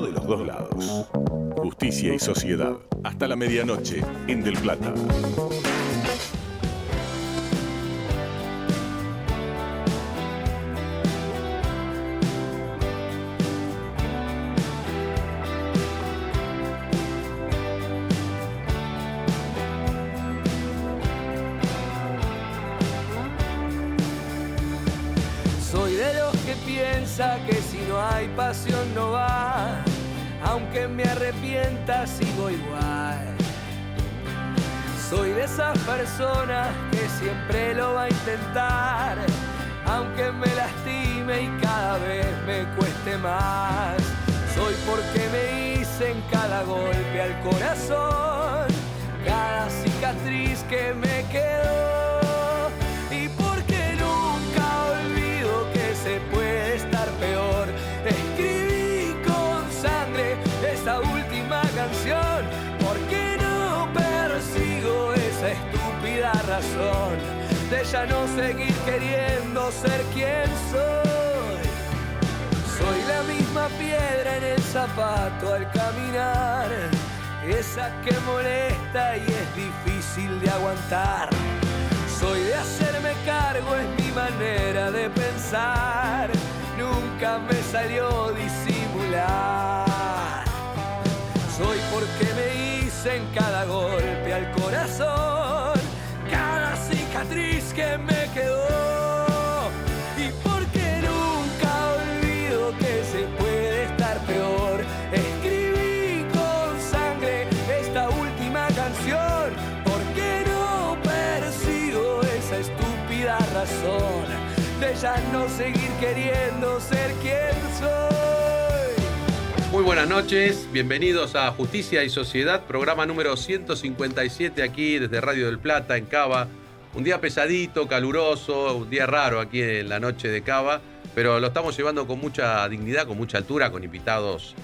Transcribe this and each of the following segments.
de los dos lados. Justicia y sociedad. Hasta la medianoche en Del Plata. Soy de los que piensa que si no hay pasión no va, aunque me arrepienta sigo igual. Soy de esas personas que siempre lo va a intentar, aunque me lastime y cada vez me cueste más. Soy porque me hice en cada golpe al corazón, cada cicatriz que me quedó. Y porque nunca olvido que se puede estar peor. Escribí con sangre esta última canción, porque no persigo esa estúpida razón de ya no seguir queriendo ser quien soy. Soy la misma piedra en el zapato al caminar, esa que molesta y es difícil de aguantar. Soy de hacerme cargo, es mi manera de pensar, nunca me salió disimular. Soy porque me hice en cada golpe al corazón, cada cicatriz que me quedó. Y porque nunca olvido que se puede estar peor. Escribí con sangre esta última canción, porque no persigo esa estúpida razón de ya no seguir queriendo ser quien soy. Muy buenas noches, bienvenidos a Justicia y Sociedad, programa número 157 aquí desde Radio del Plata en Cava. Un día pesadito, caluroso, un día raro aquí en la noche de Cava, pero lo estamos llevando con mucha dignidad, con mucha altura, con invitados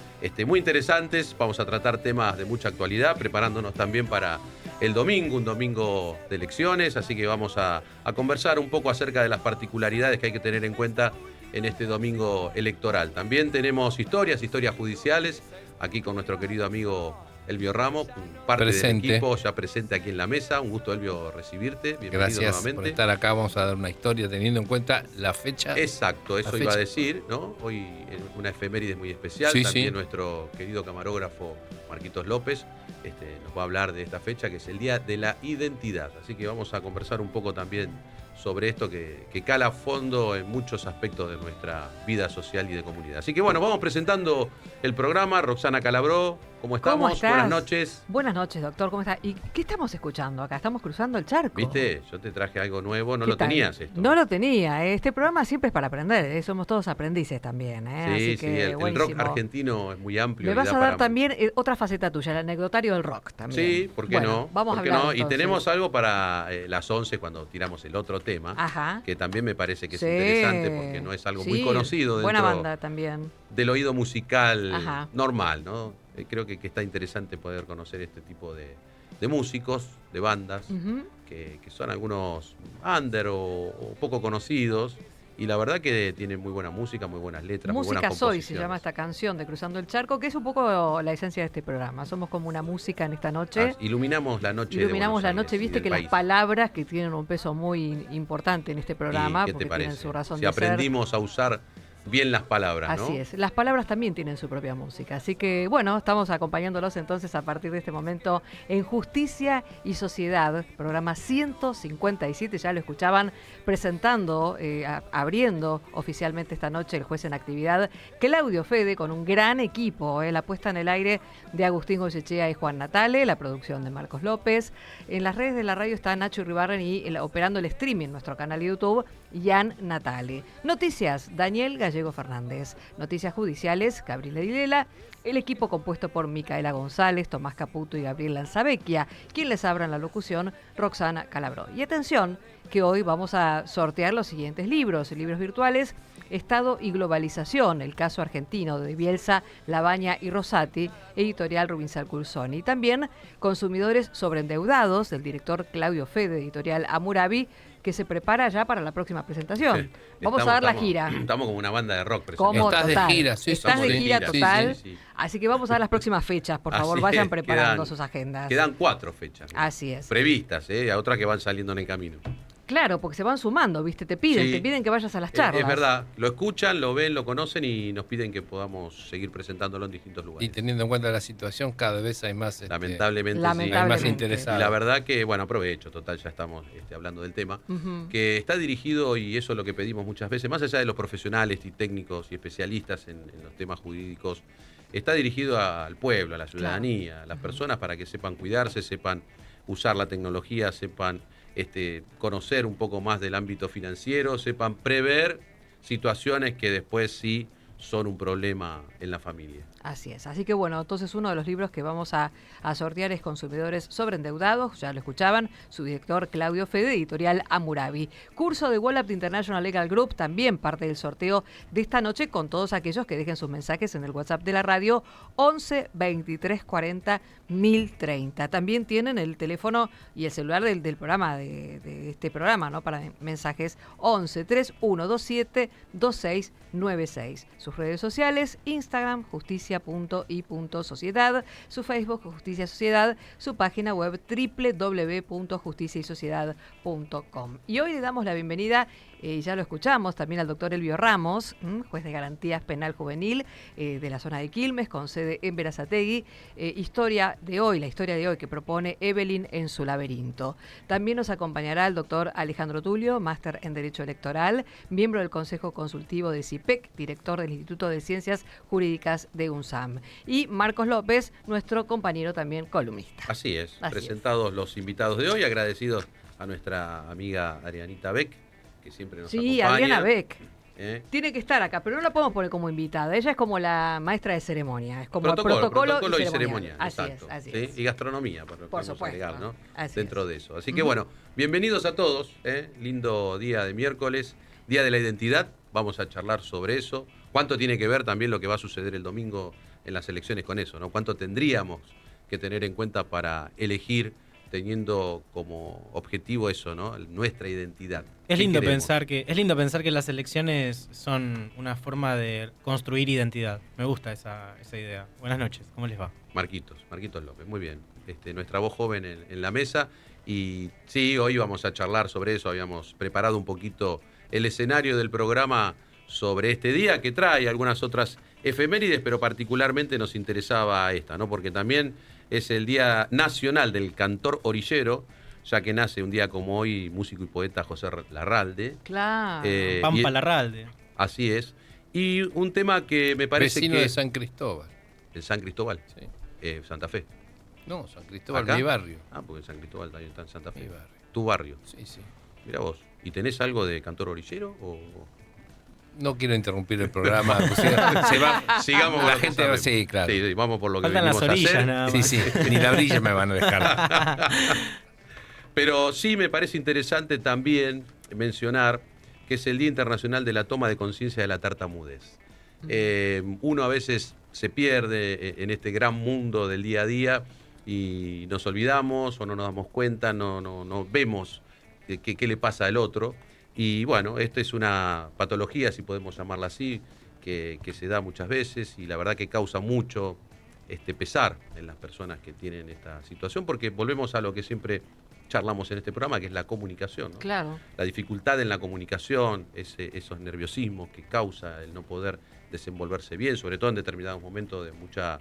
muy interesantes. Vamos a tratar temas de mucha actualidad, preparándonos también para el domingo, un domingo de elecciones, así que vamos a conversar un poco acerca de las particularidades que hay que tener en cuenta en este domingo electoral. También tenemos historias judiciales, aquí con nuestro querido amigo Elvio Ramos, parte del equipo ya presente aquí en la mesa. Un gusto, Elvio, recibirte. Bienvenido. Gracias nuevamente por estar acá. Vamos a dar una historia teniendo en cuenta la fecha. Exacto, eso iba a decir, ¿no? Hoy una efeméride muy especial. Sí, también sí. Nuestro querido camarógrafo Marquitos López nos va a hablar de esta fecha, que es el Día de la Identidad. Así que vamos a conversar un poco también sobre esto que cala a fondo en muchos aspectos de nuestra vida social y de comunidad. Así que bueno, vamos presentando el programa. Roxana Calabró, ¿cómo estamos? ¿Cómo estás? Buenas noches. Buenas noches, doctor, ¿cómo estás? ¿Y qué estamos escuchando acá? Estamos cruzando el charco. ¿Viste? Yo te traje algo nuevo, no ¿Qué lo tal? tenías esto. No lo tenía. Este programa siempre es para aprender, somos todos aprendices también. Sí, Así sí, que, el rock buenísimo. argentino es muy amplio. Me y vas da a dar para también otra faceta tuya, el anecdotario del rock también. Sí, ¿por qué Bueno, no? Vamos a ¿Por qué hablar no? Y entonces. tenemos algo para las 11 cuando tiramos el otro tema, Ajá. que también me parece que es Sí. interesante porque no es algo muy Sí, conocido buena dentro banda también. del oído musical Ajá. normal, ¿no? Creo que está interesante poder conocer este tipo de músicos, de bandas, Ujú. que son algunos under o poco conocidos. Y la verdad que tienen muy buena música, muy buenas letras, muy Música buenas Soy se composiciones. llama esta canción de Cruzando el Charco, que es un poco la esencia de este programa. Somos como una música en esta noche. Iluminamos la noche Iluminamos de la Buenos noche, Aires y viste del que país. las palabras que tienen un peso muy importante en este programa, ¿Y qué te porque parece? tienen su razón Si de ser. aprendimos a usar bien las palabras, ¿no? Así es, las palabras también tienen su propia música, así que bueno, estamos acompañándolos entonces a partir de este momento en Justicia y Sociedad, programa 157, ya lo escuchaban, presentando, abriendo oficialmente esta noche el juez en actividad, Claudio Fede, con un gran equipo, la puesta en el aire de Agustín Goyechea y Juan Natale, la producción de Marcos López, en las redes de la radio está Nacho Iribarren y operando el streaming en nuestro canal de YouTube, Jan Natale. Noticias, Daniel Gallego Fernández. Noticias judiciales, Gabriela Dilela. El equipo compuesto por Micaela González, Tomás Caputo y Gabriel Lanzavecchia. Quien les abra en la locución, Roxana Calabró. Y atención, que hoy vamos a sortear los siguientes libros virtuales: Estado y Globalización, el caso argentino de Bielsa, Labaña y Rosati, editorial Rubinsal Cursoni. Y también Consumidores sobreendeudados, del director Claudio Fede, editorial Hammurabi, que se prepara ya para la próxima presentación. Sí. Vamos a dar la gira. Estamos como una banda de rock Como presentando. Estás de total. gira, sí, Estás estamos de de gira gira, total. sí. Así que vamos a dar las próximas fechas. Por favor, Así vayan es, preparando quedan- sus agendas. Quedan 4 fechas. Así es. Previstas, a otras que van saliendo en el camino. Claro, porque se van sumando, ¿viste? Te Sí. piden que vayas a las charlas. Es verdad, lo escuchan, lo ven, lo conocen y nos piden que podamos seguir presentándolo en distintos lugares. Y teniendo en cuenta la situación, cada vez hay más, Lamentablemente, hay más Lamentablemente. Y interesados. la verdad que, bueno, aprovecho, total, ya estamos hablando del tema, Ujú. que está dirigido, y eso es lo que pedimos muchas veces, más allá de los profesionales y técnicos y especialistas en los temas jurídicos, está dirigido al pueblo, a la ciudadanía, a las personas para que sepan cuidarse, sepan usar la tecnología, sepan conocer un poco más del ámbito financiero, sepan prever situaciones que después sí son un problema en la familia. Así es. Así que bueno, entonces uno de los libros que vamos a sortear es Consumidores sobreendeudados, ya lo escuchaban, su director Claudio Fede, editorial Hammurabi. Curso de Wallap International Legal Group, también parte del sorteo de esta noche con todos aquellos que dejen sus mensajes en el WhatsApp de la radio 11 23 40 1030. También tienen el teléfono y el celular del programa, de este programa, ¿no? Para mensajes 11 3127 2696. Sus redes sociales, Instagram, justicia.y.sociedad, su Facebook, Justicia Sociedad, su página web www.justiciaysociedad.com. Y hoy le damos la bienvenida, ya lo escuchamos, también al doctor Elvio Ramos, juez de garantías penal juvenil de la zona de Quilmes, con sede en Berazategui. La historia de hoy que propone Evelyn en su laberinto. También nos acompañará el doctor Alejandro Tulio, máster en Derecho Electoral, miembro del Consejo Consultivo de CIPEC, director del Instituto de Ciencias Jurídicas de UNSAM. Y Marcos López, nuestro compañero también columnista. Así es, Así presentados los invitados de hoy, agradecidos a nuestra amiga Arianita Beck, que siempre nos Sí, acompaña. Adriana Beck. ¿Eh? Tiene que estar acá, pero no la podemos poner como invitada. Ella es como la maestra de ceremonia. Es como protocolo y ceremonia. Así Exacto, es, así ¿sí? es. Y gastronomía, por supuesto. agregar, ¿no? Así Dentro es. de eso. Así que bueno, bienvenidos a todos. Lindo día de miércoles, Día de la Identidad. Vamos a charlar sobre eso. ¿Cuánto tiene que ver también lo que va a suceder el domingo en las elecciones con eso, ¿no? ¿Cuánto tendríamos que tener en cuenta para elegir teniendo como objetivo eso, ¿no? Nuestra identidad. Es ¿Qué lindo queremos? pensar que las elecciones son una forma de construir identidad. Me gusta esa idea. Buenas noches, ¿cómo les va? Marquitos López, muy bien. Nuestra voz joven en la mesa. Y sí, hoy vamos a charlar sobre eso. Habíamos preparado un poquito el escenario del programa sobre este día, que trae algunas otras efemérides, pero particularmente nos interesaba esta, ¿no? Porque también es el Día Nacional del Cantor Orillero, ya que nace un día como hoy músico y poeta José Larralde. Claro. Pampa Larralde. Así es. Y un tema que me parece Vecino que... de San Cristóbal. ¿En San Cristóbal? Sí. Santa Fe. No, San Cristóbal, ¿Acá? mi barrio. Ah, porque en San Cristóbal también está en Santa Fe. Mi barrio. Tu barrio. Sí, sí. Mira vos. ¿Y tenés algo de cantor orillero? O... No quiero interrumpir el programa. Pues, se va. Sigamos con La lo que gente sabemos. Sí, claro. Sí, vamos por lo que Faltan las venimos a orillas hacer. nada Sí, más. sí. Ni la orilla me van a dejar. Pero sí me parece interesante también mencionar que es el Día Internacional de la Toma de Conciencia de la Tartamudez. Uno a veces se pierde en este gran mundo del día a día y nos olvidamos o no nos damos cuenta, no vemos qué le pasa al otro. Y bueno, esta es una patología, si podemos llamarla así, que se da muchas veces y la verdad que causa mucho pesar en las personas que tienen esta situación, porque volvemos a lo que siempre charlamos en este programa, que es la comunicación, ¿no? Claro. La dificultad en la comunicación, esos nerviosismos que causa el no poder desenvolverse bien, sobre todo en determinados momentos de mucha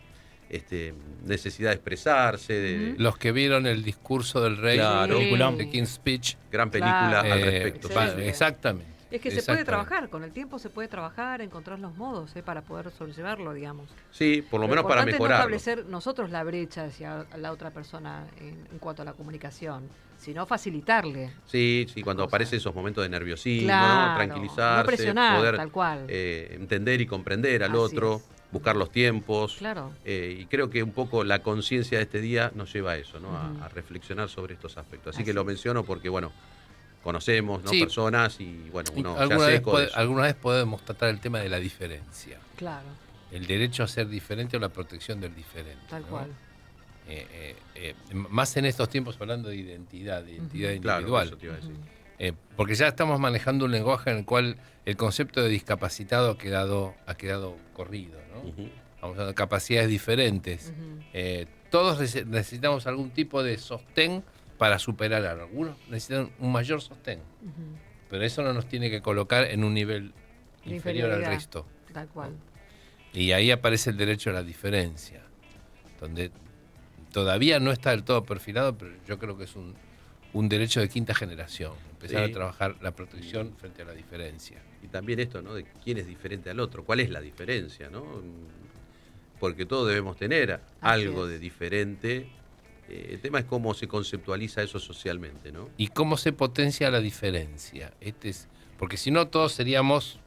necesidad de expresarse, Los que vieron el discurso del rey, Claro. Peliculón. de King's Speech. gran película Claro. al respecto. Excelente. Exactamente. Es que se puede Exactamente. trabajar, con el tiempo se puede trabajar, encontrar los modos para poder sobrellevarlo, digamos. Sí, por lo menos para importante es mejorarlo. no establecer nosotros la brecha hacia la otra persona en cuanto a la comunicación, sino facilitarle. Sí, cuando Cosa. aparecen esos momentos de nerviosismo, Claro, ¿no? Tranquilizarse, no presionar, poder tal cual. entender y comprender al Así otro, es. buscar los tiempos. Claro. Y creo que un poco la conciencia de este día nos lleva a eso, ¿no? Ujú. A reflexionar sobre estos aspectos. Así Así que lo es. menciono porque, bueno, conocemos, ¿no? Sí. Personas y, bueno, uno se Alguna hace vez, eco de eso. alguna vez podemos tratar el tema de la diferencia. Claro, El derecho a ser diferente o la protección del diferente. tal ¿no? cual. Más en estos tiempos hablando de identidad Ujú. individual. Claro, eso te iba a decir. Porque ya estamos manejando un lenguaje en el cual el concepto de discapacitado ha quedado corrido, ¿no? Ujú. Vamos a ver capacidades diferentes. Todos necesitamos algún tipo de sostén para superar algo. Algunos necesitan un mayor sostén, pero eso no nos tiene que colocar en un nivel La inferior al inferioridad, resto. Tal cual. Y ahí aparece el derecho a la diferencia, donde todavía no está del todo perfilado, pero yo creo que es un derecho de quinta generación, empezar Sí. a trabajar la protección frente a la diferencia. Y también esto, ¿no? De quién es diferente al otro, cuál es la diferencia, ¿no? Porque todos debemos tener algo es. de diferente. El tema es cómo se conceptualiza eso socialmente, ¿no? ¿Y cómo se potencia la diferencia? Porque si no, todos seríamos...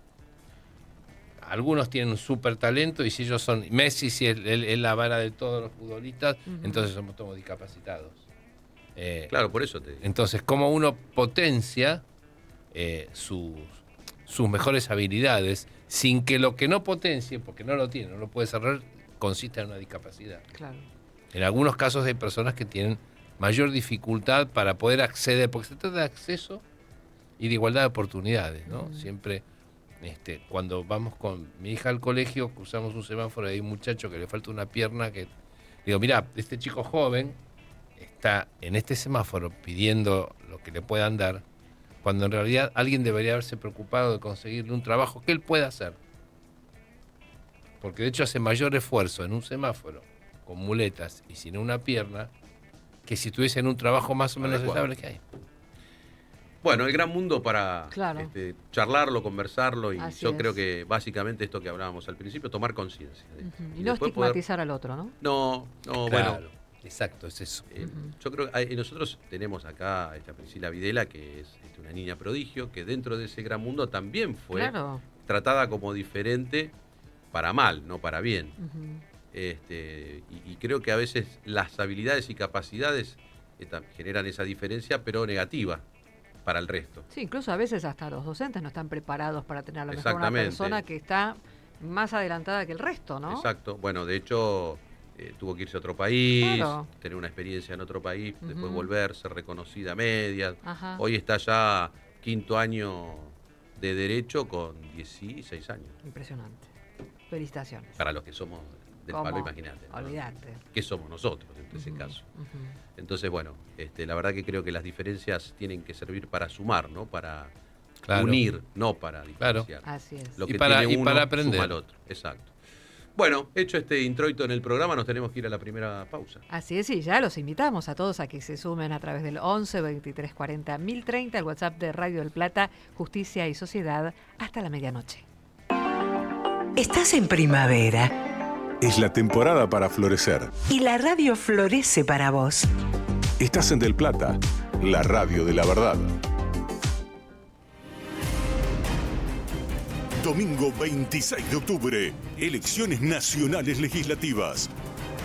Algunos tienen un súper talento y si ellos son... Messi, si es la vara de todos los futbolistas, entonces somos todos discapacitados. Claro, por eso te digo. Entonces, ¿cómo uno potencia sus mejores habilidades sin que lo que no potencie, porque no lo tiene, no lo puede desarrollar, consista en una discapacidad? Claro. En algunos casos hay personas que tienen mayor dificultad para poder acceder, porque se trata de acceso y de igualdad de oportunidades, ¿no? Siempre, cuando vamos con mi hija al colegio, cruzamos un semáforo y hay un muchacho que le falta una pierna, que digo, mira, este chico joven está en este semáforo pidiendo lo que le puedan dar, cuando en realidad alguien debería haberse preocupado de conseguirle un trabajo que él pueda hacer. Porque de hecho hace mayor esfuerzo en un semáforo con muletas y sin una pierna que si estuviese en un trabajo más o menos estable que hay. Bueno, el gran mundo para Claro. Charlarlo, conversarlo, y Así yo es. creo que básicamente esto que hablábamos al principio, tomar conciencia de esto. Y no después estigmatizar al otro, ¿no? No, Claro, bueno. exacto, es eso. Yo creo que nosotros tenemos acá a esta Priscila Videla, que es una niña prodigio, que dentro de ese gran mundo también fue Claro. tratada como diferente para mal, no para bien. Y creo que a veces las habilidades y capacidades generan esa diferencia, pero negativa para el resto. Sí, incluso a veces hasta los docentes no están preparados para tener a lo mejor una Exactamente. persona que está más adelantada que el resto, ¿no? Exacto. Bueno, de hecho, tuvo que irse a otro país, Claro. tener una experiencia en otro país, después Ujú. volver, ser reconocida a medias. Ajá. Hoy está ya quinto año de Derecho con 16 años. Impresionante. Felicitaciones. Para los que somos del ¿Cómo? palo, imagínate, ¿no? Olvídate. ¿Qué somos nosotros en ese caso? Ujú. Entonces, bueno, la verdad que creo que las diferencias tienen que servir para sumar, ¿no? Para Claro. unir, no para Claro. diferenciar. Así es. Lo Y que para- tiene y uno para aprender. suma al otro. Exacto. Bueno, hecho este introito en el programa, nos tenemos que ir a la primera pausa. Así es, y ya los invitamos a todos a que se sumen a través del 11 23 40 1030, el WhatsApp de Radio del Plata, Justicia y Sociedad, hasta la medianoche. Estás en primavera Es la temporada para florecer. y la radio florece para vos. Estás en Del Plata, la radio de la verdad. Domingo 26 de octubre, elecciones nacionales legislativas.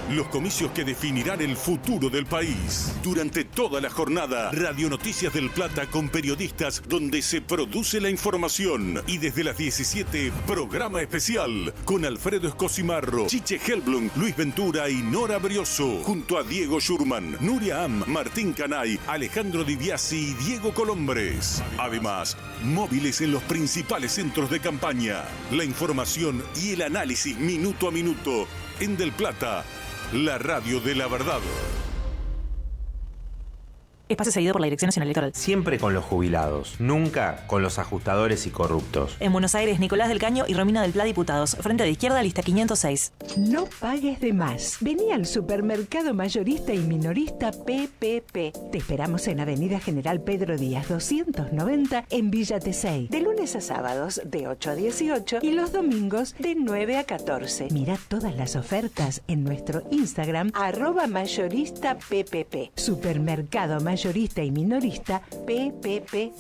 Los comicios que definirán el futuro del país. Durante toda la jornada, Radio Noticias del Plata con periodistas donde se produce la información. Y desde las 17, programa especial con Alfredo Escosimarro, Chiche Helblum, Luis Ventura y Nora Brioso. Junto a Diego Schurman, Nuria Am, Martín Canay, Alejandro Di Biasi y Diego Colombres. Además, móviles en los principales centros de campaña. La información y el análisis minuto a minuto. En Del Plata, la radio de la verdad. Espacio cedido por la Dirección Nacional Electoral. Siempre con los jubilados, nunca con los ajustadores y corruptos. En Buenos Aires, Nicolás del Caño y Romina del Pla, diputados. Frente de izquierda, lista 506. No pagues de más. Vení al supermercado mayorista y minorista PPP. Te esperamos en Avenida General Pedro Díaz 290 en Villa Tesey. De lunes a sábados de 8 a 18 y los domingos de 9 a 14. Mirá todas las ofertas en nuestro Instagram @mayoristappp. Supermercado mayorista y minorista PPP.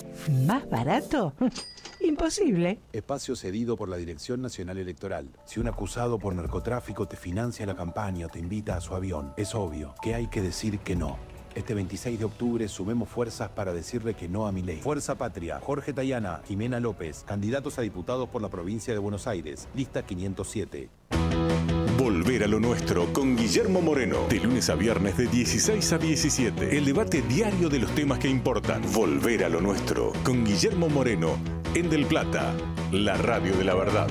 ¿Más barato? Imposible. Espacio cedido por la Dirección Nacional Electoral. Si un acusado por narcotráfico te financia la campaña o te invita a su avión, es obvio que hay que decir que no. Este 26 de octubre sumemos fuerzas para decirle que no a Milei. Fuerza Patria, Jorge Tayana, Jimena López, candidatos a diputados por la provincia de Buenos Aires, lista 507. Volver a lo nuestro con Guillermo Moreno. De lunes a viernes de 16 a 17. El debate diario de los temas que importan. Volver a lo nuestro con Guillermo Moreno en Del Plata, la radio de la verdad.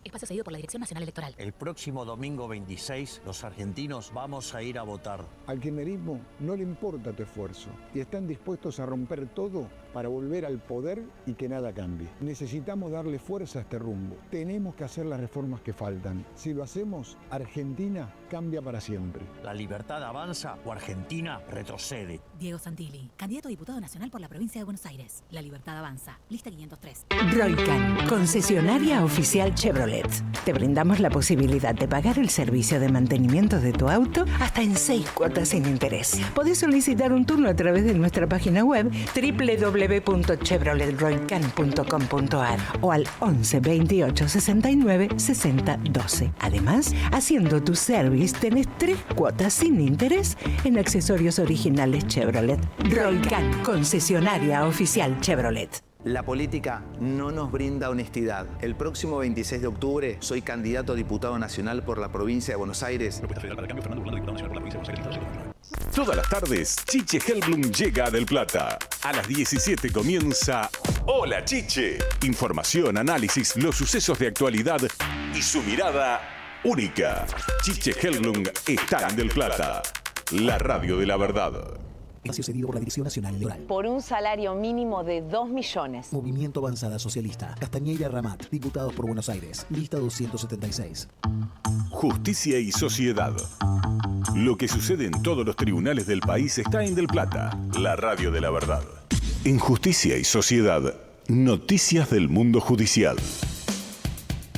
Espacio cedido por la Dirección Nacional Electoral. El próximo domingo 26, los argentinos vamos a ir a votar. Al kirchnerismo no le importa tu esfuerzo y están dispuestos a romper todo para volver al poder y que nada cambie. Necesitamos darle fuerza a este rumbo. Tenemos que hacer las reformas que faltan. Si lo hacemos, Argentina cambia para siempre. La libertad avanza o Argentina retrocede. Diego Santilli, candidato a diputado nacional por la provincia de Buenos Aires. La libertad avanza. Lista 503. Roycan, concesionaria oficial Chevrolet. Te brindamos la posibilidad de pagar el servicio de mantenimiento de tu auto hasta en 6 cuotas sin interés. Podés solicitar un turno a través de nuestra página web www.chevroletroycan.com.ar o al 11 28 69 60 12. Además, haciendo tu service tenés 3 cuotas sin interés en accesorios originales Chevrolet. Roycan, concesionaria oficial Chevrolet. La política no nos brinda honestidad. El próximo 26 de octubre soy candidato a diputado nacional por la provincia de Buenos Aires. Todas las tardes, Chiche Helblum llega a Del Plata. A las 17 comienza Hola Chiche. Información, análisis, los sucesos de actualidad y su mirada única. Chiche Helblum está en Del Plata, la radio de la verdad. Espacio cedido por la Dirección Nacional Electoral. Por un salario mínimo de 2 millones. Movimiento Avanzada Socialista. Castañeira Ramat. Diputados por Buenos Aires. Lista 276. Justicia y sociedad. Lo que sucede en todos los tribunales del país está en Del Plata, la radio de la verdad. En Justicia y Sociedad, noticias del mundo judicial.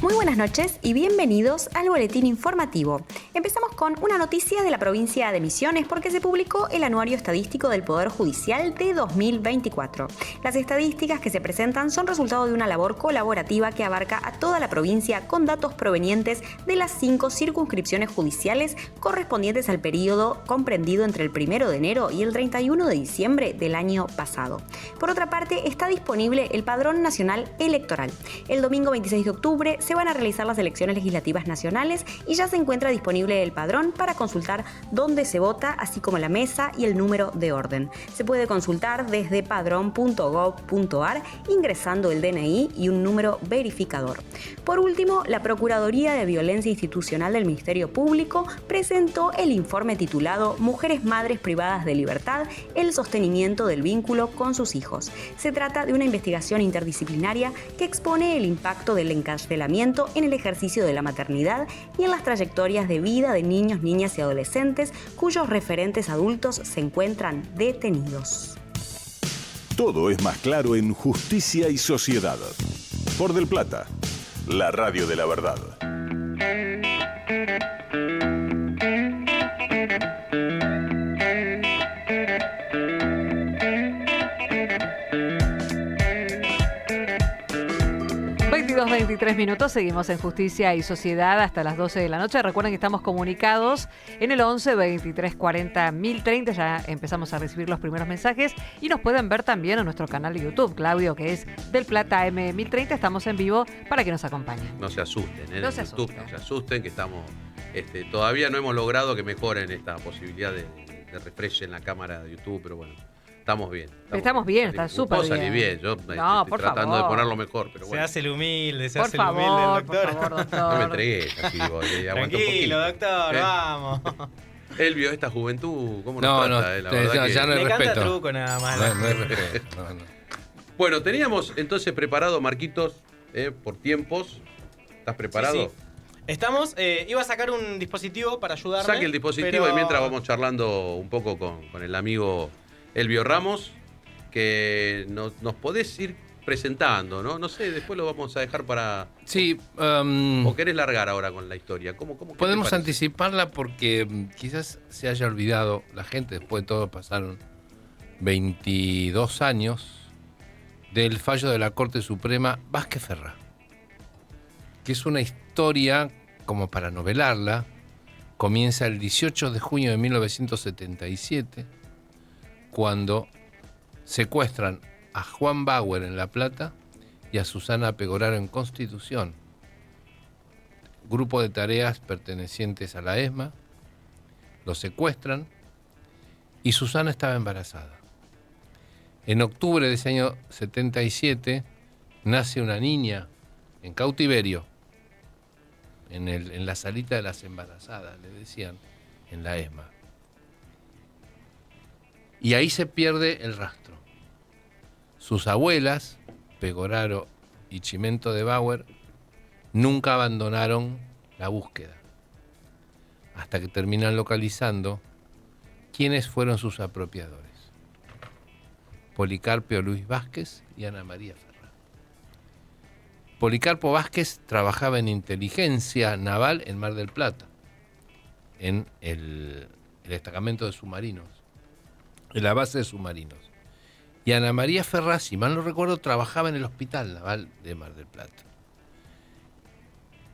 Muy buenas noches y bienvenidos al boletín informativo. Empezamos con una noticia de la provincia de Misiones porque se publicó el anuario estadístico del Poder Judicial de 2024. Las estadísticas que se presentan son resultado de una labor colaborativa que abarca a toda la provincia con datos provenientes de las 5 circunscripciones judiciales correspondientes al periodo comprendido entre el 1 de enero y el 31 de diciembre del año pasado. Por otra parte, está disponible el Padrón Nacional Electoral. El domingo 26 de octubre se van a realizar las elecciones legislativas nacionales y ya se encuentra disponible el padrón para consultar dónde se vota, así como la mesa y el número de orden. Se puede consultar desde padrón.gov.ar ingresando el DNI y un número verificador. Por último, la Procuraduría de Violencia Institucional del Ministerio Público presentó el informe titulado Mujeres Madres Privadas de Libertad, el sostenimiento del vínculo con sus hijos. Se trata de una investigación interdisciplinaria que expone el impacto del encarcelamiento en el ejercicio de la maternidad y en las trayectorias de vida de niños, niñas y adolescentes cuyos referentes adultos se encuentran detenidos. Todo es más claro en Justicia y Sociedad. Por Del Plata, la radio de la verdad. Los 23 minutos, seguimos en Justicia y Sociedad hasta las 12 de la noche. Recuerden que estamos comunicados en el 11 23 40 1030. Ya empezamos a recibir los primeros mensajes y nos pueden ver también en nuestro canal de YouTube, Claudio, que es Del Plata M1030. Estamos en vivo para que nos acompañen. No se asusten, No se YouTube, asusten. no se asusten, que estamos todavía no hemos logrado que mejoren esta posibilidad de refresh en la cámara de YouTube, pero bueno. Estamos bien. Estamos bien, está súper bien. Salí bien. Yo estoy por tratando favor. de ponerlo mejor, pero bueno. Se hace el humilde, Por favor, doctor. No me entregué así, Tranquilo, doctor, vamos. Elvio, esta juventud, ¿cómo nos trata? La verdad ya no hay Le respeto. canta truco nada más. No hay respeto. No. Bueno, teníamos entonces preparado, Marquitos, por tiempos. ¿Estás preparado? Sí. Estamos, iba a sacar un dispositivo para ayudarme. Saque el dispositivo y mientras vamos charlando un poco con el amigo Elvio Ramos, que nos podés ir presentando, ¿no? No sé, después lo vamos a dejar para... Sí. ¿O querés largar ahora con la historia? ¿Cómo podemos anticiparla porque quizás se haya olvidado la gente, después de todo pasaron 22 años del fallo de la Corte Suprema Vázquez-Ferrá, que es una historia como para novelarla. Comienza el 18 de junio de 1977, cuando secuestran a Juan Bauer en La Plata y a Susana Pegoraro en Constitución. grupo de tareas pertenecientes a la ESMA, lo secuestran y Susana estaba embarazada. En octubre de ese año 77 nace una niña en cautiverio, en la salita de las embarazadas, le decían, en la ESMA. Y ahí se pierde el rastro. Sus abuelas, Pegoraro y Chimento de Bauer, nunca abandonaron la búsqueda, hasta que terminan localizando quiénes fueron sus apropiadores. Policarpo Luis Vázquez y Ana María Ferrá. Policarpo Vázquez trabajaba en inteligencia naval en Mar del Plata, en el destacamento de submarinos, en la base de submarinos. Y Ana María Ferrá, si mal no recuerdo, trabajaba en el Hospital Naval de Mar del Plata.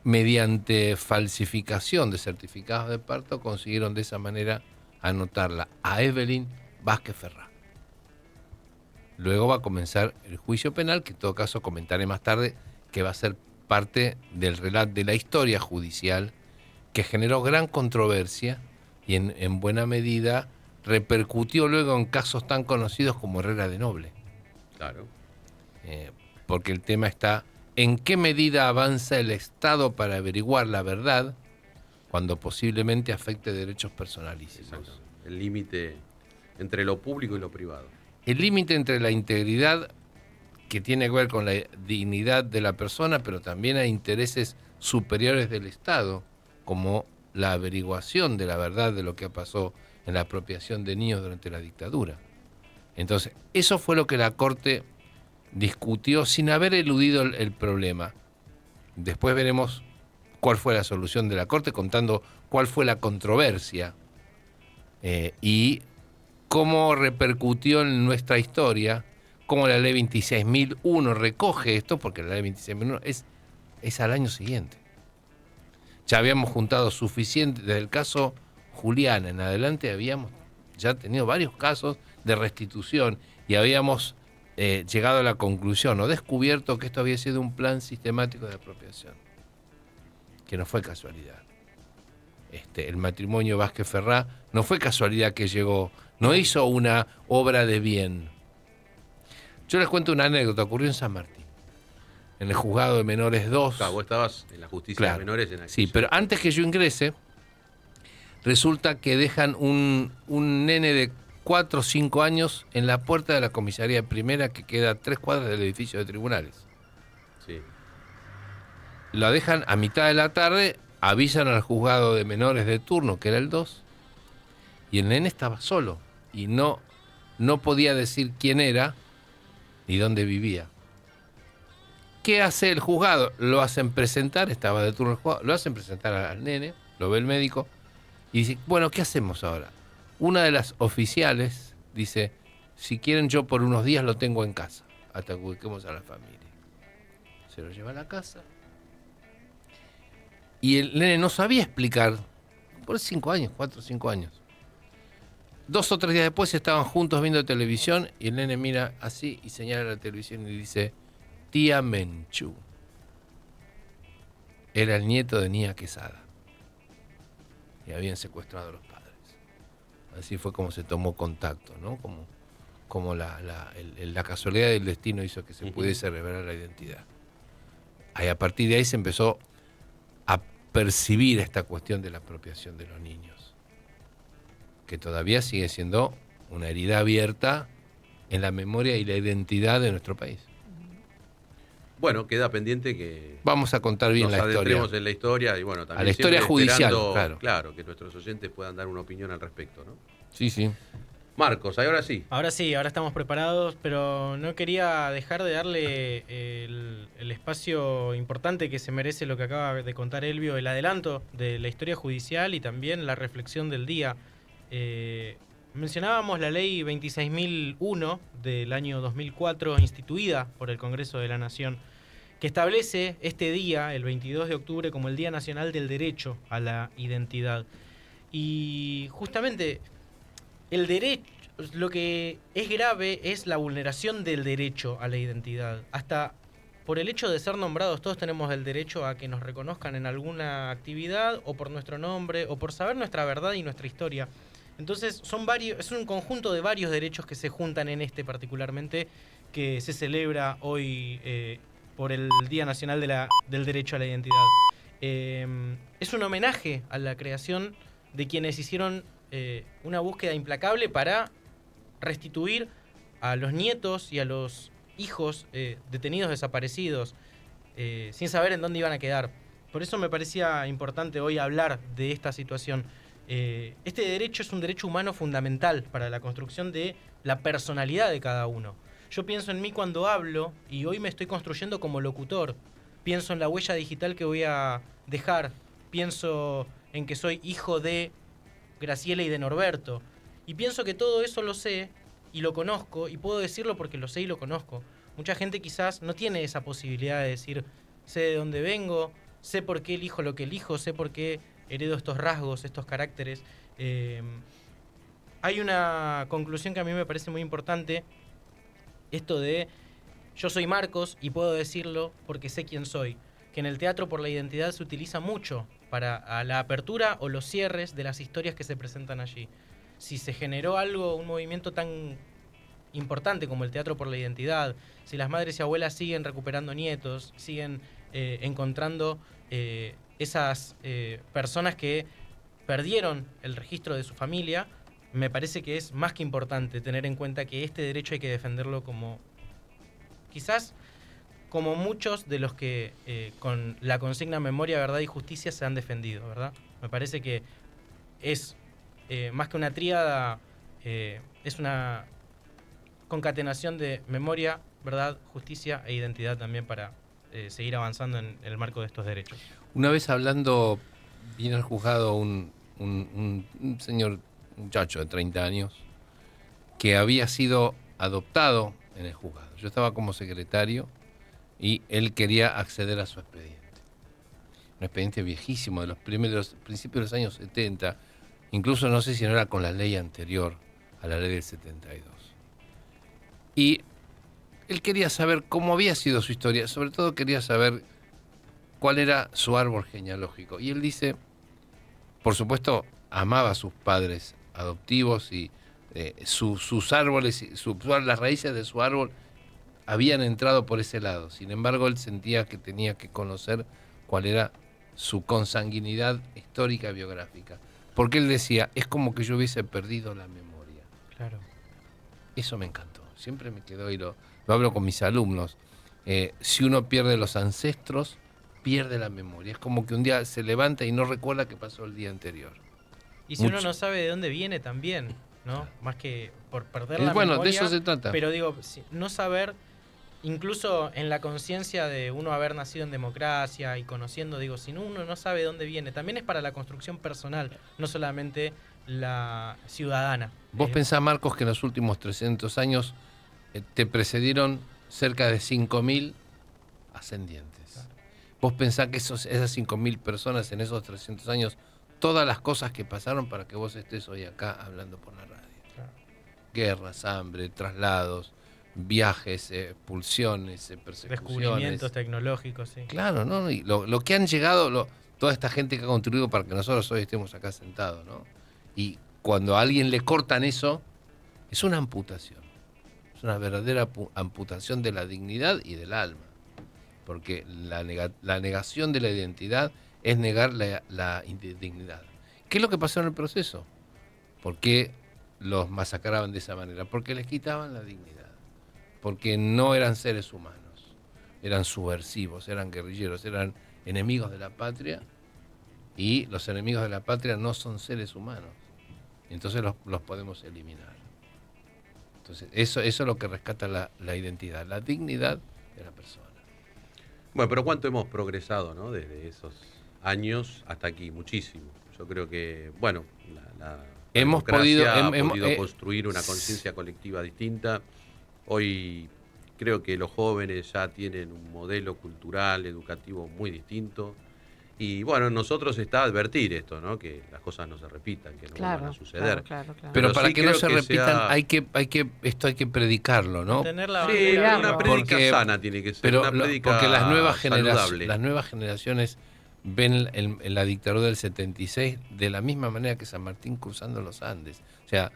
Mediante falsificación de certificados de parto, consiguieron de esa manera anotarla a Evelyn Vázquez Ferrá. Luego va a comenzar el juicio penal, que en todo caso comentaré más tarde, que va a ser parte del relato de la historia judicial, que generó gran controversia y en buena medida repercutió luego en casos tan conocidos como Herrera de Noble. Claro. Porque el tema está en qué medida avanza el Estado para averiguar la verdad cuando posiblemente afecte derechos personalísimos. Exacto. El límite entre lo público y lo privado. El límite entre la integridad, que tiene que ver con la dignidad de la persona, pero también hay intereses superiores del Estado, como la averiguación de la verdad de lo que pasó en la apropiación de niños durante la dictadura. Entonces, eso fue lo que la Corte discutió sin haber eludido el problema. Después veremos cuál fue la solución de la Corte, contando cuál fue la controversia y cómo repercutió en nuestra historia, cómo la Ley 26.001 recoge esto, porque la Ley 26.001 es al año siguiente. Ya habíamos juntado suficiente, desde el caso Juliana en adelante habíamos ya tenido varios casos de restitución y habíamos llegado a la conclusión o descubierto que esto había sido un plan sistemático de apropiación, que no fue casualidad. El matrimonio Vázquez Ferrá no fue casualidad que llegó, no hizo una obra de bien. Yo les cuento una anécdota, ocurrió en San Martín, en el juzgado de menores 2. Claro, vos estabas en la justicia de menores en aquel. Sí, pero antes que yo ingrese, resulta que dejan un nene de 4 o 5 años en la puerta de la comisaría primera, que queda a 3 cuadras del edificio de tribunales. Sí. La dejan a mitad de la tarde, avisan al juzgado de menores de turno, que era el 2, y el nene estaba solo y no podía decir quién era ni dónde vivía. ¿Qué hace el juzgado? Lo hacen presentar, estaba de turno el juzgado, lo hacen presentar al nene, lo ve el médico y dice, bueno, ¿qué hacemos ahora? Una de las oficiales dice, si quieren yo por unos días lo tengo en casa, hasta que ubiquemos a la familia. Se lo lleva a la casa. Y el nene no sabía explicar, por 5 años, 4 o 5 años. 2 o 3 días después estaban juntos viendo televisión y el nene mira así y señala la televisión y dice, tía Menchú. Era el nieto de Nia Quesada. Y habían secuestrado a los padres. Así fue como se tomó contacto, ¿no? Como la casualidad del destino hizo que se pudiese revelar la identidad. Ahí, a partir de ahí se empezó a percibir esta cuestión de la apropiación de los niños, que todavía sigue siendo una herida abierta en la memoria y la identidad de nuestro país. Bueno, queda pendiente que vamos a contar bien la historia. Nos adentremos en la historia y bueno, también a la historia judicial, claro, que nuestros oyentes puedan dar una opinión al respecto, ¿no? Sí, sí. Marcos, ahora sí. Ahora sí, ahora estamos preparados, pero no quería dejar de darle el espacio importante que se merece lo que acaba de contar Elvio, el adelanto de la historia judicial y también la reflexión del día. Mencionábamos la ley 26.001 del año 2004, instituida por el Congreso de la Nación, que establece este día, el 22 de octubre, como el Día Nacional del Derecho a la Identidad. Y justamente el derecho, lo que es grave es la vulneración del derecho a la identidad. Hasta por el hecho de ser nombrados, todos tenemos el derecho a que nos reconozcan en alguna actividad, o por nuestro nombre, o por saber nuestra verdad y nuestra historia. Entonces es un conjunto de varios derechos que se juntan en este particularmente, que se celebra hoy por el Día Nacional del Derecho a la Identidad. Es un homenaje a la creación de quienes hicieron una búsqueda implacable para restituir a los nietos y a los hijos detenidos, desaparecidos, sin saber en dónde iban a quedar. Por eso me parecía importante hoy hablar de esta situación. Este derecho es un derecho humano fundamental para la construcción de la personalidad de cada uno. Yo pienso en mí cuando hablo, y hoy me estoy construyendo como locutor. Pienso en la huella digital que voy a dejar. Pienso en que soy hijo de Graciela y de Norberto. Y pienso que todo eso lo sé y lo conozco, y puedo decirlo porque lo sé y lo conozco. Mucha gente quizás no tiene esa posibilidad de decir, sé de dónde vengo, sé por qué elijo lo que elijo, sé por qué heredo estos rasgos, estos caracteres. Hay una conclusión que a mí me parece muy importante, esto de yo soy Marcos y puedo decirlo porque sé quién soy, que en el teatro por la identidad se utiliza mucho para la apertura o los cierres de las historias que se presentan allí. Si se generó algo, un movimiento tan importante como el teatro por la identidad, si las madres y abuelas siguen recuperando nietos, siguen encontrando esas personas que perdieron el registro de su familia, me parece que es más que importante tener en cuenta que este derecho hay que defenderlo como, quizás, como muchos de los que con la consigna memoria, verdad y justicia se han defendido, ¿verdad? Me parece que es más que una tríada, es una concatenación de memoria, verdad, justicia e identidad también para seguir avanzando en el marco de estos derechos. Una vez hablando, vino al juzgado un señor, muchacho de 30 años, que había sido adoptado en el juzgado. Yo estaba como secretario y él quería acceder a su expediente. Un expediente viejísimo, de los principios de los años 70, incluso no sé si no era con la ley anterior a la ley del 72. Y él quería saber cómo había sido su historia, sobre todo quería saber cuál era su árbol genealógico. Y él dice, por supuesto, amaba a sus padres adoptivos y sus árboles, las raíces de su árbol habían entrado por ese lado. Sin embargo, él sentía que tenía que conocer cuál era su consanguinidad histórica y biográfica. Porque él decía, es como que yo hubiese perdido la memoria. Claro. Eso me encantó. Siempre me quedó y lo hablo con mis alumnos. Si uno pierde los ancestros, pierde la memoria. Es como que un día se levanta y no recuerda qué pasó el día anterior. Y si uno no sabe de dónde viene también, ¿no? Más que por perder la memoria. Bueno, de eso se trata. Pero digo, no saber, incluso en la conciencia de uno haber nacido en democracia y conociendo, digo, si uno no sabe de dónde viene, también es para la construcción personal, no solamente la ciudadana. Vos pensás, Marcos, que en los últimos 300 años te precedieron cerca de 5.000 ascendientes. Claro. Vos pensás que esas 5.000 personas en esos 300 años, todas las cosas que pasaron para que vos estés hoy acá hablando por la radio. Claro. Guerras, hambre, traslados, viajes, expulsiones, persecuciones. Descubrimientos tecnológicos, sí. Claro, ¿no? Y lo que han llegado, toda esta gente que ha contribuido para que nosotros hoy estemos acá sentados, ¿no? Y cuando a alguien le cortan eso, es una amputación. Es una verdadera amputación de la dignidad y del alma. Porque la negación de la identidad es negar la dignidad. ¿Qué es lo que pasó en el proceso? ¿Por qué los masacraban de esa manera? Porque les quitaban la dignidad. Porque no eran seres humanos. Eran subversivos, eran guerrilleros, eran enemigos de la patria. Y los enemigos de la patria no son seres humanos. Entonces los podemos eliminar. Entonces eso es lo que rescata la identidad, la dignidad de la persona. Bueno, pero ¿cuánto hemos progresado, ¿no? Desde esos años hasta aquí? Muchísimo. Yo creo que, bueno, la democracia ha podido construir una conciencia colectiva distinta. Hoy creo que los jóvenes ya tienen un modelo cultural, educativo muy distinto. Y bueno, nosotros está advertir esto, ¿no? Que las cosas no se repitan, que no vuelvan a suceder. Claro. Pero para sí que no se repitan, sea... esto hay que predicarlo, ¿no? Sí, una prédica sana tiene que ser, pero una prédica porque las saludable. nuevas generaciones ven en la dictadura del 76 de la misma manera que San Martín cruzando los Andes. O sea,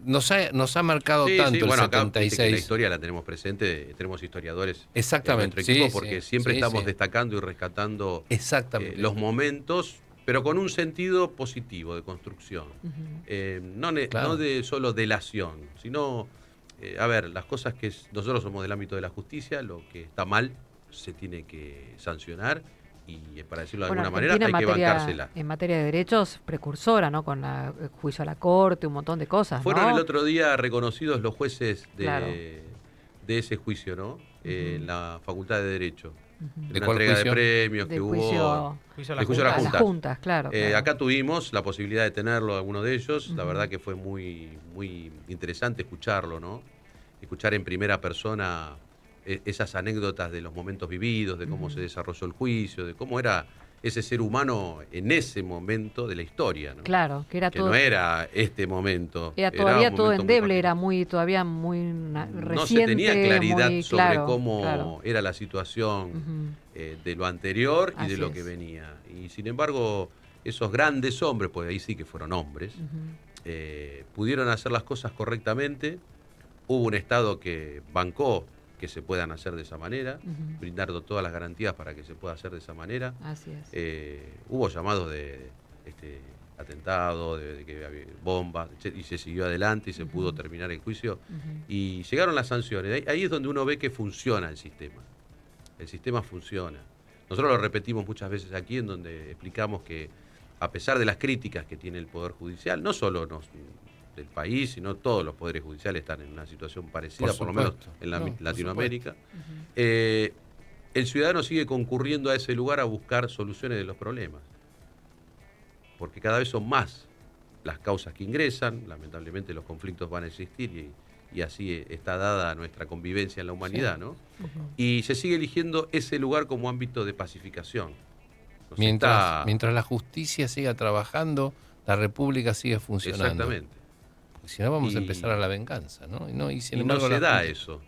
nos ha marcado tanto el 76. Acá, la historia la tenemos presente, tenemos historiadores exactamente, en nuestro equipo porque siempre estamos destacando y rescatando los momentos, pero con un sentido positivo de construcción. No de solo delación, sino, a ver, las cosas que nosotros somos del ámbito de la justicia, lo que está mal se tiene que sancionar. Y para decirlo de alguna manera, hay que bancársela. En materia de derechos, precursora, ¿no? Con el juicio a la corte, un montón de cosas. Fueron el otro día reconocidos los jueces de ese juicio, ¿no? La Facultad de Derecho. ¿De una cuál entrega juicio? de premios que hubo. Juicio a las juntas, claro. Acá tuvimos la posibilidad de tenerlo, alguno de ellos. La verdad que fue muy, muy interesante escucharlo, ¿no? Escuchar en primera persona esas anécdotas de los momentos vividos, de cómo se desarrolló el juicio, de cómo era ese ser humano en ese momento de la historia, ¿no? Claro, que todo, no era este momento. Era todavía todo endeble, era todavía muy reciente. No se tenía claridad sobre cómo era la situación de lo anterior y de lo que venía. Y sin embargo, esos grandes hombres, pues ahí sí que fueron hombres, pudieron hacer las cosas correctamente. Hubo un Estado que bancó que se puedan hacer de esa manera, brindando todas las garantías para que se pueda hacer de esa manera. Así es. Hubo llamados de atentado, de que había bombas, y se siguió adelante y se pudo terminar el juicio. Y llegaron las sanciones. Ahí es donde uno ve que funciona el sistema. El sistema funciona. Nosotros lo repetimos muchas veces aquí, en donde explicamos que a pesar de las críticas que tiene el Poder Judicial, no solo del país, sino todos los poderes judiciales están en una situación parecida, por lo menos en Latinoamérica. El ciudadano sigue concurriendo a ese lugar a buscar soluciones de los problemas, porque cada vez son más las causas que ingresan, lamentablemente los conflictos van a existir y así está dada nuestra convivencia en la humanidad, ¿no? Y se sigue eligiendo ese lugar como ámbito de pacificación. Mientras la justicia siga trabajando, la república sigue funcionando. Exactamente. Si no, vamos a empezar a la venganza, ¿no? Sin y embargo, no se da eso.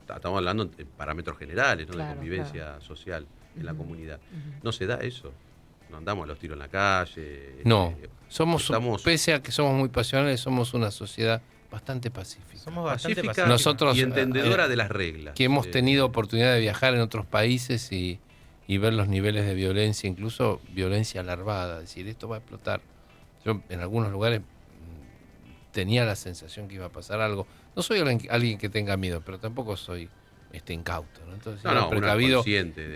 Estamos hablando en parámetros generales, ¿no? Claro, de convivencia social en la comunidad. Ujú. No se da eso. No andamos a los tiros en la calle. No, pese a que somos muy pasionales, somos una sociedad bastante pacífica. Somos bastante pacífica nosotros, y entendedora de las reglas. Que hemos tenido oportunidad de viajar en otros países y ver los niveles de violencia, incluso violencia larvada. Es decir, esto va a explotar. Yo en algunos lugares tenía la sensación que iba a pasar algo. No soy alguien que tenga miedo, pero tampoco soy incauto, ¿no? Entonces, precavido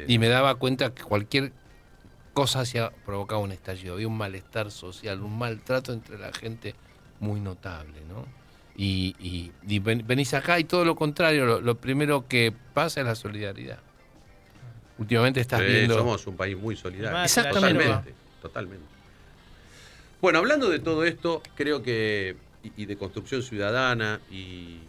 y me daba cuenta que cualquier cosa hacía provocaba un estallido, había un malestar social, un maltrato entre la gente muy notable, ¿no? Y venís acá y todo lo contrario, lo primero que pasa es la solidaridad. Últimamente estás viendo... Somos un país muy solidario. Exactamente. Totalmente. Bueno, hablando de todo esto, creo que y de construcción ciudadana y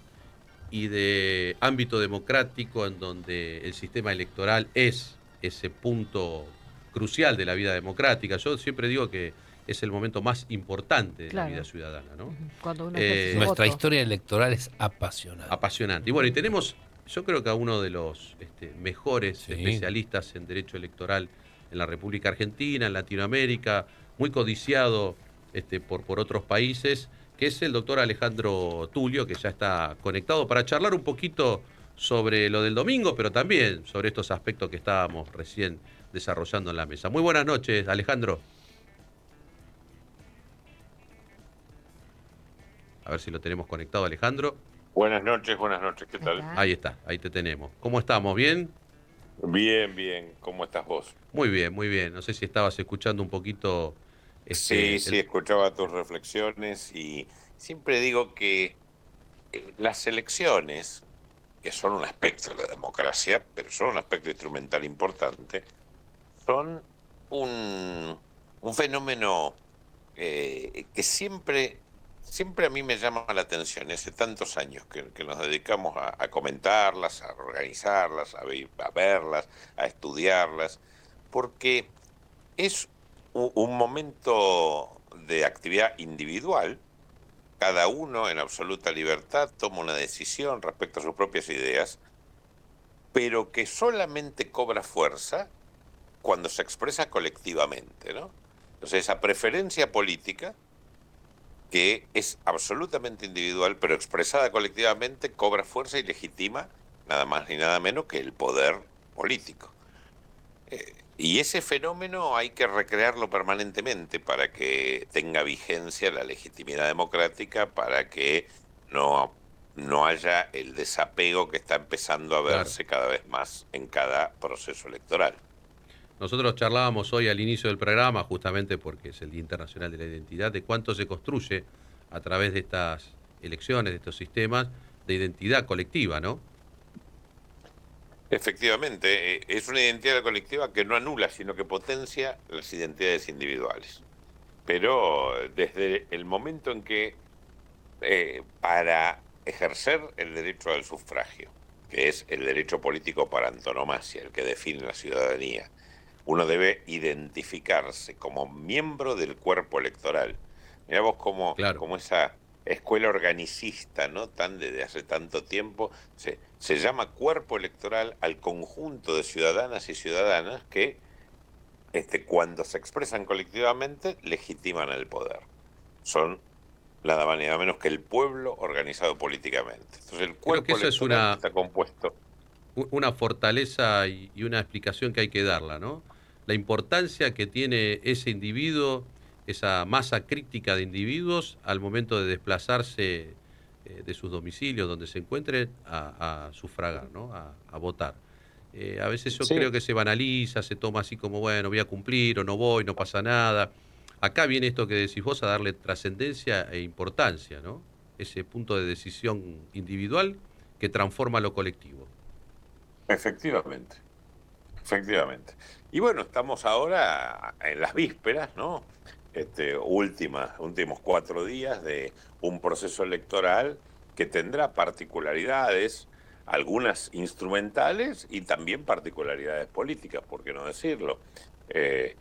de ámbito democrático en donde el sistema electoral es ese punto crucial de la vida democrática. Yo siempre digo que es el momento más importante de la vida ciudadana, ¿no? Cuando uno nuestra historia electoral es apasionante. Apasionante. Y bueno, y tenemos, yo creo que a uno de los mejores especialistas en derecho electoral en la República Argentina, en Latinoamérica, muy codiciado por otros países, que es el doctor Alejandro Tulio, que ya está conectado para charlar un poquito sobre lo del domingo, pero también sobre estos aspectos que estábamos recién desarrollando en la mesa. Muy buenas noches, Alejandro. A ver si lo tenemos conectado, Alejandro. Buenas noches, ¿qué tal? Ahí está, ahí te tenemos. ¿Cómo estamos? ¿Bien? Bien, ¿cómo estás vos? Muy bien, muy bien. No sé si estabas escuchando un poquito... Sí, escuchaba tus reflexiones y siempre digo que las elecciones, que son un aspecto de la democracia, pero son un aspecto instrumental importante, son un fenómeno que siempre a mí me llama la atención. Hace tantos años que nos dedicamos a comentarlas, a organizarlas, a verlas, a estudiarlas, porque es un momento de actividad individual. Cada uno en absoluta libertad toma una decisión respecto a sus propias ideas, pero que solamente cobra fuerza cuando se expresa colectivamente, ¿no? Entonces, esa preferencia política, que es absolutamente individual, pero expresada colectivamente, cobra fuerza y legitima nada más ni nada menos que el poder político. Y ese fenómeno hay que recrearlo permanentemente para que tenga vigencia la legitimidad democrática, para que no haya el desapego que está empezando a verse cada vez más en cada proceso electoral. Nosotros charlábamos hoy al inicio del programa, justamente porque es el Día Internacional de la Identidad, de cuánto se construye a través de estas elecciones, de estos sistemas de identidad colectiva, ¿no? Efectivamente, es una identidad colectiva que no anula, sino que potencia las identidades individuales. Pero desde el momento en que para ejercer el derecho al sufragio, que es el derecho político por antonomasia, el que define la ciudadanía, uno debe identificarse como miembro del cuerpo electoral. Mirá vos como esa escuela organicista, ¿no? Desde hace tanto tiempo, se llama cuerpo electoral al conjunto de ciudadanas y ciudadanas que cuando se expresan colectivamente legitiman el poder. Son nada más ni nada menos que el pueblo organizado políticamente. Entonces el cuerpo electoral está compuesto. Una fortaleza y una explicación que hay que darla, ¿no? La importancia que tiene ese individuo, esa masa crítica de individuos al momento de desplazarse de sus domicilios, donde se encuentren, a sufragar, ¿no? A votar. A veces yo creo que se banaliza, se toma así como, bueno, voy a cumplir o no voy, no pasa nada. Acá viene esto que decís vos, a darle trascendencia e importancia, ¿no? Ese punto de decisión individual que transforma lo colectivo. Efectivamente. Y bueno, estamos ahora en las vísperas, ¿no? Últimos 4 días de un proceso electoral que tendrá particularidades, algunas instrumentales y también particularidades políticas, ¿por qué no decirlo? El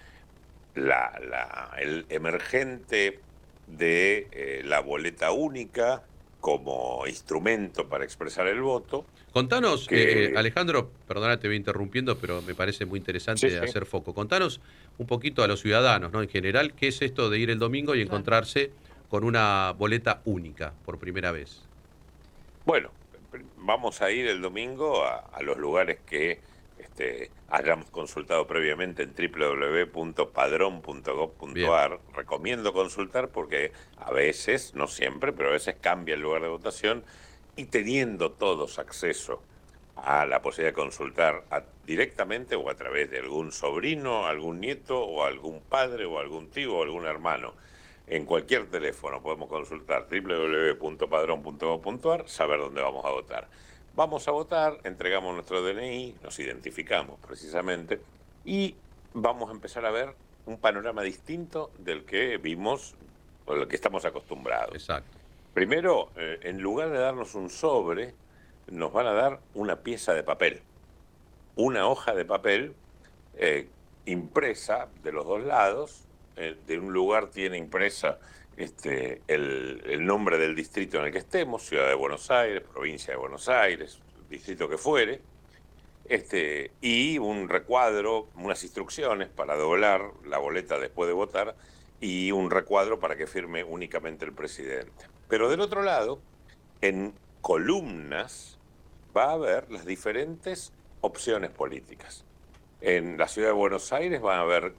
emergente de la boleta única como instrumento para expresar el voto. Contanos, Alejandro, perdona, te voy interrumpiendo, pero me parece muy interesante hacer foco. Contanos un poquito a los ciudadanos, ¿no? En general, ¿qué es esto de ir el domingo y encontrarse con una boleta única por primera vez? Bueno, vamos a ir el domingo a los lugares que hayamos consultado previamente en www.padrón.gov.ar. Recomiendo consultar porque a veces, no siempre, pero a veces cambia el lugar de votación, y teniendo todos acceso a la posibilidad de consultar directamente o a través de algún sobrino, algún nieto o algún padre o algún tío o algún hermano. En cualquier teléfono podemos consultar www.padrón.gov.ar, saber dónde vamos a votar. Vamos a votar, entregamos nuestro DNI, nos identificamos precisamente y vamos a empezar a ver un panorama distinto del que vimos o del que estamos acostumbrados. Exacto. Primero, en lugar de darnos un sobre, nos van a dar una pieza de papel, una hoja de papel impresa de los dos lados. De un lugar tiene impresa el nombre del distrito en el que estemos, Ciudad de Buenos Aires, Provincia de Buenos Aires, distrito que fuere, y un recuadro, unas instrucciones para doblar la boleta después de votar y un recuadro para que firme únicamente el presidente. Pero del otro lado, en columnas, va a haber las diferentes opciones políticas. En la Ciudad de Buenos Aires va a haber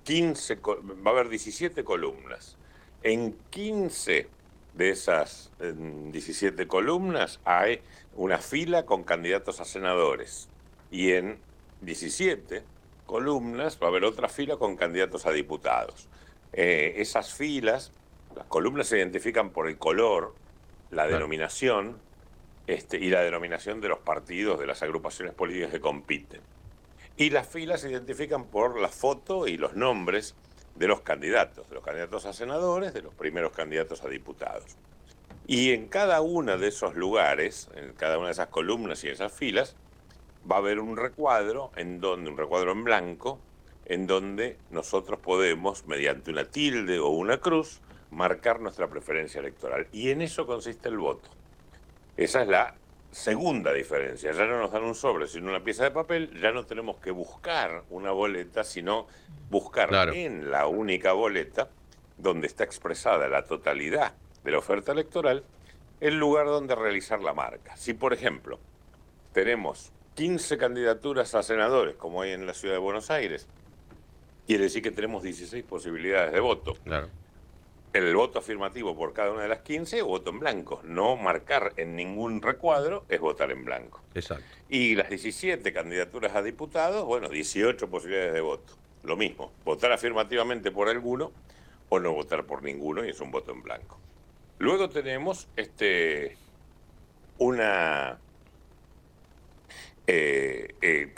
17 columnas. En 15 de esas 17 columnas hay una fila con candidatos a senadores. Y en 17 columnas va a haber otra fila con candidatos a diputados. Esas filas, las columnas se identifican por el color, la denominación y la denominación de los partidos, de las agrupaciones políticas que compiten. Y las filas se identifican por la foto y los nombres de los candidatos a senadores, de los primeros candidatos a diputados. Y en cada uno de esos lugares, en cada una de esas columnas y esas filas, va a haber un recuadro un recuadro en blanco, en donde nosotros podemos, mediante una tilde o una cruz, marcar nuestra preferencia electoral. Y en eso consiste el voto. Esa es la segunda diferencia. Ya no nos dan un sobre, sino una pieza de papel. Ya no tenemos que buscar una boleta, sino buscar en la única boleta, donde está expresada la totalidad de la oferta electoral, el lugar donde realizar la marca. Si, por ejemplo, tenemos 15 candidaturas a senadores, como hay en la ciudad de Buenos Aires, quiere decir que tenemos 16 posibilidades de voto. Claro. El voto afirmativo por cada una de las 15 o voto en blanco. No marcar en ningún recuadro es votar en blanco. Exacto. Y las 17 candidaturas a diputados, bueno, 18 posibilidades de voto. Lo mismo, votar afirmativamente por alguno o no votar por ninguno, y es un voto en blanco. Luego tenemos que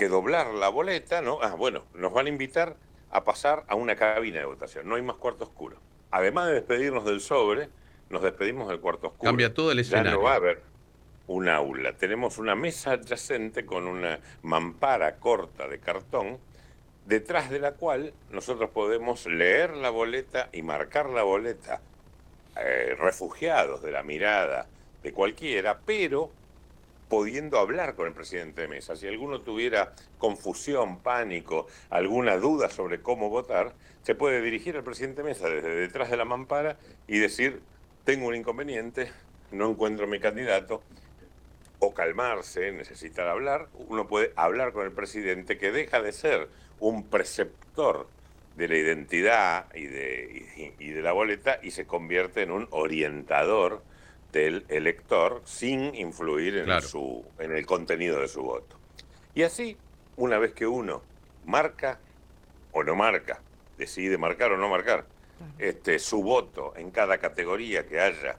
doblar la boleta, ¿no? Bueno, nos van a invitar a pasar a una cabina de votación. No hay más cuarto oscuro. Además de despedirnos del sobre, nos despedimos del cuarto oscuro. Cambia todo el escenario. Ya no va a haber un aula. Tenemos una mesa adyacente con una mampara corta de cartón, detrás de la cual nosotros podemos leer la boleta y marcar la boleta, refugiados de la mirada de cualquiera, pero pudiendo hablar con el presidente de mesa. Si alguno tuviera confusión, pánico, alguna duda sobre cómo votar, se puede dirigir al presidente de mesa desde detrás de la mampara y decir: tengo un inconveniente, no encuentro mi candidato, o calmarse, necesitar hablar. Uno puede hablar con el presidente, que deja de ser un preceptor de la identidad y de la boleta y se convierte en un orientador del elector sin influir en el contenido de su voto. Y así, una vez que uno marca o no marca, decide marcar o no marcar, su voto en cada categoría que haya,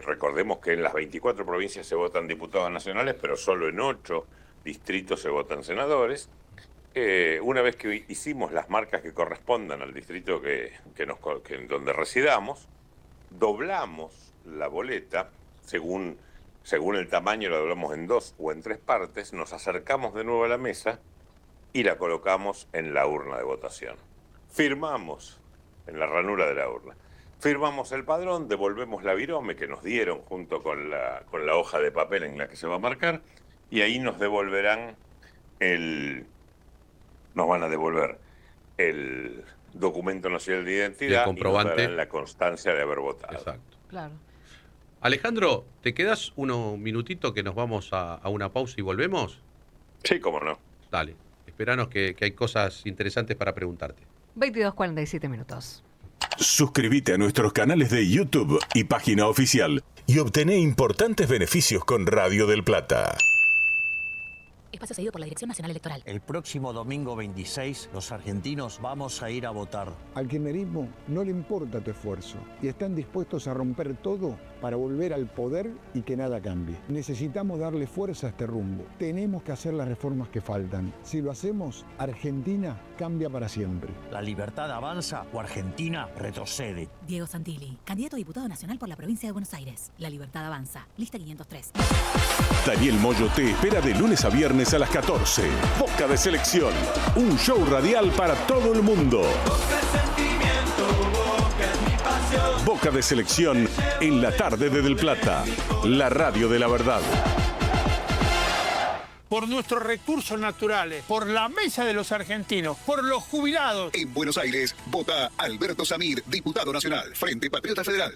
recordemos que en las 24 provincias se votan diputados nacionales, pero solo en 8 distritos se votan senadores. Una vez que hicimos las marcas que correspondan al distrito donde residamos, doblamos la boleta, según el tamaño la doblamos en 2 o en 3 partes, nos acercamos de nuevo a la mesa y la colocamos en la urna de votación. Firmamos en la ranura de la urna. Firmamos el padrón, devolvemos la virome que nos dieron junto con la hoja de papel en la que se va a marcar, y ahí nos devolverán nos van a devolver el documento nacional de identidad, el comprobante, y nos darán la constancia de haber votado. Exacto. Claro. Alejandro, ¿te quedas unos minutitos que nos vamos a una pausa y volvemos? Sí, cómo no. Dale, esperanos que hay cosas interesantes para preguntarte. 22:47 minutos. Suscríbete a nuestros canales de YouTube y página oficial y obtené importantes beneficios con Radio del Plata. Espacio cedido por la Dirección Nacional Electoral. El próximo domingo 26, los argentinos vamos a ir a votar. Al kirchnerismo no le importa tu esfuerzo y están dispuestos a romper todo para volver al poder y que nada cambie. Necesitamos darle fuerza a este rumbo. Tenemos que hacer las reformas que faltan. Si lo hacemos, Argentina cambia para siempre. La libertad avanza o Argentina retrocede. Diego Santilli, candidato a diputado nacional por la provincia de Buenos Aires. La libertad avanza. Lista 503. Daniel Moyo te espera de lunes a viernes a las 14. Boca de Selección, un show radial para todo el mundo. Boca de Selección en la tarde de Del Plata, la radio de la verdad. Por nuestros recursos naturales, por la mesa de los argentinos, por los jubilados. En Buenos Aires, vota Alberto Samir, diputado nacional, Frente Patriota Federal.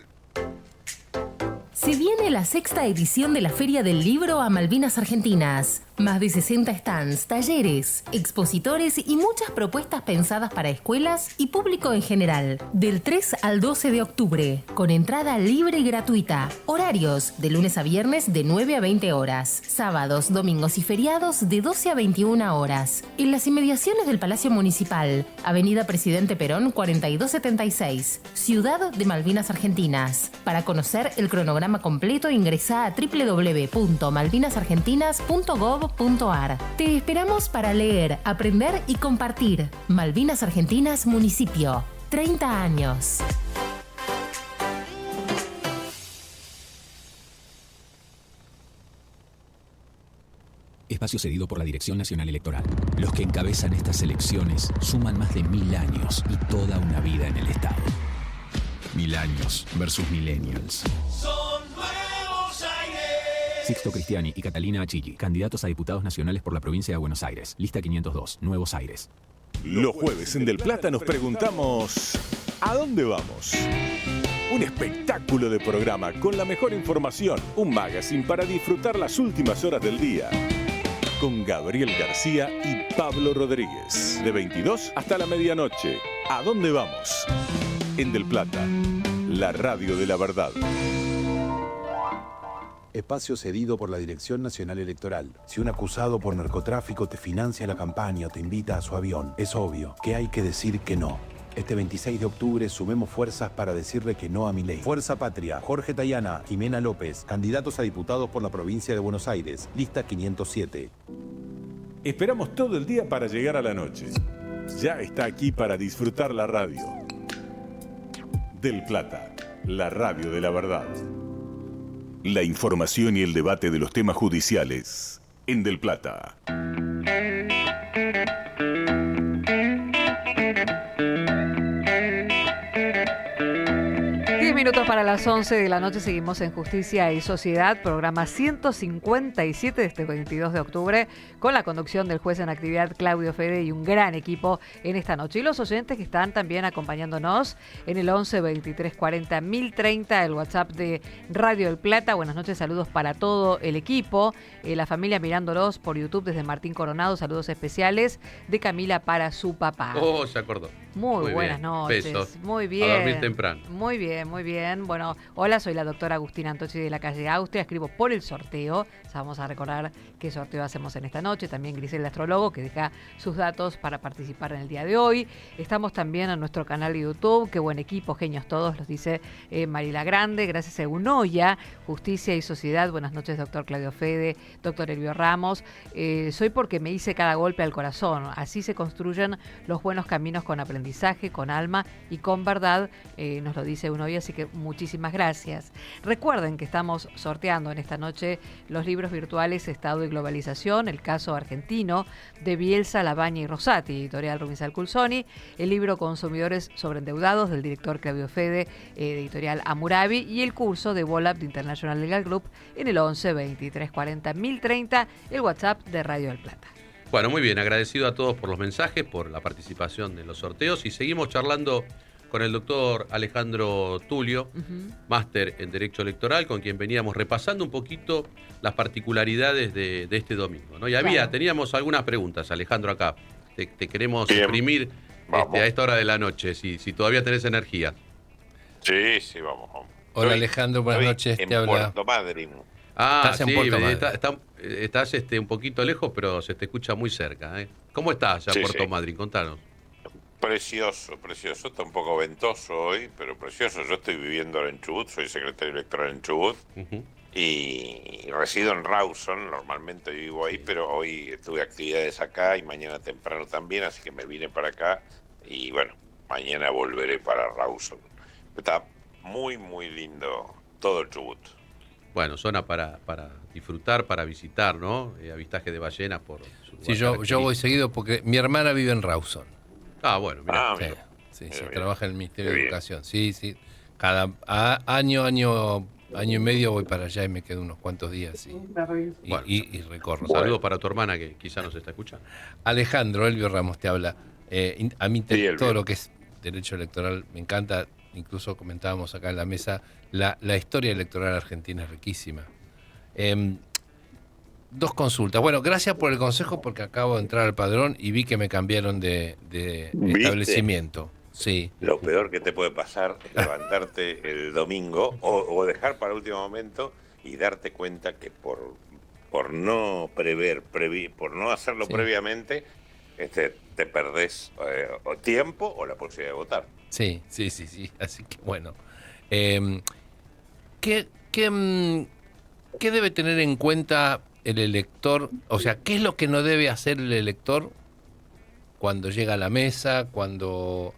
Se viene la 6ª edición de la Feria del Libro a Malvinas Argentinas. Más de 60 stands, talleres, expositores y muchas propuestas pensadas para escuelas y público en general. Del 3 al 12 de octubre, con entrada libre y gratuita. Horarios, de lunes a viernes de 9 a 20 horas. Sábados, domingos y feriados de 12 a 21 horas. En las inmediaciones del Palacio Municipal, Avenida Presidente Perón 4276, Ciudad de Malvinas Argentinas. Para conocer el cronograma completo, ingresá a www.malvinasargentinas.gov.ar. Te esperamos para leer, aprender y compartir. Malvinas Argentinas Municipio. 30 años. espacio cedido por la Dirección Nacional Electoral. Los que encabezan estas elecciones suman más de 1000 años y toda una vida en el Estado. 1000 años versus millennials. Son Nuevos Aires. Sixto Cristiani y Catalina Achilli, candidatos a diputados nacionales por la provincia de Buenos Aires. Lista 502, Nuevos Aires. Los jueves en Del Plata nos preguntamos: ¿a dónde vamos? Un espectáculo de programa con la mejor información, un magazine para disfrutar las últimas horas del día. Con Gabriel García y Pablo Rodríguez. De 22 hasta la medianoche. ¿A dónde vamos? En Del Plata, la radio de la verdad. Espacio cedido por la Dirección Nacional Electoral. Si un acusado por narcotráfico te financia la campaña o te invita a su avión, es obvio que hay que decir que no. Este 26 de octubre sumemos fuerzas para decirle que no a Milei. Fuerza Patria, Jorge Tayana, Jimena López, candidatos a diputados por la provincia de Buenos Aires, lista 507. Esperamos todo el día para llegar a la noche. Ya está aquí para disfrutar la radio. Del Plata, la radio de la verdad. La información y el debate de los temas judiciales en Del Plata. 10 minutos para las 11 de la noche, seguimos en Justicia y Sociedad, programa 157 de este 22 de octubre, con la conducción del juez en actividad Claudio Fede y un gran equipo en esta noche. Y los oyentes que están también acompañándonos en el 11 23 40 1030, el WhatsApp de Radio del Plata. Buenas noches, saludos para todo el equipo, la familia mirándolos por YouTube desde Martín Coronado, saludos especiales de Camila para su papá. Oh, se acordó. Muy buenas bien. noches. Besos. Muy bien. A dormir temprano. Muy bien, muy bien. Bueno, hola, soy la doctora Agustina Antochi de la calle Austria. Escribo por el sorteo. Ya vamos a recordar qué sorteo hacemos en esta noche. También Griselda Astrólogo, que deja sus datos para participar en el día de hoy. Estamos también en nuestro canal de YouTube. Qué buen equipo, genios todos, los dice Marila Grande. Gracias a Unoya, Justicia y Sociedad. Buenas noches, doctor Claudio Fede, doctor Elvio Ramos. Soy porque me hice cada golpe al corazón. Así se construyen los buenos caminos con aprendizaje, con alma y con verdad, nos lo dice Unoya, así que muchísimas gracias. Recuerden que estamos sorteando en esta noche los libros virtuales Estado y Globalización, el caso argentino de Bielsa, Labaña y Rosati, editorial Ruminsal Culsoni, el libro Consumidores sobreendeudados del director Claudio Fede, editorial Amurabi, y el curso de Volap de International Legal Group en el 11 23 40 1030, el WhatsApp de Radio del Plata. Bueno, muy bien, agradecido a todos por los mensajes, por la participación en los sorteos y seguimos charlando con el doctor Alejandro Tulio, máster en Derecho Electoral, con quien veníamos repasando un poquito las particularidades de este domingo, ¿no? Y teníamos algunas preguntas, Alejandro, acá. Te queremos exprimir a esta hora de la noche, si todavía tenés energía. Sí, vamos. Hola Alejandro, buenas noches, te habla. Puerto Madryn. Ah, sí, estás un poquito lejos, pero se te escucha muy cerca, ¿eh? ¿Cómo estás allá en Puerto Madryn? Contanos. Precioso. Está un poco ventoso hoy, pero precioso. Yo estoy viviendo ahora en Chubut, soy secretario electoral en Chubut y resido en Rawson, normalmente vivo ahí, pero hoy tuve actividades acá y mañana temprano también, así que me vine para acá y bueno, mañana volveré para Rawson. Está muy, muy lindo todo el Chubut. Bueno, zona para disfrutar, para visitar, ¿no? Avistaje de ballenas por su Sí, yo voy seguido porque mi hermana vive en Rawson. Ah, bueno, mira. Sí, trabaja en el Ministerio de Educación. Sí. Cada año y medio voy para allá y me quedo unos cuantos días y recorro. Saludos para tu hermana que quizá nos está escuchando. Alejandro, Elvio Ramos te habla. A mí todo lo que es derecho electoral me encanta. Incluso comentábamos acá en la mesa, la historia electoral argentina es riquísima. Dos consultas. Bueno, gracias por el consejo porque acabo de entrar al padrón y vi que me cambiaron de establecimiento. Sí. Lo peor que te puede pasar es levantarte el domingo o dejar para último momento y darte cuenta que por no por no hacerlo previamente, te perdés tiempo o la posibilidad de votar. Sí. Así que bueno. ¿Qué debe tener en cuenta el elector? O sea, ¿qué es lo que no debe hacer el elector cuando llega a la mesa, cuando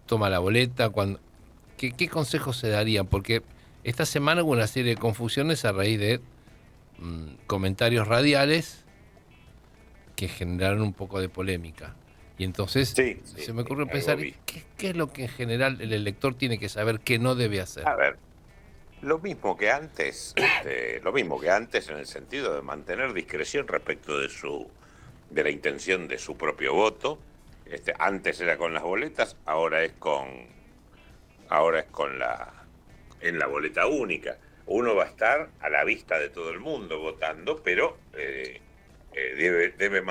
toma la boleta? ¿Qué consejos se darían? Porque esta semana hubo una serie de confusiones a raíz de comentarios radiales que generaron un poco de polémica. Y entonces se me ocurrió pensar, ¿qué es lo que en general el elector tiene que saber que no debe hacer? A ver, lo mismo que antes en el sentido de mantener discreción respecto de la intención de su propio voto. Antes era con las boletas, ahora es en la boleta única. Uno va a estar a la vista de todo el mundo votando, pero debe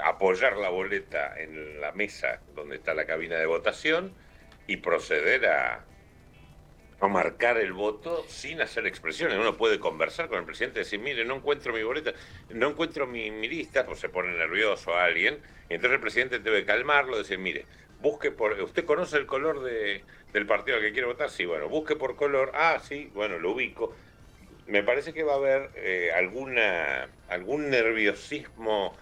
apoyar la boleta en la mesa donde está la cabina de votación y proceder a marcar el voto sin hacer expresiones. Uno puede conversar con el presidente y decir, mire, no encuentro mi boleta, no encuentro mi lista, pues se pone nervioso a alguien, y entonces el presidente debe calmarlo, decir, mire, ¿usted conoce el color del partido al que quiere votar? Sí, bueno, busque por color. Ah, sí, bueno, lo ubico. Me parece que va a haber algún nerviosismo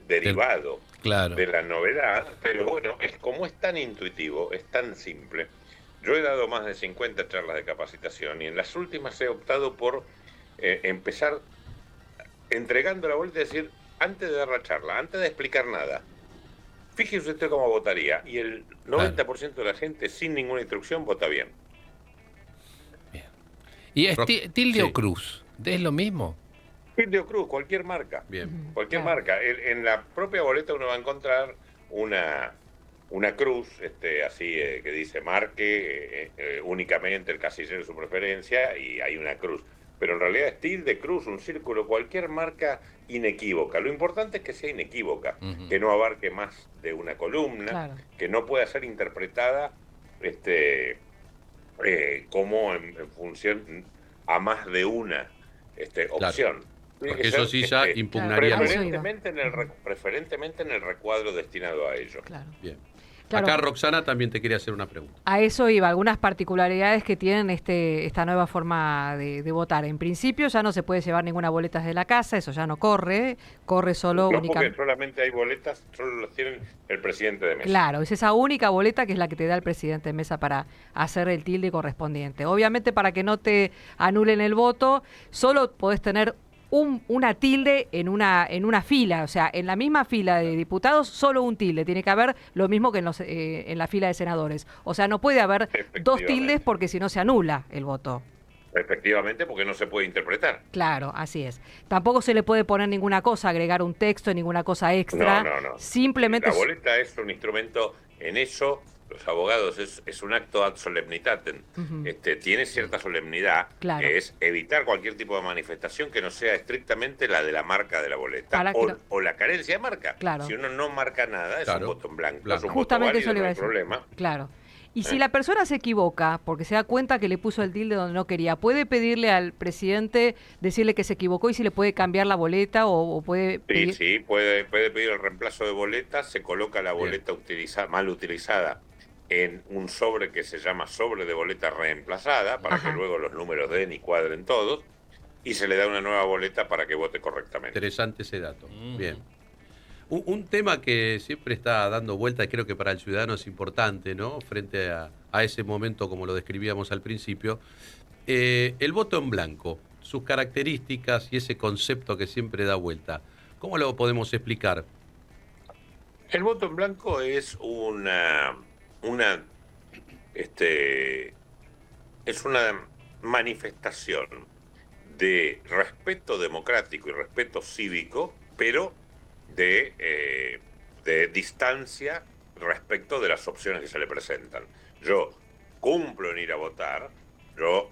derivado de la novedad, pero bueno, como es tan intuitivo, es tan simple. Yo he dado más de 50 charlas de capacitación y en las últimas he optado por empezar entregando la boleta y decir, antes de dar la charla, antes de explicar nada, fíjese usted cómo votaría, y el 90% de la gente sin ninguna instrucción vota bien. ¿Y tilde o cruz? ¿Es lo mismo? Tilde o cruz, cualquier marca. Bien. Cualquier marca. En la propia boleta uno va a encontrar una cruz, así que dice marque únicamente el casillero de su preferencia, y hay una cruz. Pero en realidad es tilde, cruz, un círculo, cualquier marca inequívoca. Lo importante es que sea inequívoca, que no abarque más de una columna, que no pueda ser interpretada como en función a más de una opción. Porque eso sí ya impugnaría. Preferentemente en el recuadro destinado a ello. Bien. Claro. Acá Roxana también te quería hacer una pregunta. A eso iba, algunas particularidades que tienen esta nueva forma de votar. En principio ya no se puede llevar ninguna boleta desde la casa, eso ya no corre solo únicamente. Porque solamente hay boletas, solo las tienen el presidente de mesa. Claro, es esa única boleta que es la que te da el presidente de mesa para hacer el tilde correspondiente. Obviamente, para que no te anulen el voto, solo podés tener una tilde en una fila, o sea, en la misma fila de diputados, solo un tilde. Tiene que haber lo mismo que en la fila de senadores. O sea, no puede haber dos tildes porque si no se anula el voto. Efectivamente, porque no se puede interpretar. Claro, así es. Tampoco se le puede poner ninguna cosa, agregar un texto, ninguna cosa extra. No. Simplemente... La boleta es un instrumento en eso. Los abogados es un acto ad solemnitatem. Tiene cierta solemnidad, que es evitar cualquier tipo de manifestación que no sea estrictamente la de la marca de la boleta o la carencia de marca. Si uno no marca nada, es un voto en blanco. Es un Justamente voto válido, eso le iba a no hay decir. problema. Claro. Y si la persona se equivoca, porque se da cuenta que le puso el tilde donde no quería, ¿puede pedirle al presidente, decirle que se equivocó y si le puede cambiar la boleta o puede pedir? Sí, puede pedir el reemplazo de boleta, se coloca la boleta mal utilizada en un sobre que se llama sobre de boleta reemplazada, para que luego los números den y cuadren todos, y se le da una nueva boleta para que vote correctamente. Interesante ese dato. Bien. Un tema que siempre está dando vuelta y creo que para el ciudadano es importante, ¿no? Frente a ese momento, como lo describíamos al principio, el voto en blanco, sus características y ese concepto que siempre da vuelta. ¿Cómo lo podemos explicar? El voto en blanco es una manifestación de respeto democrático y respeto cívico, pero de distancia respecto de las opciones que se le presentan. Yo cumplo en ir a votar, yo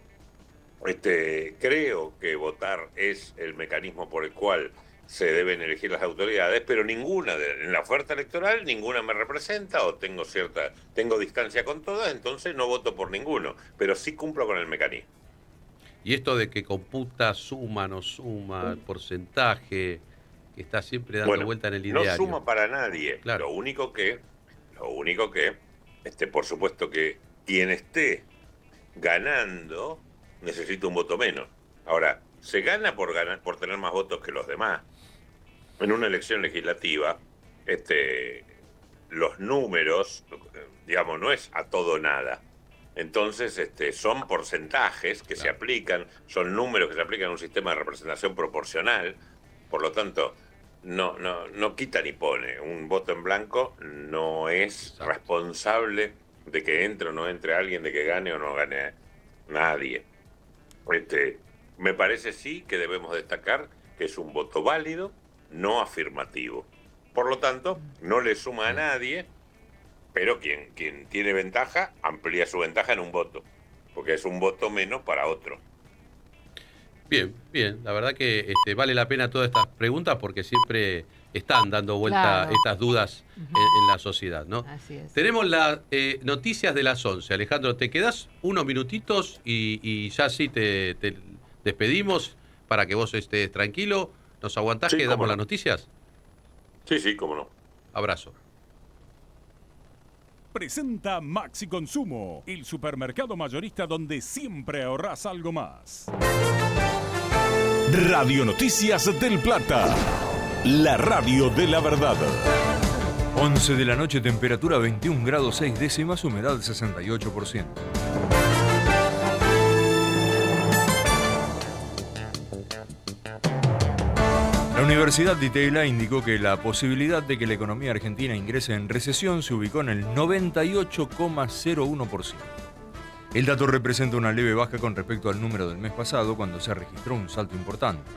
creo que votar es el mecanismo por el cual se deben elegir las autoridades, pero en la oferta electoral ninguna me representa o tengo distancia con todas, entonces no voto por ninguno, pero sí cumplo con el mecanismo. Y esto de que computa, suma, no suma, porcentaje, que está siempre dando vuelta en el ideario. No suma para nadie. Claro. Lo único que, por supuesto que quien esté ganando necesita un voto menos. Ahora, se gana por tener más votos que los demás. En una elección legislativa, los números, digamos, no es a todo o nada. Entonces, son porcentajes que se aplican, son números que se aplican en un sistema de representación proporcional, Por lo tanto, no quita ni pone. Un voto en blanco no es responsable de que entre o no entre alguien, de que gane o no gane nadie. Me parece sí que debemos destacar que es un voto válido, no afirmativo. Por lo tanto, no le suma a nadie, pero quien tiene ventaja, amplía su ventaja en un voto, porque es un voto menos para otro. Bien, la verdad que vale la pena todas estas preguntas porque siempre están dando vuelta estas dudas en la sociedad, ¿no? Así es. Tenemos las noticias de las 11. Alejandro, ¿te quedás unos minutitos y ya sí te despedimos para que vos estés tranquilo? ¿Nos aguantás que damos las noticias? Sí, cómo no. Abrazo. Presenta Maxi Consumo, el supermercado mayorista donde siempre ahorrás algo más. Radio Noticias del Plata, la radio de la verdad. 11 de la noche, temperatura 21 grados 6 décimas, humedad 68%. La Universidad de Itela indicó que la posibilidad de que la economía argentina ingrese en recesión se ubicó en el 98,01%. El dato representa una leve baja con respecto al número del mes pasado, cuando se registró un salto importante.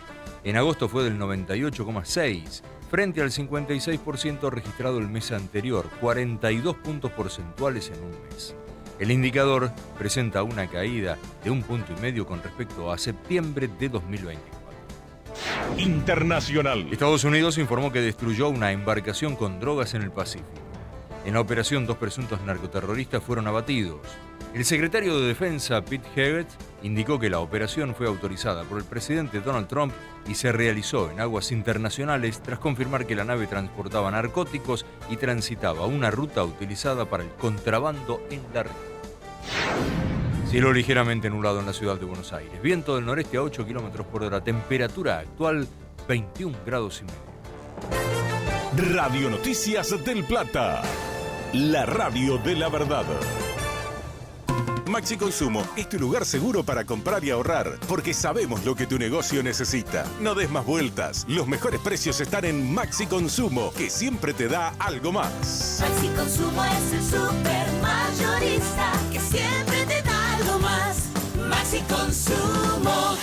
En agosto fue del 98,6%, frente al 56% registrado el mes anterior, 42 puntos porcentuales en un mes. El indicador presenta una caída de 1,5 puntos con respecto a septiembre de 2024. Internacional. Estados Unidos informó que destruyó una embarcación con drogas en el Pacífico. En la operación, 2 presuntos narcoterroristas fueron abatidos. El secretario de Defensa, Pete Hegseth, indicó que la operación fue autorizada por el presidente Donald Trump y se realizó en aguas internacionales tras confirmar que la nave transportaba narcóticos y transitaba una ruta utilizada para el contrabando en la región. Cielo ligeramente nublado en la ciudad de Buenos Aires. Viento del noreste a 8 km por hora. Temperatura actual 21 grados y medio. Radio Noticias del Plata, la radio de la verdad. Maxi Consumo es tu lugar seguro para comprar y ahorrar, porque sabemos lo que tu negocio necesita. No des más vueltas. Los mejores precios están en Maxi Consumo, que siempre te da algo más. Maxi Consumo es el supermayorista que siempre te da algo más. Maxi Consumo.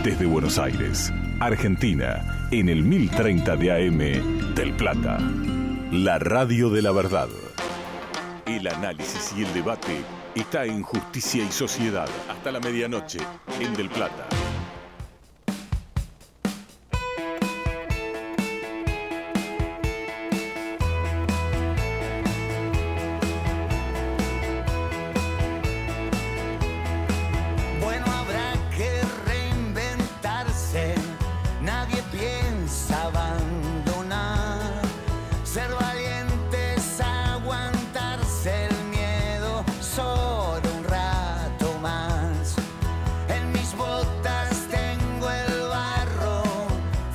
Desde Buenos Aires, Argentina, en el 1030 de AM del Plata, la radio de la verdad. El análisis y el debate está en Justicia y Sociedad hasta la medianoche en Del Plata. Bueno, habrá que reinventarse. Nadie piensa abandonar. Ser valientes, aguantarse el miedo solo un rato más. En mis botas tengo el barro.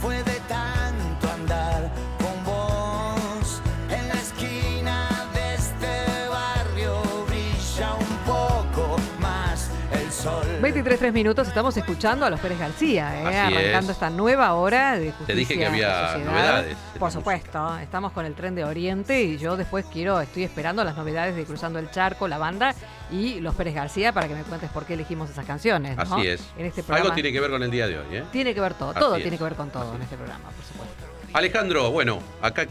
Fue de tanto andar con vos. En la esquina de este barrio brilla un poco más el sol. 23 minutos, estamos escuchando a los Pérez García, Así arrancando es. esta nueva hora de Justicia. Te dije que había Sociedad. novedades. Por supuesto, estamos con el Tren de Oriente y yo después estoy esperando las novedades de Cruzando el Charco, la banda y los Pérez García para que me cuentes por qué elegimos esas canciones, ¿no? Así es. En este programa Algo tiene que ver con el día de hoy, ¿eh? tiene que ver todo, Así todo es. tiene que ver con todo en este programa, por supuesto. Alejandro, bueno, acá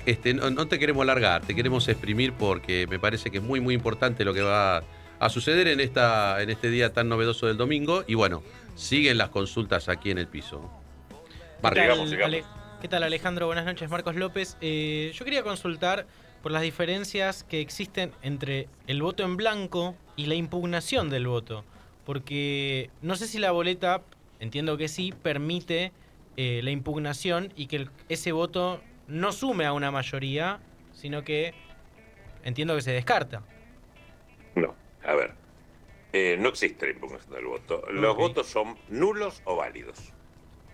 no te queremos alargar, te queremos exprimir porque me parece que es muy, muy importante lo que va a suceder en este día tan novedoso del domingo. Y bueno, siguen las consultas aquí en el piso. ¿Qué tal, Alejandro? Buenas noches, Marcos López. Yo quería consultar por las diferencias que existen entre el voto en blanco y la impugnación del voto. Porque no sé si la boleta, entiendo que sí, permite la impugnación y que ese voto no sume a una mayoría, sino que entiendo que se descarta. No, a ver. No existe la impugnación del voto. Los votos son nulos o válidos.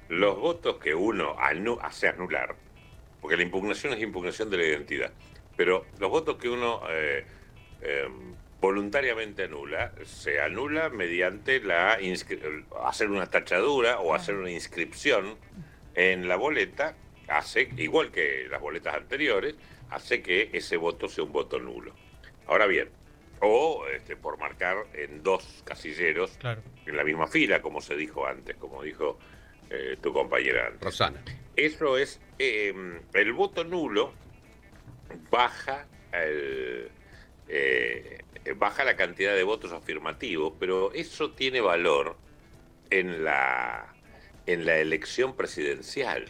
Los votos que uno hace anular, porque la impugnación es impugnación de la identidad, pero los votos que uno voluntariamente anula, se anula mediante hacer una tachadura o hacer una inscripción en la boleta, hace, igual que las boletas anteriores, hace que ese voto sea un voto nulo. Ahora bien, o por marcar en 2 casilleros en la misma fila, como se dijo antes, como dijo tu compañera antes. Rosana. Eso es, el voto nulo baja baja la cantidad de votos afirmativos, pero eso tiene valor en la elección presidencial,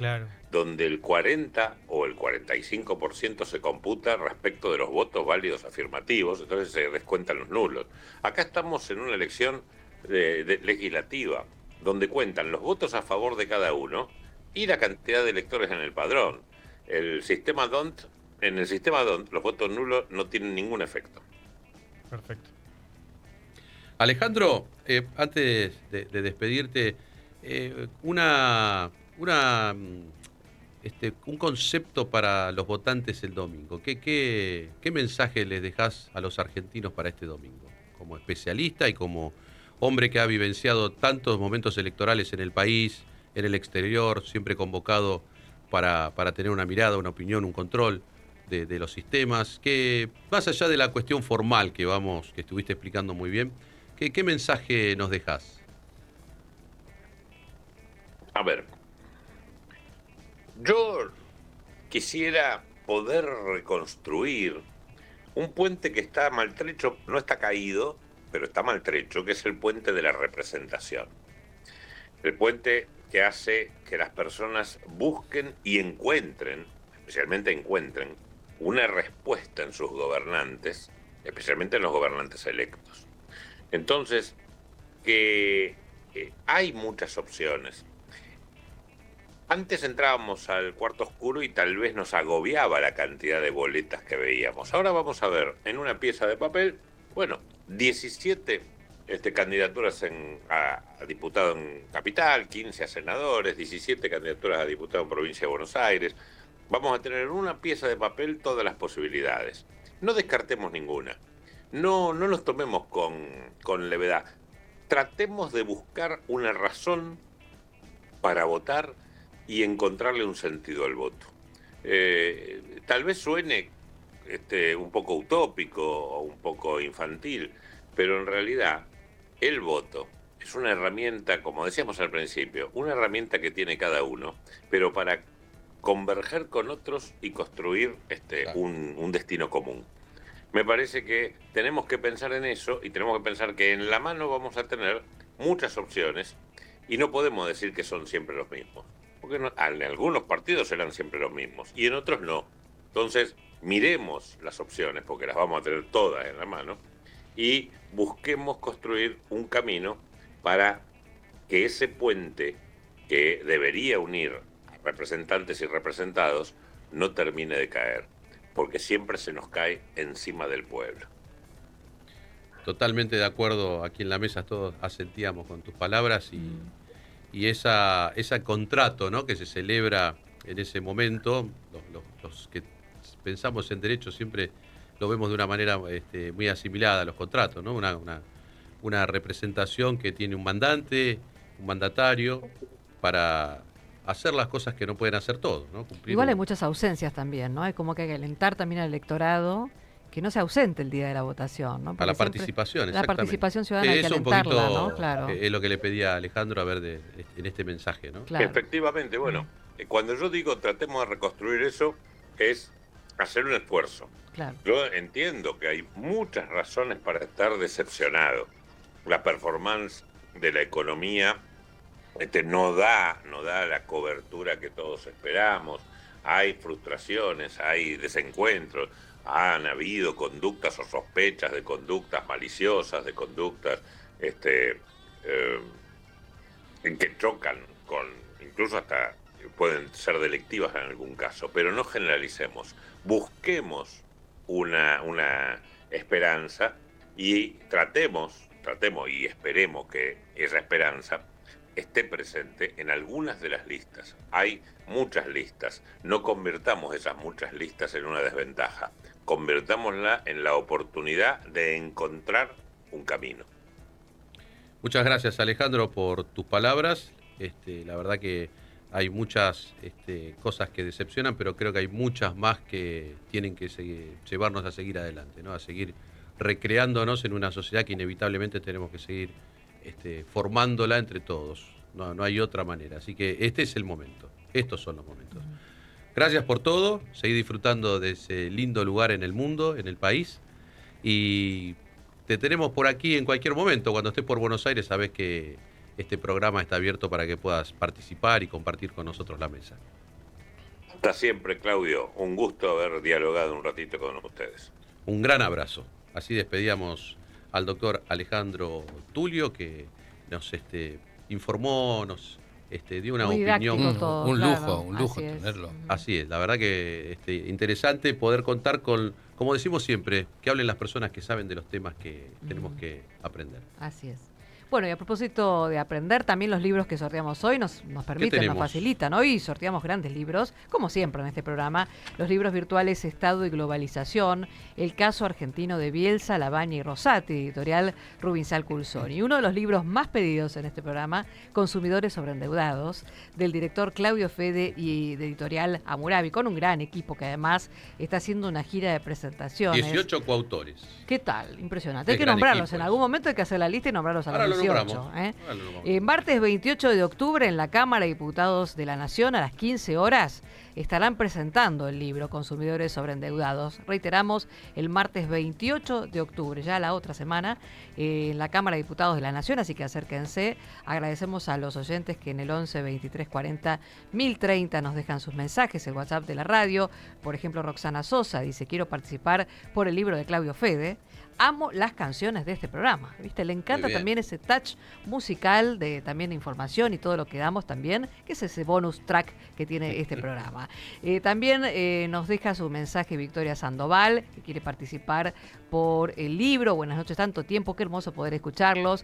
donde el 40 o el 45% se computa respecto de los votos válidos afirmativos, entonces se descuentan los nulos. Acá estamos en una elección legislativa, donde cuentan los votos a favor de cada uno y la cantidad de electores en el padrón. En el sistema DONT, los votos nulos no tienen ningún efecto. Perfecto. Alejandro, antes de despedirte, un concepto para los votantes el domingo. ¿Qué mensaje les dejás a los argentinos para este domingo? Como especialista y como hombre que ha vivenciado tantos momentos electorales en el país, en el exterior, siempre convocado para tener una mirada, una opinión, un control de los sistemas, que más allá de la cuestión formal que estuviste explicando muy bien, ¿qué mensaje nos dejás? A ver, yo quisiera poder reconstruir un puente que está maltrecho, no está caído, pero está maltrecho, que es el puente de la representación. El puente que hace que las personas busquen y encuentren, especialmente encuentren, una respuesta en sus gobernantes, especialmente en los gobernantes electos. Entonces, que hay muchas opciones. Antes entrábamos al cuarto oscuro y tal vez nos agobiaba la cantidad de boletas que veíamos. Ahora vamos a ver en una pieza de papel, 17 candidaturas a diputado en Capital, 15 a senadores, 17 candidaturas a diputado en Provincia de Buenos Aires. Vamos a tener en una pieza de papel todas las posibilidades. No descartemos ninguna. No nos tomemos con levedad. Tratemos de buscar una razón para votar y encontrarle un sentido al voto. Tal vez suene un poco utópico o un poco infantil, pero en realidad el voto es una herramienta, como decíamos al principio, una herramienta que tiene cada uno, pero para converger con otros y construir un destino común. Me parece que tenemos que pensar en eso y tenemos que pensar que en la mano vamos a tener muchas opciones y no podemos decir que son siempre los mismos. Porque en algunos partidos serán siempre los mismos y en otros no. Entonces, miremos las opciones, porque las vamos a tener todas en la mano, y busquemos construir un camino para que ese puente que debería unir a representantes y representados no termine de caer, porque siempre se nos cae encima del pueblo. Totalmente de acuerdo, aquí en la mesa todos asentíamos con tus palabras y ese contrato, ¿no?, que se celebra en ese momento. Los que pensamos en derecho siempre lo vemos de una manera muy asimilada a los contratos, ¿no? Una representación que tiene un mandante, un mandatario, para hacer las cosas que no pueden hacer todos, ¿no? Igual hay muchas ausencias también, ¿no? Hay como que hay que alentar también al electorado que no se ausente el día de la votación, ¿no? A la participación, la participación ciudadana hay que eso alentarla, un poquito, ¿no? Claro. Es lo que le pedía a Alejandro a ver en este mensaje, ¿no? Claro. Efectivamente, cuando yo digo tratemos de reconstruir eso, es hacer un esfuerzo. Claro. Yo entiendo que hay muchas razones para estar decepcionado. La performance de la economía no da la cobertura que todos esperamos. Hay frustraciones, hay desencuentros. Han habido conductas o sospechas de conductas maliciosas, de conductas que chocan con, incluso hasta pueden ser delictivas en algún caso, pero no generalicemos. Busquemos una esperanza y tratemos y esperemos que esa esperanza esté presente en algunas de las listas. Hay muchas listas. No convirtamos esas muchas listas en una desventaja. convertámosla en la oportunidad de encontrar un camino. Muchas gracias, Alejandro, por tus palabras. La verdad que hay muchas cosas que decepcionan, pero creo que hay muchas más que tienen que llevarnos a seguir adelante, ¿no? A seguir recreándonos en una sociedad que inevitablemente tenemos que seguir formándola entre todos. No hay otra manera. Así que este es el momento. Estos son los momentos. Gracias por todo. Seguí disfrutando de ese lindo lugar en el mundo, en el país. Y te tenemos por aquí en cualquier momento. Cuando estés por Buenos Aires, sabés que este programa está abierto para que puedas participar y compartir con nosotros la mesa. Hasta siempre, Claudio. Un gusto haber dialogado un ratito con ustedes. Un gran abrazo. Así despedíamos al doctor Alejandro Tulio, que nos informó, nos dio una opinión. Todo, un claro, lujo tenerlo. Así es, la verdad que interesante poder contar con, como decimos siempre, que hablen las personas que saben de los temas que tenemos que aprender. Así es. Bueno, y a propósito de aprender, también los libros que sorteamos hoy nos permiten, nos facilitan. Hoy sorteamos grandes libros, como siempre en este programa. Los libros virtuales Estado y Globalización, El caso argentino de Bielsa, Labaña y Rosati, editorial Rubinsal Culsón. Y uno de los libros más pedidos en este programa, Consumidores sobreendeudados, del director Claudio Fede y de editorial Hammurabi, con un gran equipo que además está haciendo una gira de presentaciones. 18 coautores. ¿Qué tal? Impresionante. Hay que nombrarlos. En algún momento hay que hacer la lista y nombrarlos a los 18. Martes 28 de octubre en la Cámara de Diputados de la Nación a las 15 horas estarán presentando el libro Consumidores sobreendeudados. Reiteramos, el martes 28 de octubre, ya la otra semana, en la Cámara de Diputados de la Nación, así que acérquense. Agradecemos a los oyentes que en el 11 23 40 1030 nos dejan sus mensajes, el WhatsApp de la radio. Por ejemplo, Roxana Sosa dice: quiero participar por el libro de Claudio Fede. Amo las canciones de este programa, ¿viste? Le encanta también ese touch musical también de información y todo lo que damos también, que es ese bonus track que tiene este programa. También nos deja su mensaje Victoria Sandoval, que quiere participar por el libro. Buenas noches, tanto tiempo, qué hermoso poder escucharlos.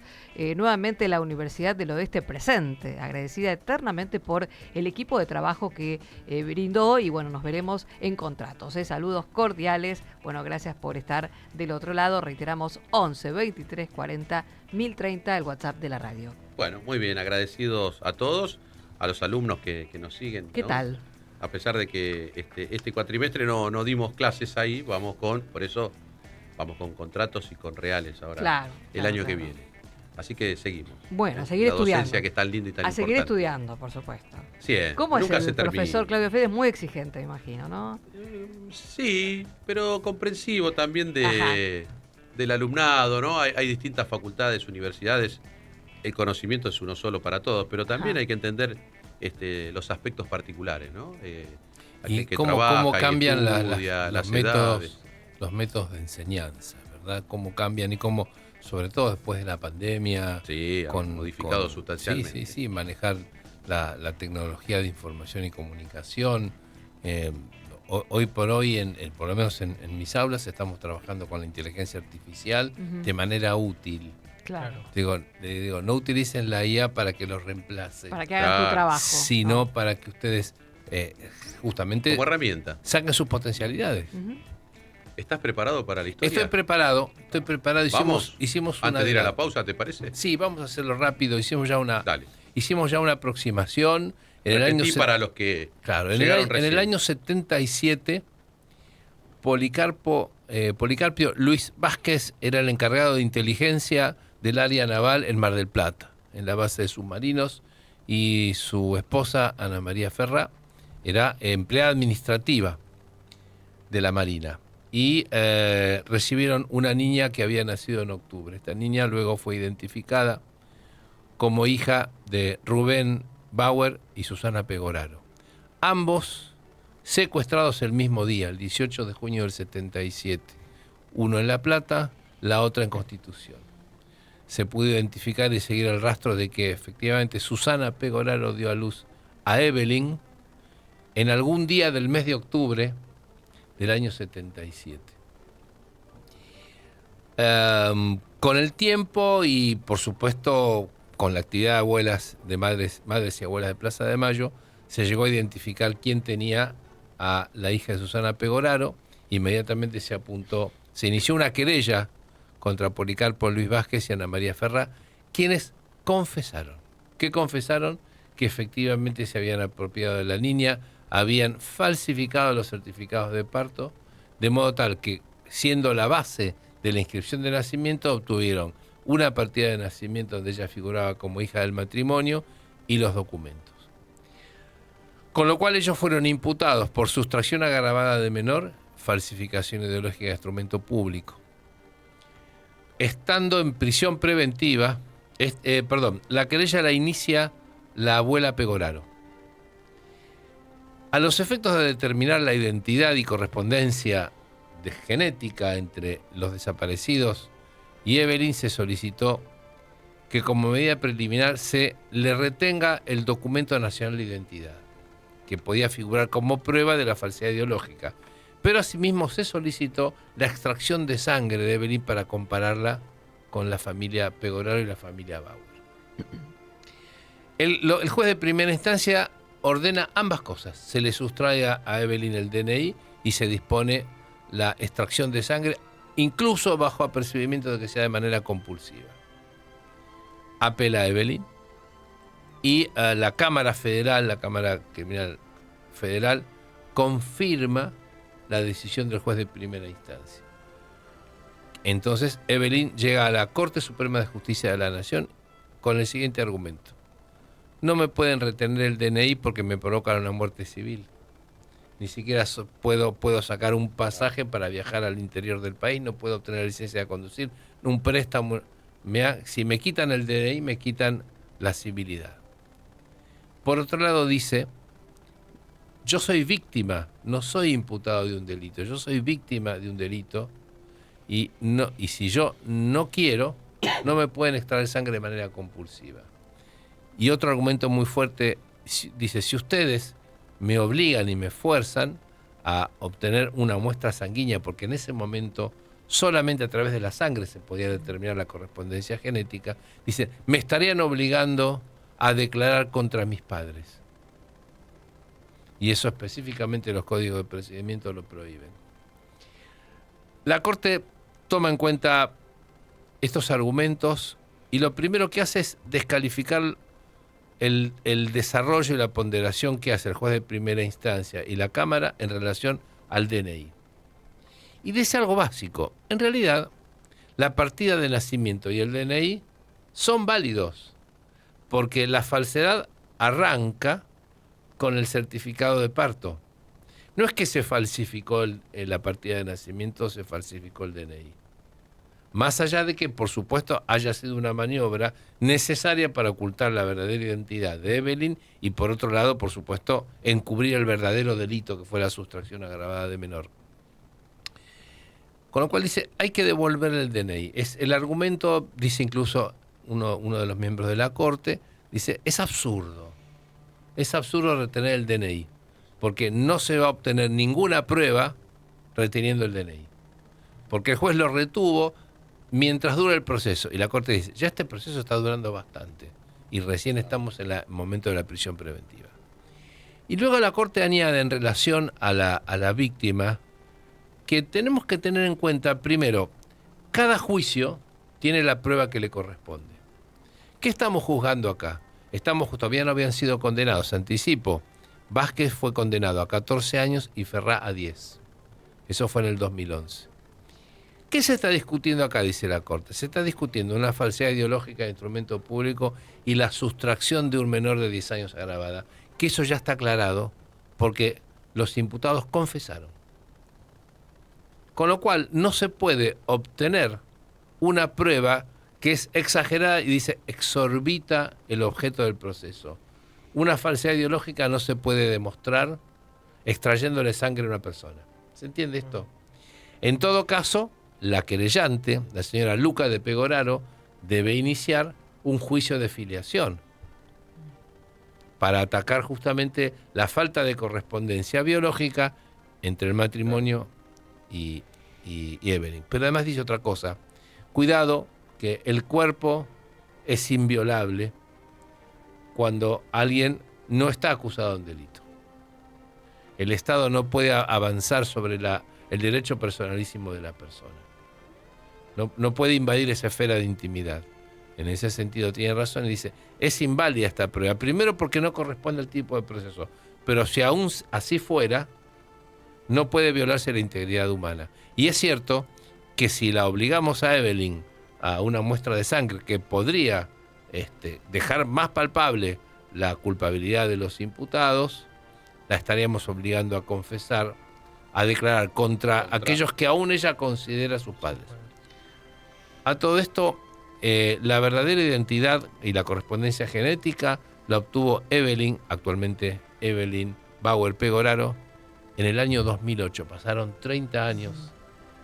Nuevamente la Universidad del Oeste presente, agradecida eternamente por el equipo de trabajo que brindó y bueno, nos veremos en contratos. Saludos cordiales, bueno, gracias por estar del otro lado. Reiteramos, 11 23 40 1030, el WhatsApp de la radio. Bueno, muy bien, agradecidos a todos, a los alumnos que nos siguen. ¿Qué tal? A pesar de que este cuatrimestre no dimos clases ahí, por eso vamos con contratos y con reales ahora el año que viene. Así que seguimos. Bueno, a seguir estudiando. La docencia que es tan linda y tan importante. A seguir estudiando, por supuesto. Sí, ¿Cómo nunca es el profesor Claudio Fede? Es muy exigente, imagino, ¿no? Sí, pero comprensivo también del alumnado, ¿no? Hay distintas facultades, universidades. El conocimiento es uno solo para todos, pero también hay que entender los aspectos particulares, ¿no? Y cómo cambian los métodos de enseñanza, ¿verdad? Cómo cambian y cómo, sobre todo después de la pandemia, han modificado sustancialmente. Sí, manejar la tecnología de información y comunicación. Hoy por hoy, por lo menos en mis aulas, estamos trabajando con la inteligencia artificial de manera útil. Claro. Digo, no utilicen la IA para que los reemplace. Para que hagan tu trabajo. Sino para que ustedes justamente como herramienta saquen sus potencialidades. ¿Estás preparado para la historia? Estoy preparado. Hicimos antes de ir a la pausa, ¿te parece? Sí, vamos a hacerlo rápido. Hicimos ya una aproximación. Para los que en el año 77, Policarpio Luis Vázquez era el encargado de inteligencia del área naval en Mar del Plata, en la base de submarinos, y su esposa, Ana María Ferrá, era empleada administrativa de la Marina. Y recibieron una niña que había nacido en octubre. Esta niña luego fue identificada como hija de Rubén Bauer y Susana Pegoraro. Ambos secuestrados el mismo día, el 18 de junio del 77. Uno en La Plata, la otra en Constitución. Se pudo identificar y seguir el rastro de que efectivamente Susana Pegoraro dio a luz a Evelyn en algún día del mes de octubre del año 77. Con el tiempo y por supuesto con la actividad de abuelas, de madres y abuelas de Plaza de Mayo, se llegó a identificar quién tenía a la hija de Susana Pegoraro inmediatamente se inició una querella contra Policarpo Luis Vázquez y Ana María Ferrá, quienes confesaron. ¿Qué confesaron? Que efectivamente se habían apropiado de la niña, habían falsificado los certificados de parto, de modo tal que, siendo la base de la inscripción de nacimiento, obtuvieron una partida de nacimiento donde ella figuraba como hija del matrimonio y los documentos. Con lo cual ellos fueron imputados por sustracción agravada de menor, falsificación ideológica de instrumento público. Estando en prisión preventiva, la querella la inicia la abuela Pegoraro. A los efectos de determinar la identidad y correspondencia de genética entre los desaparecidos y Evelyn, se solicitó que como medida preliminar se le retenga el documento nacional de identidad, que podía figurar como prueba de la falsedad ideológica. Pero asimismo se solicitó la extracción de sangre de Evelyn para compararla con la familia Pegoraro y la familia Bauer. El juez de primera instancia ordena ambas cosas. Se le sustrae a Evelyn el DNI y se dispone la extracción de sangre, incluso bajo apercibimiento de que sea de manera compulsiva. Apela a Evelyn y la Cámara Federal, la Cámara Criminal Federal, confirma la decisión del juez de primera instancia. Entonces Evelyn llega a la Corte Suprema de Justicia de la Nación con el siguiente argumento: no me pueden retener el DNI porque me provocan una muerte civil. Ni siquiera puedo sacar un pasaje para viajar al interior del país, no puedo obtener licencia de conducir, un préstamo. Si me quitan el DNI, me quitan la civilidad. Por otro lado dice, yo soy víctima, no soy imputado de un delito, yo soy víctima de un delito y si yo no quiero, no me pueden extraer sangre de manera compulsiva. Y otro argumento muy fuerte dice, si ustedes me obligan y me fuerzan a obtener una muestra sanguínea, porque en ese momento solamente a través de la sangre se podía determinar la correspondencia genética, dice, me estarían obligando a declarar contra mis padres. Y eso específicamente los códigos de procedimiento lo prohíben. La Corte toma en cuenta estos argumentos y lo primero que hace es descalificar el desarrollo y la ponderación que hace el juez de primera instancia y la Cámara en relación al DNI. Y dice algo básico. En realidad, la partida de nacimiento y el DNI son válidos, porque la falsedad arranca con el certificado de parto. No es que se falsificó la partida de nacimiento, se falsificó el DNI. Más allá de que, por supuesto, haya sido una maniobra necesaria para ocultar la verdadera identidad de Evelyn y, por otro lado, por supuesto, encubrir el verdadero delito que fue la sustracción agravada de menor. Con lo cual dice, hay que devolver el DNI. El argumento, dice incluso uno de los miembros de la Corte, dice, es absurdo retener el DNI, porque no se va a obtener ninguna prueba reteniendo el DNI. Porque el juez lo retuvo mientras dura el proceso. Y la Corte dice, ya este proceso está durando bastante y recién estamos en el momento de la prisión preventiva. Y luego la Corte añade en relación a la víctima que tenemos que tener en cuenta, primero, cada juicio tiene la prueba que le corresponde. ¿Qué estamos juzgando acá? Todavía no habían sido condenados. Anticipo, Vázquez fue condenado a 14 años y Ferrá a 10. Eso fue en el 2011. ¿Qué se está discutiendo acá? Dice la Corte. Se está discutiendo una falsedad ideológica de instrumento público y la sustracción de un menor de 10 años agravada. Que eso ya está aclarado porque los imputados confesaron. Con lo cual no se puede obtener una prueba que es exagerada y dice exorbita el objeto del proceso. Una falsedad ideológica no se puede demostrar extrayéndole sangre a una persona. ¿Se entiende esto? En todo caso, la querellante, la señora Luca de Pegoraro, debe iniciar un juicio de filiación para atacar justamente la falta de correspondencia biológica entre el matrimonio y Evelyn. Pero además dice otra cosa. Cuidado, que el cuerpo es inviolable cuando alguien no está acusado de un delito. El Estado no puede avanzar sobre la el derecho personalísimo de la persona. No puede invadir esa esfera de intimidad. En ese sentido tiene razón y dice, es inválida esta prueba. Primero porque no corresponde al tipo de proceso, pero si aún así fuera, no puede violarse la integridad humana. Y es cierto que si la obligamos a Evelyn a una muestra de sangre que podría dejar más palpable la culpabilidad de los imputados, la estaríamos obligando a confesar, a declarar contra aquellos que aún ella considera sus padres. A todo esto, la verdadera identidad y la correspondencia genética la obtuvo Evelyn, actualmente Evelyn Bauer Pegoraro, en el año 2008. Pasaron 30 años.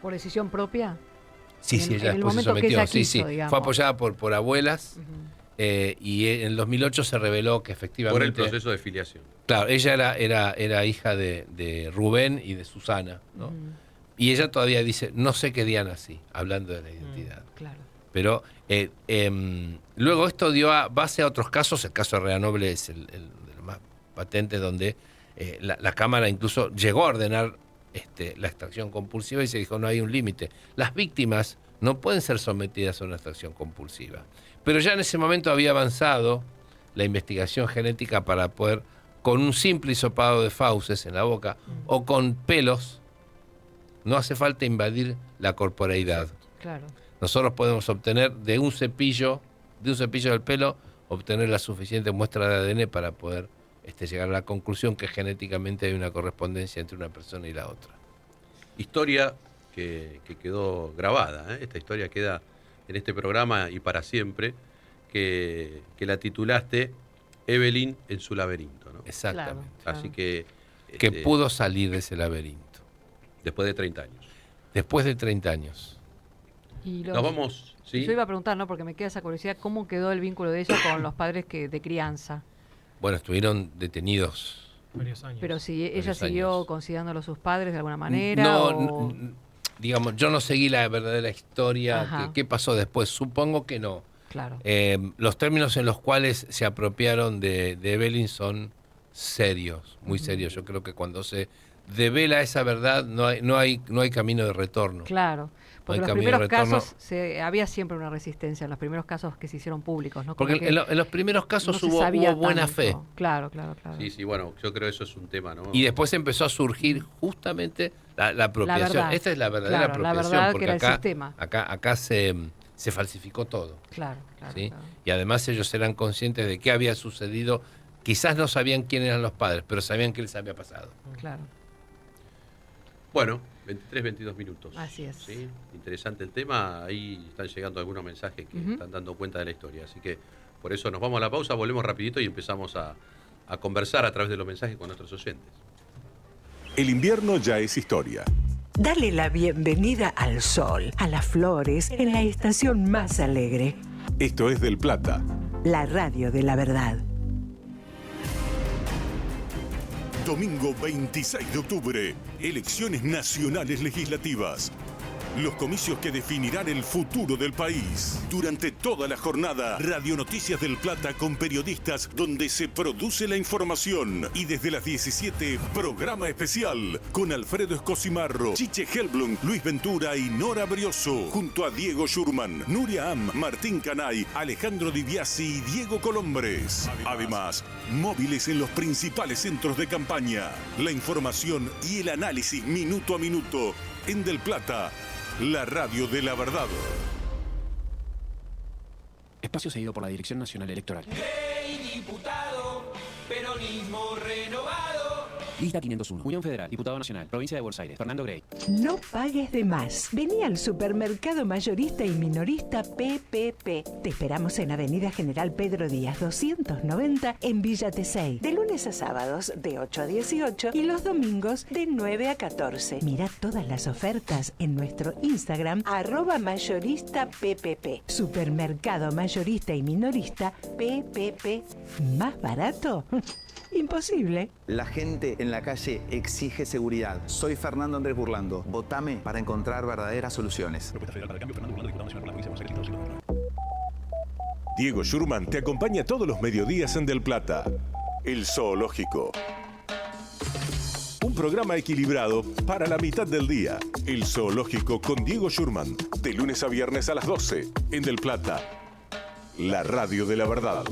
¿Por decisión propia? Sí, ella después se sometió. Sí, fue apoyada por abuelas. Y en el 2008 se reveló que efectivamente... Por el proceso de filiación. Claro, ella era hija de Rubén y de Susana, ¿no? Y ella todavía dice, no sé qué día nací, hablando de la identidad. Claro. Pero luego esto dio base a otros casos. El caso de Reanoble es el de los más patentes, donde la Cámara incluso llegó a ordenar la extracción compulsiva y se dijo, no hay un límite. Las víctimas no pueden ser sometidas a una extracción compulsiva. Pero ya en ese momento había avanzado la investigación genética para poder, con un simple hisopado de fauces en la boca o con pelos, no hace falta invadir la corporeidad. Claro. Nosotros podemos obtener de un cepillo del pelo, obtener la suficiente muestra de ADN para poder llegar a la conclusión que genéticamente hay una correspondencia entre una persona y la otra. Historia que quedó grabada, ¿eh? Esta historia queda en este programa y para siempre, que la titulaste Evelyn en su laberinto, ¿no? Exactamente. Claro. Así que... que pudo salir de ese laberinto. Después de 30 años. Después de 30 años. Y nos vamos, ¿sí? Yo iba a preguntar, ¿no? Porque me queda esa curiosidad, ¿cómo quedó el vínculo de ella con los padres de crianza? Bueno, estuvieron detenidos varios años. Pero si ella siguió considerándolo sus padres de alguna manera. No, digamos, yo no seguí la verdadera historia. ¿Qué pasó después? Supongo que no. Claro. Los términos en los cuales se apropiaron de Evelyn son serios, muy serios. Yo creo que cuando se devela esa verdad no hay camino de retorno. Claro. Porque en los primeros casos había siempre una resistencia, en los primeros casos que se hicieron públicos, ¿no? Porque en los primeros casos hubo buena fe. Claro. Sí, bueno, yo creo que eso es un tema, ¿no? Y después empezó a surgir justamente la apropiación. Esta es la verdadera apropiación, la verdad, porque que era el sistema. Acá se falsificó todo. Claro. ¿sí? Y además ellos eran conscientes de qué había sucedido. Quizás no sabían quién eran los padres, pero sabían qué les había pasado. Claro. Bueno, 22 minutos. Así es. ¿Sí? Interesante el tema. Ahí están llegando algunos mensajes que están dando cuenta de la historia. Así que por eso nos vamos a la pausa, volvemos rapidito y empezamos a conversar a través de los mensajes con nuestros oyentes. El invierno ya es historia. Dale la bienvenida al sol, a las flores, en la estación más alegre. Esto es Del Plata. La radio de la verdad. Domingo 26 de octubre, elecciones nacionales legislativas. Los comicios que definirán el futuro del país. Durante toda la jornada, Radio Noticias del Plata con periodistas donde se produce la información. Y desde las 17, programa especial con Alfredo Escosimarro, Chiche Helblum, Luis Ventura y Nora Brioso. Junto a Diego Schurman, Nuria Am, Martín Canay, Alejandro Di Biasi y Diego Colombres. Además, móviles en los principales centros de campaña. La información y el análisis minuto a minuto en Del Plata. La radio de la verdad. Espacio cedido por la Dirección Nacional Electoral. ¡Hey, diputado! Peronismo renovado. Lista 501. Unión Federal. Diputado Nacional. Provincia de Buenos Aires. Fernando Grey. No pagues de más. Vení al supermercado mayorista y minorista PPP. Te esperamos en Avenida General Pedro Díaz 290 en Villa Tesey. De lunes a sábados de 8 a 18 y los domingos de 9 a 14. Mira todas las ofertas en nuestro Instagram @mayorista PPP. Supermercado mayorista y minorista PPP. ¿Más barato? Imposible. La gente en la calle exige seguridad. Soy Fernando Andrés Burlando. Votame para encontrar verdaderas soluciones. Diego Schurman te acompaña todos los mediodías en Del Plata. El Zoológico. Un programa equilibrado para la mitad del día. El Zoológico con Diego Schurman, de lunes a viernes a las 12, en Del Plata. La radio de la verdad.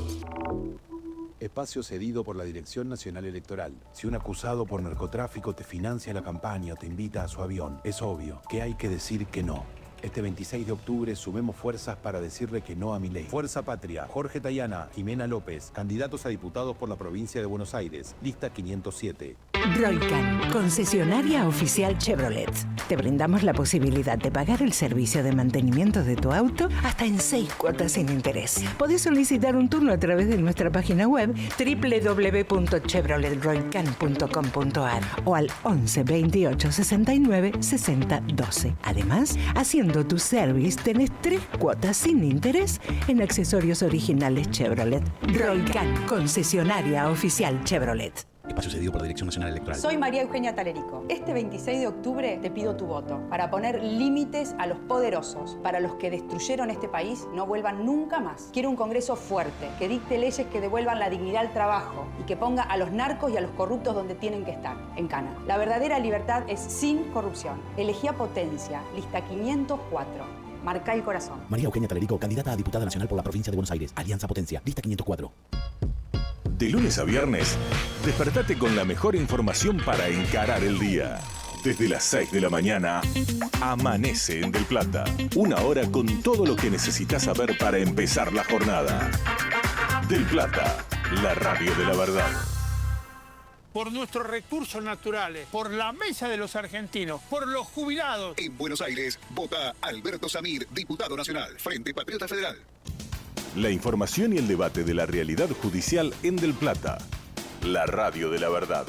Espacio cedido por la Dirección Nacional Electoral. Si un acusado por narcotráfico te financia la campaña o te invita a su avión, es obvio que hay que decir que no. Este 26 de octubre sumemos fuerzas para decirle que no a Milei. Fuerza Patria, Jorge Tayana y Mena López, candidatos a diputados por la provincia de Buenos Aires, lista 507. Roycan, concesionaria oficial Chevrolet. Te brindamos la posibilidad de pagar el servicio de mantenimiento de tu auto hasta en 6 cuotas sin interés. Podés solicitar un turno a través de nuestra página web www.chevroletroycan.com.ar o al 11 28 69 60 12. Además, haciendo tu service tenés 3 cuotas sin interés en accesorios originales Chevrolet. Roycan, concesionaria oficial Chevrolet. Espacio cedido por la Dirección Nacional Electoral. Soy María Eugenia Talerico. Este 26 de octubre te pido tu voto para poner límites a los poderosos, para los que destruyeron este país no vuelvan nunca más. Quiero un Congreso fuerte, que dicte leyes que devuelvan la dignidad al trabajo y que ponga a los narcos y a los corruptos donde tienen que estar, en cana. La verdadera libertad es sin corrupción. Elegí a Potencia, lista 504. Marcá el corazón. María Eugenia Talerico, candidata a diputada nacional por la provincia de Buenos Aires. Alianza Potencia, lista 504. De lunes a viernes, despertate con la mejor información para encarar el día. Desde las 6 de la mañana, amanece en Del Plata. 1 hora con todo lo que necesitas saber para empezar la jornada. Del Plata, la radio de la verdad. Por nuestros recursos naturales, por la mesa de los argentinos, por los jubilados. En Buenos Aires, vota Alberto Samir, diputado nacional, Frente Patriota Federal. La información y el debate de la realidad judicial en Del Plata. La radio de la verdad.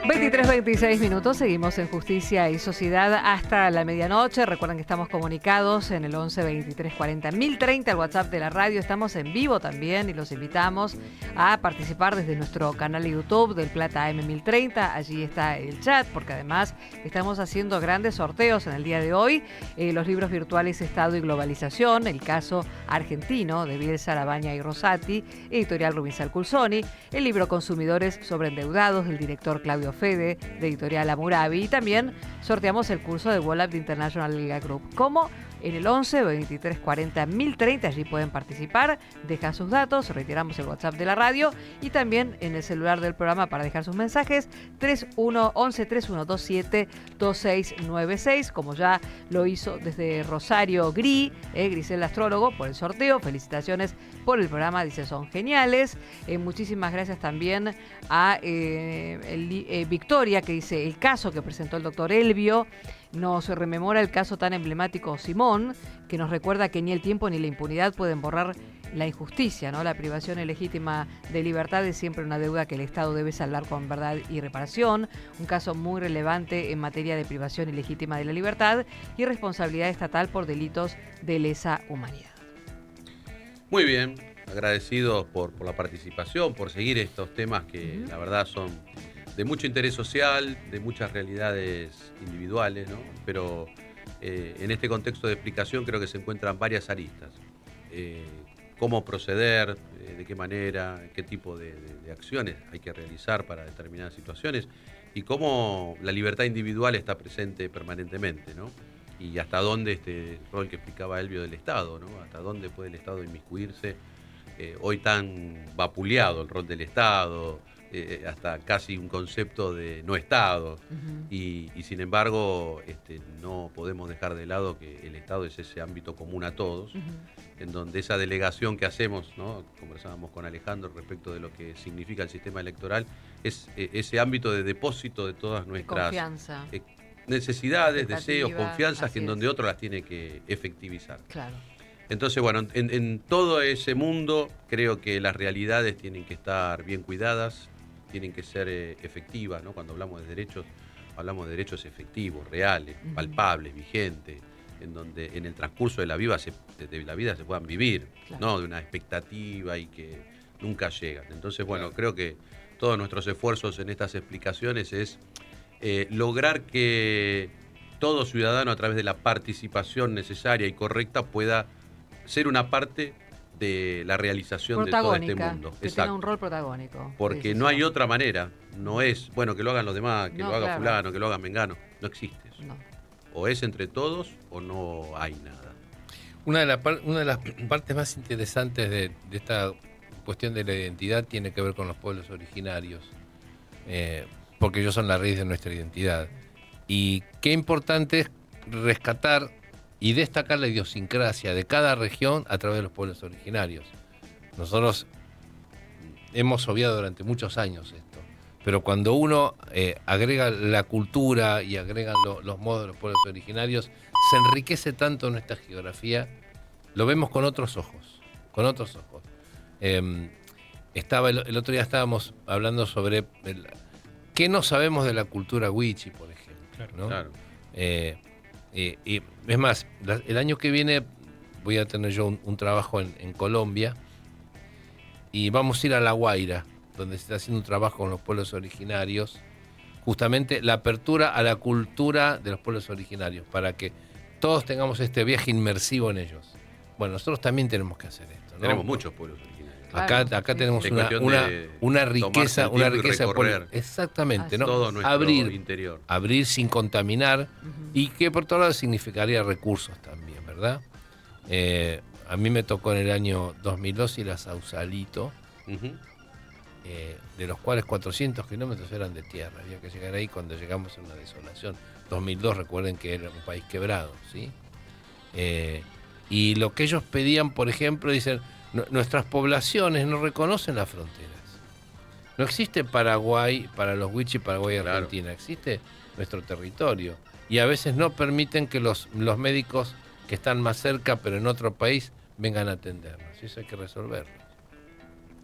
23:26 minutos, seguimos en Justicia y Sociedad hasta la medianoche. Recuerden que estamos comunicados en el 11 23 40 1030, el WhatsApp de la radio. Estamos en vivo también y los invitamos a participar desde nuestro canal de YouTube del Plata AM 1030. Allí está el chat, porque además estamos haciendo grandes sorteos en el día de hoy. Los libros virtuales Estado y Globalización, el caso argentino de Bielsa, Labaña y Rosati, editorial Rubinsal Culsoni, el libro Consumidores sobre endeudados del director Claudio Fede, de editorial Amurabi, y también sorteamos el curso de Wall Up International Legal Group. ¿Cómo? En el 11 23 40 1030, allí pueden participar, dejan sus datos, retiramos el WhatsApp de la radio y también en el celular del programa para dejar sus mensajes, 11 3127 2696, como ya lo hizo desde Rosario Grisel Astrólogo, por el sorteo. Felicitaciones por el programa, dice, son geniales. Muchísimas gracias también a Victoria, que dice, el caso que presentó el doctor Elvio nos rememora el caso tan emblemático Simón, que nos recuerda que ni el tiempo ni la impunidad pueden borrar la injusticia, ¿no? La privación ilegítima de libertad es siempre una deuda que el Estado debe saldar con verdad y reparación. Un caso muy relevante en materia de privación ilegítima de la libertad y responsabilidad estatal por delitos de lesa humanidad. Muy bien, agradecidos por la participación, por seguir estos temas que la verdad son de mucho interés social, de muchas realidades individuales, ¿no? Pero en este contexto de explicación creo que se encuentran varias aristas. Cómo proceder, de qué manera, qué tipo de acciones hay que realizar para determinadas situaciones y cómo la libertad individual está presente permanentemente, ¿no? Y hasta dónde este rol que explicaba Elvio del Estado, ¿no? Hasta dónde puede el Estado inmiscuirse, hoy tan vapuleado el rol del Estado, hasta casi un concepto de no Estado. Y sin embargo no podemos dejar de lado que el Estado es ese ámbito común a todos, en donde esa delegación que hacemos, ¿no? Conversábamos con Alejandro respecto de lo que significa el sistema electoral, es ese ámbito de depósito de todas nuestras confianza, necesidades, deseos, confianzas, que en donde otro las tiene que efectivizar. Claro. Entonces, bueno, en todo ese mundo creo que las realidades tienen que estar bien cuidadas, tienen que ser efectivas, ¿no? Cuando hablamos de derechos derechos efectivos, reales, palpables, vigentes, en donde en el transcurso de la vida se puedan vivir, claro, no de una expectativa y que nunca llegan. Entonces, bueno, creo que todos nuestros esfuerzos en estas explicaciones es lograr que todo ciudadano, a través de la participación necesaria y correcta, pueda ser una parte de la realización de todo este mundo. Que tenga un rol protagónico. Porque sí, no hay otra manera. No es, bueno, que lo hagan los demás, que No, lo haga claro. fulano, que lo haga mengano. No existe eso. No. O es entre todos o no hay nada. Una de las partes más interesantes de esta cuestión de la identidad tiene que ver con los pueblos originarios, porque ellos son la raíz de nuestra identidad. Y qué importante es rescatar y destacar la idiosincrasia de cada región a través de los pueblos originarios. Nosotros hemos obviado durante muchos años esto, pero cuando uno agrega la cultura y agrega los modos de los pueblos originarios, se enriquece tanto nuestra geografía, lo vemos con otros ojos, con otros ojos. El otro día estábamos hablando sobre qué no sabemos de la cultura wichi, por ejemplo, ¿no? Claro. Y es más, el año que viene voy a tener yo un trabajo en Colombia y vamos a ir a La Guaira, donde se está haciendo un trabajo con los pueblos originarios, justamente la apertura a la cultura de los pueblos originarios, para que todos tengamos este viaje inmersivo en ellos. Bueno, nosotros también tenemos que hacer esto, ¿no? Tenemos muchos pueblos originarios. Acá tenemos Es una riqueza, recorrer exactamente, ¿no? todo nuestro interior. Abrir sin contaminar, y que por otro lado significaría recursos también, ¿verdad? A mí me tocó en el año 2002 ir a Sausalito, de los cuales 400 kilómetros eran de tierra. Había que llegar ahí cuando llegamos a una desolación. 2002, recuerden que era un país quebrado, ¿sí? Y lo que ellos pedían, por ejemplo, dicen, nuestras poblaciones no reconocen las fronteras. No existe Paraguay para los wichi, Paraguay y Argentina, existe nuestro territorio. Y a veces no permiten que los médicos que están más cerca, pero en otro país, vengan a atendernos. Y eso hay que resolverlo.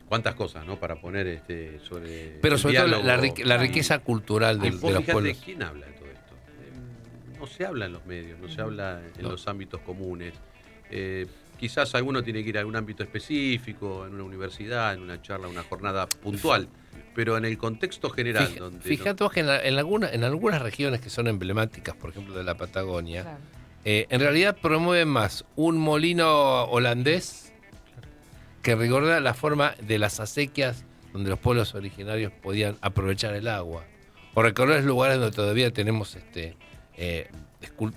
Cuántas cosas, ¿no? Para poner sobre. Pero sobre todo la riqueza cultural de los pueblos. ¿Quién habla de todo esto? No se habla en los medios, no se habla en los ámbitos comunes. Quizás alguno tiene que ir a un ámbito específico, en una universidad, en una charla, una jornada puntual, pero en el contexto general. Fíjate vos que en algunas regiones que son emblemáticas, por ejemplo de la Patagonia, claro, en realidad promueven más un molino holandés que recuerda la forma de las acequias donde los pueblos originarios podían aprovechar el agua, o recorrer lugares donde todavía tenemos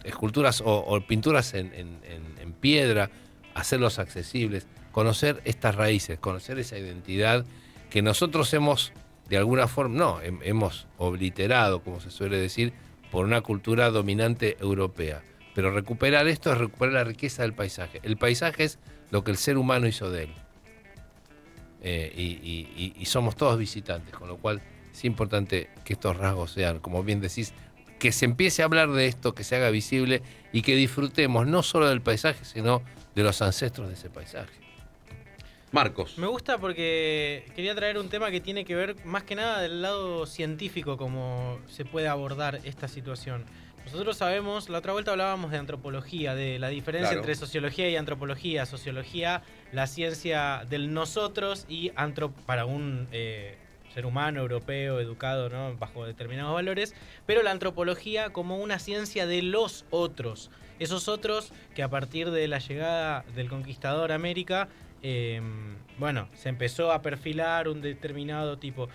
esculturas o pinturas en piedra, hacerlos accesibles, conocer estas raíces, conocer esa identidad que nosotros hemos, de alguna forma, hemos obliterado, como se suele decir, por una cultura dominante europea. Pero recuperar esto es recuperar la riqueza del paisaje. El paisaje es lo que el ser humano hizo de él. Y somos todos visitantes, con lo cual es importante que estos rasgos sean, como bien decís, que se empiece a hablar de esto, que se haga visible y que disfrutemos no solo del paisaje, sino de los ancestros de ese paisaje. Marcos. Me gusta porque quería traer un tema que tiene que ver más que nada del lado científico, cómo se puede abordar esta situación. Nosotros sabemos, la otra vuelta hablábamos de antropología, de la diferencia entre sociología y antropología. Sociología, la ciencia del nosotros, y para un ser humano europeo, educado, ¿no?, bajo determinados valores, pero la antropología como una ciencia de los otros. Esos otros que a partir de la llegada del conquistador a América, se empezó a perfilar un determinado tipo.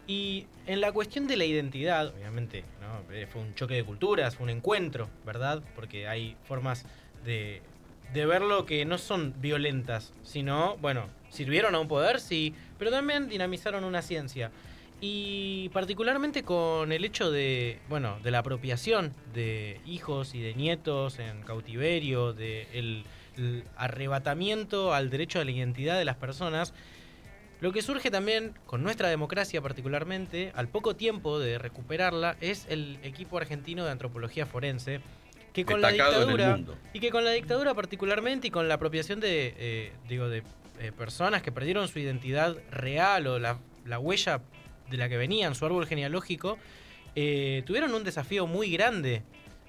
Y en la cuestión de la identidad, obviamente, ¿no?, fue un choque de culturas, fue un encuentro, ¿verdad? Porque hay formas de verlo que no son violentas, sino, sirvieron a un poder, sí, pero también dinamizaron una ciencia. Y particularmente con el hecho de la apropiación de hijos y de nietos en cautiverio, el arrebatamiento al derecho a la identidad de las personas, lo que surge también con nuestra democracia particularmente, al poco tiempo de recuperarla, es el equipo argentino de antropología forense, que con la dictadura, y que con la dictadura particularmente, y con la apropiación de personas que perdieron su identidad real o la huella de la que venían, su árbol genealógico, tuvieron un desafío muy grande,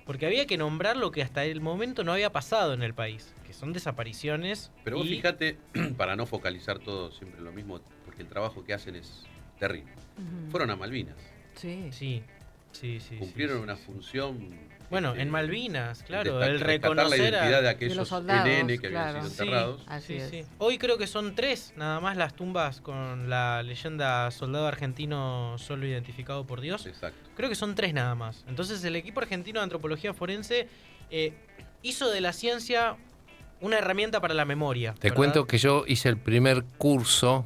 porque había que nombrar lo que hasta el momento no había pasado en el país, que son desapariciones. Pero vos fíjate, para no focalizar todo siempre lo mismo, porque el trabajo que hacen es terrible. Fueron a Malvinas. Sí. Sí. cumplieron una función. Bueno, en Malvinas, claro, el rescatar reconocer la identidad de aquellos de los soldados, NN que claro. habían sido enterrados. Así es. Hoy creo que son 3 nada más las tumbas con la leyenda soldado argentino solo identificado por Dios. Exacto. Creo que son 3 nada más. Entonces el equipo argentino de antropología forense hizo de la ciencia una herramienta para la memoria. Te cuento que yo hice el primer curso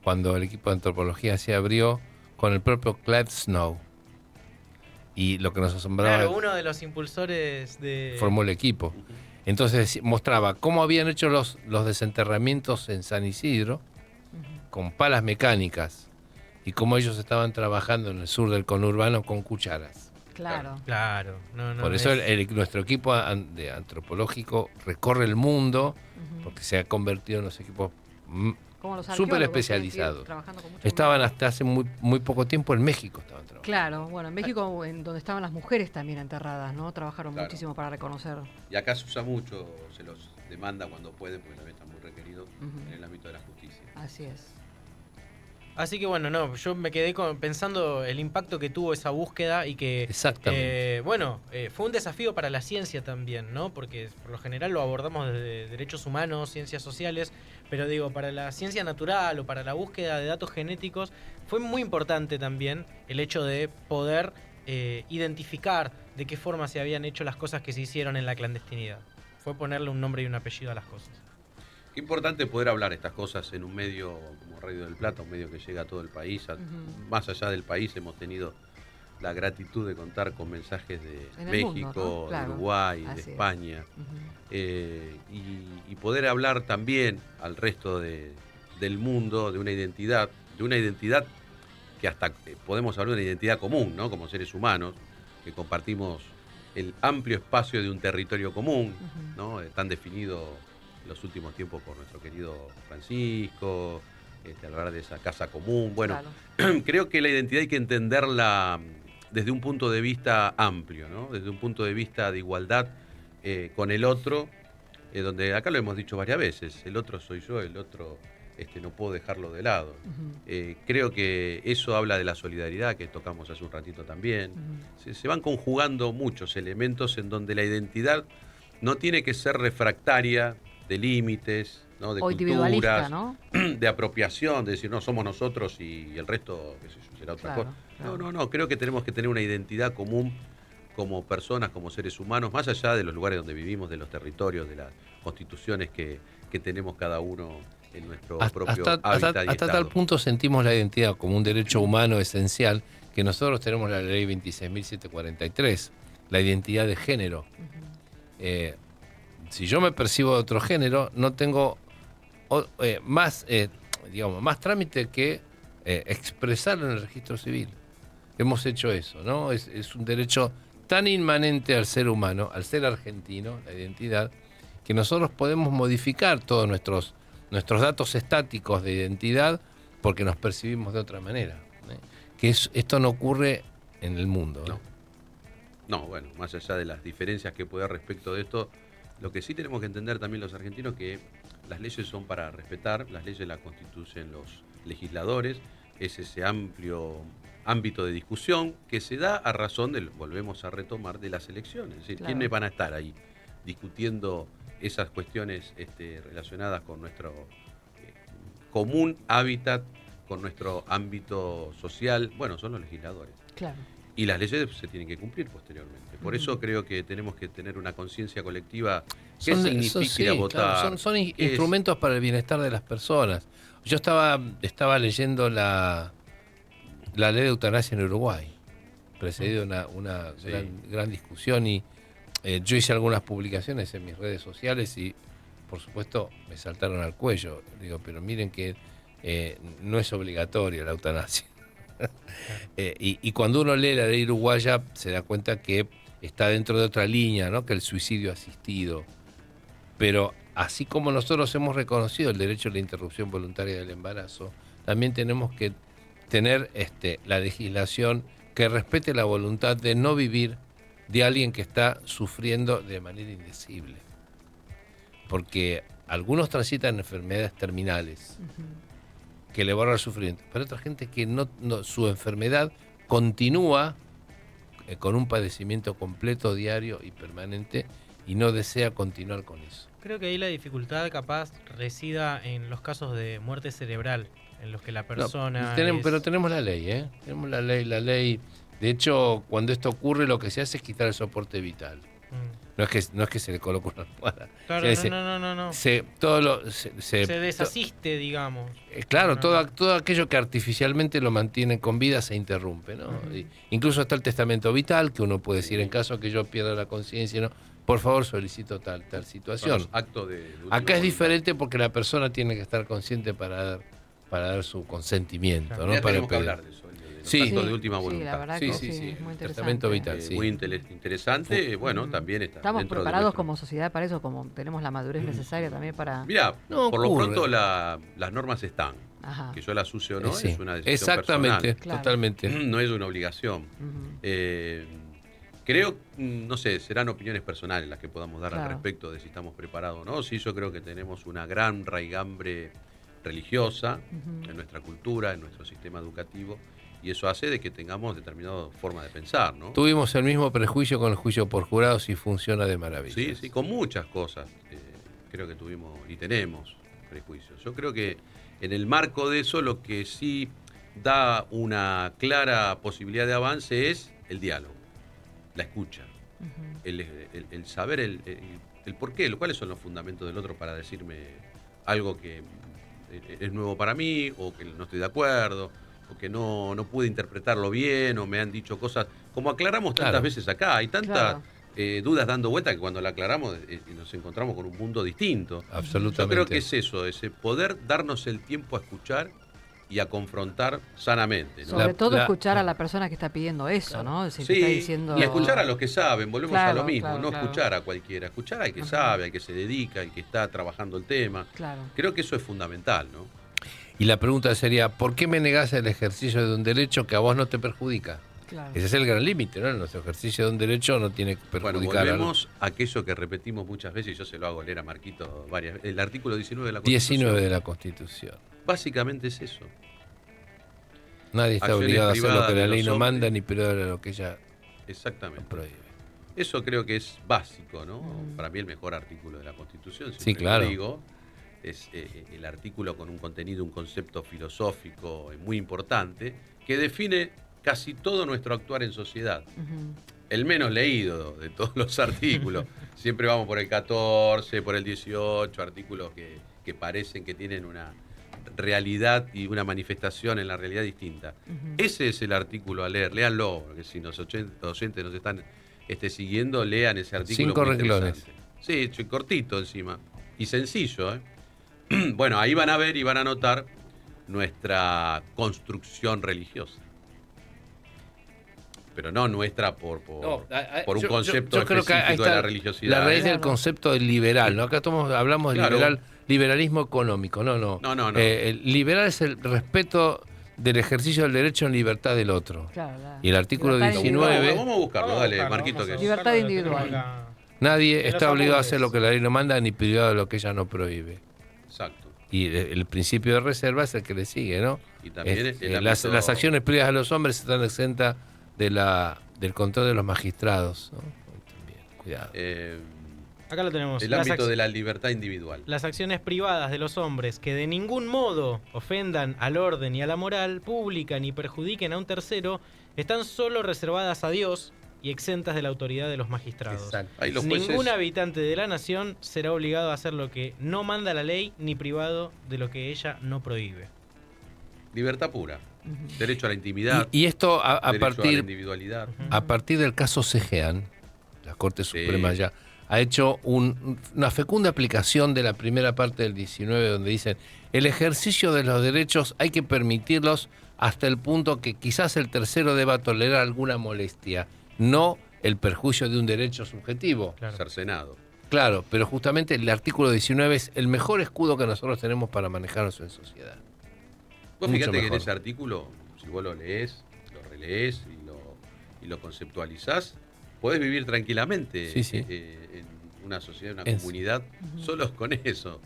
cuando el equipo de antropología se abrió con el propio Clive Snow. Y lo que nos asombraba... Claro, uno de los impulsores de... Formó el equipo. Entonces mostraba cómo habían hecho los desenterramientos en San Isidro con palas mecánicas y cómo ellos estaban trabajando en el sur del conurbano con cucharas. Claro. Claro. Por eso nuestro equipo de antropológico recorre el mundo porque se ha convertido en los equipos súper especializados. Estaban hasta hace muy poco tiempo en México. Estaban trabajando. Claro, bueno, en México, en donde estaban las mujeres también enterradas, ¿no? Trabajaron muchísimo para reconocer. Y acá se usa mucho, se los demanda cuando pueden, porque también están muy requeridos en el ámbito de la justicia. Así es. Así que bueno, yo me quedé pensando el impacto que tuvo esa búsqueda y que exactamente. Fue un desafío para la ciencia también, ¿no? Porque por lo general lo abordamos desde derechos humanos, ciencias sociales, pero digo, para la ciencia natural o para la búsqueda de datos genéticos fue muy importante también el hecho de poder identificar de qué forma se habían hecho las cosas que se hicieron en la clandestinidad. Fue ponerle un nombre y un apellido a las cosas. Qué importante poder hablar estas cosas en un medio como Radio del Plata, un medio que llega a todo el país. Más allá del país hemos tenido la gratitud de contar con mensajes de México, mundo, ¿no? Claro. De Uruguay, de España. Y poder hablar también al resto del mundo de una identidad que hasta podemos hablar de una identidad común, ¿no? Como seres humanos, que compartimos el amplio espacio de un territorio común, ¿no? Tan definido en los últimos tiempos por nuestro querido Francisco, hablar de esa casa común. Bueno, creo que la identidad hay que entenderla desde un punto de vista amplio, ¿no? Desde un punto de vista de igualdad con el otro, donde acá lo hemos dicho varias veces, el otro soy yo, el otro no puedo dejarlo de lado. Creo que eso habla de la solidaridad que tocamos hace un ratito también. Se van conjugando muchos elementos en donde la identidad no tiene que ser refractaria de límites, ¿no? De culturas, ¿no? De apropiación, de decir, no, somos nosotros y el resto será otra cosa. Claro. No, creo que tenemos que tener una identidad común como personas, como seres humanos, más allá de los lugares donde vivimos, de los territorios, de las constituciones que tenemos cada uno en nuestro propio hábitat y hasta tal punto sentimos la identidad como un derecho humano esencial que nosotros tenemos la ley 26.743, la identidad de género. Si yo me percibo de otro género, no tengo más trámite que expresarlo en el registro civil. Hemos hecho eso, ¿no? Es un derecho tan inmanente al ser humano, al ser argentino, la identidad, que nosotros podemos modificar todos nuestros datos estáticos de identidad porque nos percibimos de otra manera. Que esto no ocurre en el mundo. No, bueno, más allá de las diferencias que puede haber respecto de esto, lo que sí tenemos que entender también los argentinos que las leyes son para respetar, las leyes las constituyen los legisladores, es ese amplio ámbito de discusión que se da a razón volvemos a retomar, de las elecciones. Es decir, claro. ¿Quiénes van a estar ahí discutiendo esas cuestiones relacionadas con nuestro común hábitat, con nuestro ámbito social? Bueno, son los legisladores. Claro. Y las leyes se tienen que cumplir posteriormente. Por eso creo que tenemos que tener una conciencia colectiva. ¿Qué significa ir a votar? Claro, son instrumentos para el bienestar de las personas. Yo estaba leyendo la ley de eutanasia en Uruguay, precedido una gran discusión, y yo hice algunas publicaciones en mis redes sociales y por supuesto me saltaron al cuello. Digo, pero miren que no es obligatoria la eutanasia. Y cuando uno lee la ley uruguaya se da cuenta que está dentro de otra línea, ¿no? Que el suicidio asistido. Pero así como nosotros hemos reconocido el derecho a la interrupción voluntaria del embarazo, también tenemos que tener la legislación que respete la voluntad de no vivir de alguien que está sufriendo de manera indecible. Porque algunos transitan enfermedades terminales que le borra el sufrimiento, pero otra gente que no su enfermedad continúa con un padecimiento completo, diario y permanente, y no desea continuar con eso. Creo que ahí la dificultad capaz resida en los casos de muerte cerebral, en los que la persona... Pero tenemos la ley, ¿eh? Tenemos la ley. De hecho, cuando esto ocurre, lo que se hace es quitar el soporte vital. No es que se le coloque una almohada. Claro, no. Se desasiste, digamos. Claro, todo aquello que artificialmente lo mantiene con vida se interrumpe, ¿no? Incluso está el testamento vital, que uno puede decir en caso que yo pierda la conciencia, ¿no? Por favor, solicito tal situación. Acá es diferente porque la persona tiene que estar consciente para dar su consentimiento, Claro. ¿no? Ya para tenemos que hablar de eso. Acto de última voluntad. La verdad que sí, muy testamento vital, sí. Muy interesante. Bueno, también está. Estamos dentro preparados de como sociedad para eso, como tenemos la madurez necesaria también para... Mirá, por lo pronto las normas están. Ajá. Que yo las use o no Sí. es una decisión Exactamente, personal. totalmente. No es una obligación. Creo, no sé, serán opiniones personales las que podamos dar al respecto de si estamos preparados o no. Sí, yo creo que tenemos una gran raigambre religiosa en nuestra cultura, en nuestro sistema educativo, y eso hace de que tengamos determinada forma de pensar, ¿no? Tuvimos el mismo prejuicio con el juicio por jurados y funciona de maravilla. Sí, con muchas cosas. Creo que tuvimos y tenemos prejuicios. Yo creo que en el marco de eso lo que sí da una clara posibilidad de avance es el diálogo, la escucha, el saber el por qué, cuáles son los fundamentos del otro para decirme algo que es nuevo para mí, o que no estoy de acuerdo, o que no pude interpretarlo bien, o me han dicho cosas, como aclaramos tantas veces acá, hay tantas dudas dando vuelta que cuando la aclaramos nos encontramos con un mundo distinto. Absolutamente. Yo creo que es eso, ese poder darnos el tiempo a escuchar y a confrontar sanamente, ¿no? Sobre todo escuchar a la persona que está pidiendo eso, ¿no? Es decir, que está diciendo... y escuchar a los que saben, volvemos a lo mismo, escuchar a cualquiera, escuchar al que sabe, al que se dedica, al que está trabajando el tema. Claro. Creo que eso es fundamental, ¿no? Y la pregunta sería, ¿por qué me negás el ejercicio de un derecho que a vos no te perjudica? Claro. Ese es el gran límite, ¿no? Nuestro ejercicio de un derecho no tiene que perjudicar. Bueno, volvemos a aquello que repetimos muchas veces, y yo se lo hago leer a Marquito varias veces, el artículo 19 de la Constitución. 19 de la Constitución. Básicamente es eso. Nadie está Acciones obligado a hacer lo que la privadas ley de no los manda, hombres. ni privado de lo que ella Exactamente. prohíbe. Eso creo que es básico, ¿no? Para mí el mejor artículo de la Constitución, siempre Sí, claro. lo digo, es el artículo con un contenido, un concepto filosófico muy importante, que define casi todo nuestro actuar en sociedad. El menos leído de todos los artículos. Siempre vamos por el 14, por el 18, artículos que parecen que tienen una realidad y una manifestación en la realidad distinta. Ese es el artículo a leer, léanlo, porque si los docentes nos están siguiendo, lean ese artículo. 5 renglones. Sí, cortito encima. Y sencillo, ¿eh? Bueno, ahí van a ver y van a notar nuestra construcción religiosa. Pero no nuestra por un concepto yo creo que ahí específico de está la religiosidad. la raíz del concepto del liberal, ¿no? Acá hablamos de liberalismo económico, no. El liberal es el respeto del ejercicio del derecho en libertad del otro. Y el artículo 19... Vamos a buscarlo, dale, Marquito. Libertad individual. Nadie está obligado a hacer lo que la ley no manda, ni privado de lo que ella no prohíbe. Exacto. Y el principio de reserva es el que le sigue, ¿no? Y también las acciones privadas de los hombres están exentas del control de los magistrados, ¿no? También, cuidado. Acá lo tenemos. El ámbito de la libertad individual. Las acciones privadas de los hombres que de ningún modo ofendan al orden y a la moral pública ni perjudiquen a un tercero están solo reservadas a Dios y exentas de la autoridad de los magistrados. Exacto. Ahí los jueces... Ningún habitante de la nación será obligado a hacer lo que no manda la ley ni privado de lo que ella no prohíbe. Libertad pura. Derecho a la intimidad. Y esto a derecho partir a la individualidad. A partir del caso Cegean, la Corte Suprema ya ha hecho una fecunda aplicación de la primera parte del 19, donde dicen el ejercicio de los derechos hay que permitirlos hasta el punto que quizás el tercero deba tolerar alguna molestia, no el perjuicio de un derecho subjetivo. Cercenado. Claro, pero justamente el artículo 19 es el mejor escudo que nosotros tenemos para manejarnos en sociedad. Vos Mucho fíjate que mejor. en ese artículo, si vos lo lees, lo relees y lo conceptualizás, podés vivir tranquilamente en una sociedad, una comunidad, solos con eso.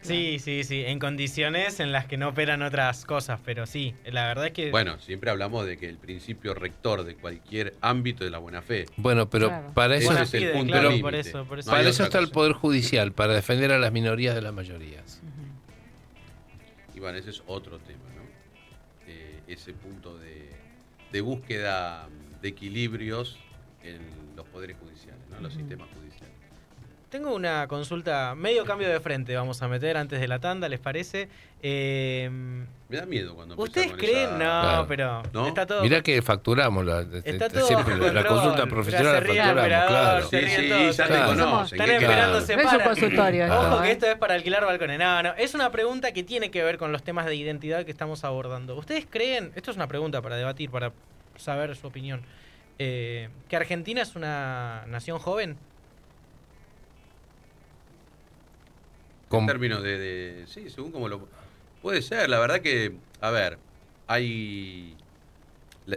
Sí, en condiciones en las que no operan otras cosas, pero sí, la verdad es que... Bueno, siempre hablamos de que el principio rector de cualquier ámbito es la buena fe. Bueno, pero para eso es el punto límite. por eso. Para eso está el Poder Judicial, para defender a las minorías de las mayorías. Y bueno, ese es otro tema, ¿no? Ese punto de búsqueda de equilibrios en los poderes judiciales, ¿no? Los sistemas judiciales. Tengo una consulta, medio cambio de frente vamos a meter antes de la tanda, ¿les parece? Me da miedo cuando ¿Ustedes creen? No, Claro. pero ¿No? está todo... Mirá que facturamos Está todo siempre bajo la control. consulta profesional la Se ríe el facturamos, operador, claro. se ríen Sí, todos. ya te Claro. conocen. Están esperando, se No es un paran. consultorio esto, Ojo que ¿eh? esto es para alquilar balcones. No, es una pregunta que tiene que ver con los temas de identidad que estamos abordando. ¿Ustedes creen, esto es una pregunta para debatir, para saber su opinión, que Argentina es una nación joven? En términos sí, según como lo... Puede ser, la verdad que, a ver,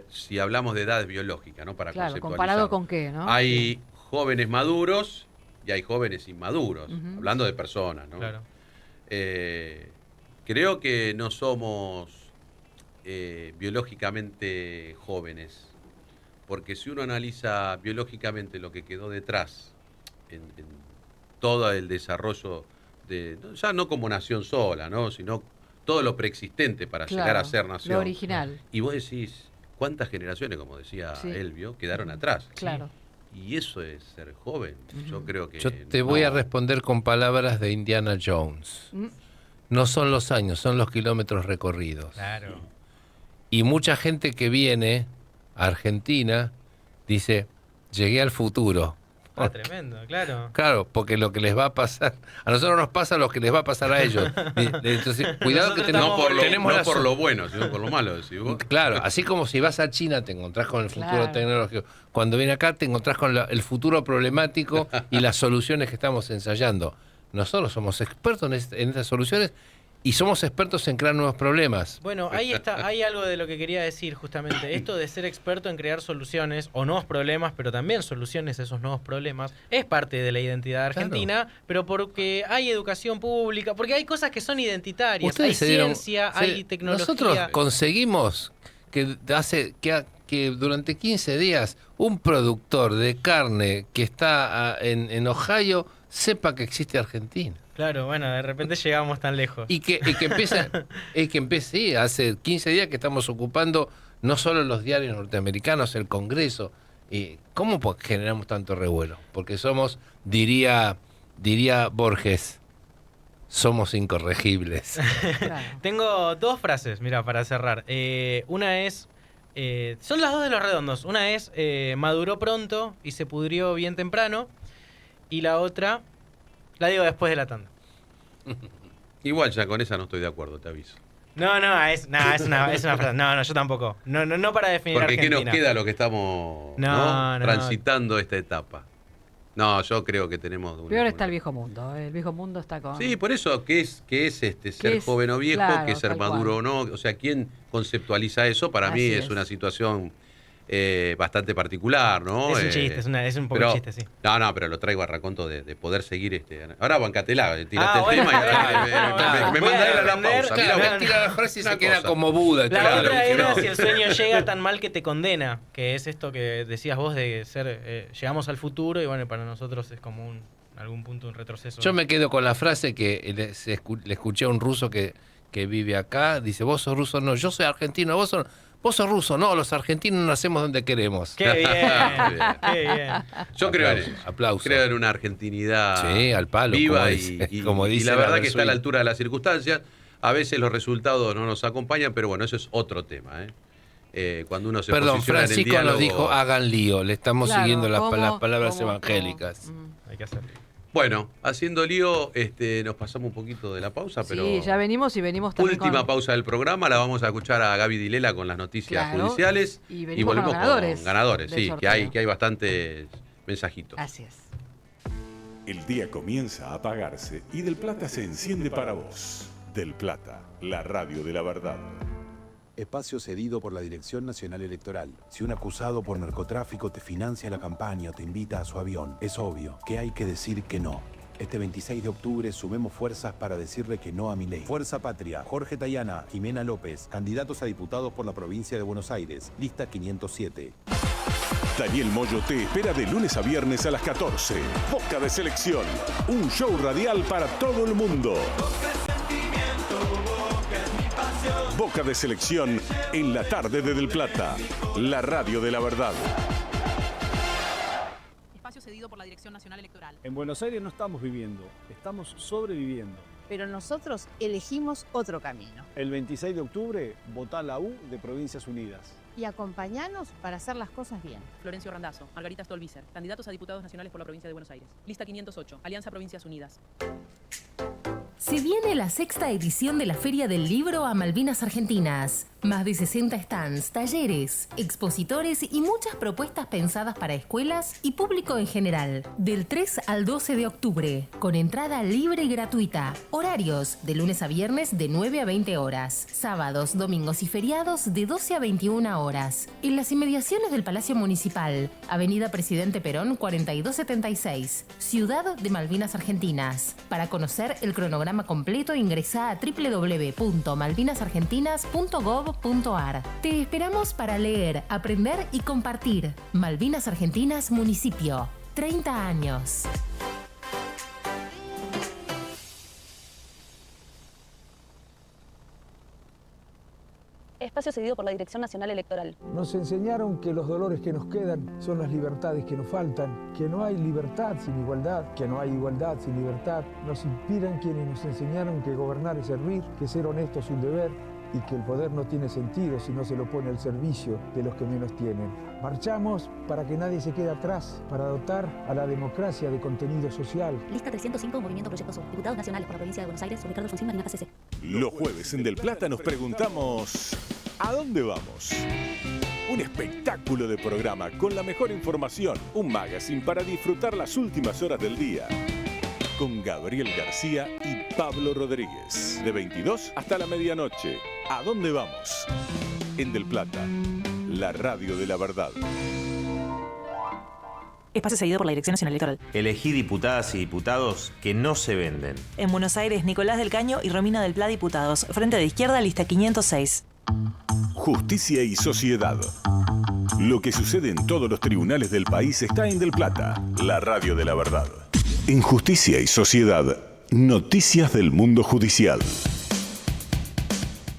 si hablamos de edades biológicas, ¿no? Para Claro, conceptualizar. ¿comparado con qué, no? Hay jóvenes maduros y hay jóvenes inmaduros, Ujú. hablando de personas, ¿no? Claro. Creo que no somos biológicamente jóvenes, porque si uno analiza biológicamente lo que quedó detrás en todo el desarrollo ya no como nación sola, ¿no? Sino todo lo preexistente para llegar a ser nación. Lo original. Y vos decís, ¿cuántas generaciones, como decía Sí. Elvio, quedaron atrás? Claro. Y eso es ser joven. Yo creo que... Yo te voy a responder con palabras de Indiana Jones. No son los años, son los kilómetros recorridos. Claro. Y mucha gente que viene a Argentina dice, llegué al futuro. Ah, tremendo, claro. Claro, porque lo que les va a pasar, a nosotros nos pasa lo que les va a pasar a ellos. Entonces, cuidado que tenemos, no por lo bueno, sino por lo malo, decís vos. Claro, así como si vas a China te encontrás con el futuro Claro. tecnológico. Cuando viene acá te encontrás con el futuro problemático y las soluciones que estamos ensayando. Nosotros somos expertos en estas soluciones y somos expertos en crear nuevos problemas. Bueno, ahí está, hay algo de lo que quería decir justamente. Esto de ser experto en crear soluciones o nuevos problemas, pero también soluciones a esos nuevos problemas, es parte de la identidad argentina, pero porque hay educación pública, porque hay cosas que son identitarias, hay ciencia, hay tecnología. Nosotros conseguimos que durante 15 días un productor de carne que está en Ohio sepa que existe Argentina. Claro, bueno, de repente llegamos tan lejos. Y que empiece, sí, hace 15 días que estamos ocupando no solo los diarios norteamericanos, el Congreso. ¿Cómo generamos tanto revuelo? Porque somos, diría Borges, somos incorregibles. Tengo dos frases, mira, para cerrar. Una es, son las dos de los redondos. Una es, maduró pronto y se pudrió bien temprano. Y la otra, la digo después de la tanda. Igual ya con esa no estoy de acuerdo, te aviso. No, es una frase. No, yo tampoco. No para definir Porque Argentina. ¿qué nos queda lo que estamos transitando esta etapa? No, yo creo que tenemos... Peor está el viejo mundo. El viejo mundo está con... Sí, por eso, ¿qué es ser es? joven o viejo? Claro, ¿Qué es ser tal maduro cual. o no? O sea, ¿quién conceptualiza eso? Para mí Así es es. una situación bastante particular, ¿no? Es un chiste, es un poco chiste, sí. No, pero lo traigo a raconto de poder seguir Ahora bancatela, tirate el bueno, tema y me manda él a la pausa. Mirá, tira la frase y se una queda cosa. como Buda. La claro. otra era si el sueño llega tan mal que te condena, que es esto que decías vos de ser, llegamos al futuro y bueno, para nosotros es como algún punto un retroceso. Yo me quedo con la frase que le escuché a un ruso que vive acá, dice, vos sos ruso, no, yo soy argentino, vos sos ruso, no, los argentinos nacemos donde queremos. ¡Qué bien! ¡Qué bien! Yo creo Aplauso. creo en una argentinidad Sí, al palo, viva como y dice la la verdad que está a la Versuit. altura de las circunstancias. A veces los resultados no nos acompañan, pero bueno, eso es otro tema. Cuando uno se Perdón, posiciona Francisco en el nos diálogo... dijo hagan lío, le estamos Claro, siguiendo las ¿cómo? palabras ¿Cómo? evangélicas. Hay que hacerlo. Bueno, haciendo lío, nos pasamos un poquito de la pausa, pero Sí, ya venimos y venimos también última con... pausa del programa, la vamos a escuchar a Gaby Dilela con las noticias Claro, judiciales y venimos con volvemos los ganadores con ganadores, del sí, sorteo. que hay bastantes mensajitos. Así es. El día comienza a apagarse y Del Plata se enciende para vos. Del Plata, la radio de la verdad. Espacio cedido por la Dirección Nacional Electoral. Si un acusado por narcotráfico te financia la campaña o te invita a su avión, es obvio que hay que decir que no. Este 26 de octubre sumemos fuerzas para decirle que no a Milei. Fuerza Patria, Jorge Tayana, Jimena López, candidatos a diputados por la provincia de Buenos Aires, lista 507. Daniel Moyo te espera de lunes a viernes a las 14. Boca de Selección, un show radial para todo el mundo. Boca de Selección en la tarde de Del Plata, la radio de la verdad. Espacio cedido por la Dirección Nacional Electoral. En Buenos Aires no estamos viviendo, estamos sobreviviendo. Pero nosotros elegimos otro camino. El 26 de octubre, votá la U de Provincias Unidas. Y acompañanos para hacer las cosas bien. Florencio Randazzo, Margarita Stolbizer, candidatos a diputados nacionales por la provincia de Buenos Aires. Lista 508, Alianza Provincias Unidas. Se viene la 6ª edición de la Feria del Libro a Malvinas Argentinas. Más de 60 stands, talleres, expositores y muchas propuestas pensadas para escuelas y público en general. Del 3 al 12 de octubre, con entrada libre y gratuita. Horarios, de lunes a viernes de 9 a 20 horas. Sábados, domingos y feriados de 12 a 21 horas. En las inmediaciones del Palacio Municipal, Avenida Presidente Perón 4276, Ciudad de Malvinas Argentinas. Para conocer el cronograma completo ingresá a www.malvinasargentinas.gov.ar. Te esperamos para leer, aprender y compartir. Malvinas Argentinas Municipio. 30 años. Espacio cedido por la Dirección Nacional Electoral. Nos enseñaron que los dolores que nos quedan son las libertades que nos faltan, que no hay libertad sin igualdad, que no hay igualdad sin libertad. Nos inspiran quienes nos enseñaron que gobernar es servir, que ser honesto es un deber y que el poder no tiene sentido si no se lo pone al servicio de los que menos tienen. Marchamos para que nadie se quede atrás, para dotar a la democracia de contenido social. Lista 305, Movimiento Proyecto Sur. Diputados nacionales por la provincia de Buenos Aires, Ricardo Alfonsín, Marina KCC. Los jueves en Del Plata nos preguntamos, ¿a dónde vamos? Un espectáculo de programa con la mejor información, un magazine para disfrutar las últimas horas del día. Con Gabriel García y Pablo Rodríguez. De 22 hasta la medianoche. ¿A dónde vamos? En Del Plata, la radio de la verdad. Espacio cedido por la Dirección Nacional Electoral. Elegí diputadas y diputados que no se venden. En Buenos Aires, Nicolás del Caño y Romina del Pla, diputados. Frente de Izquierda, lista 506. Justicia y sociedad. Lo que sucede en todos los tribunales del país está en Del Plata, la radio de la verdad. En Justicia y Sociedad, noticias del mundo judicial.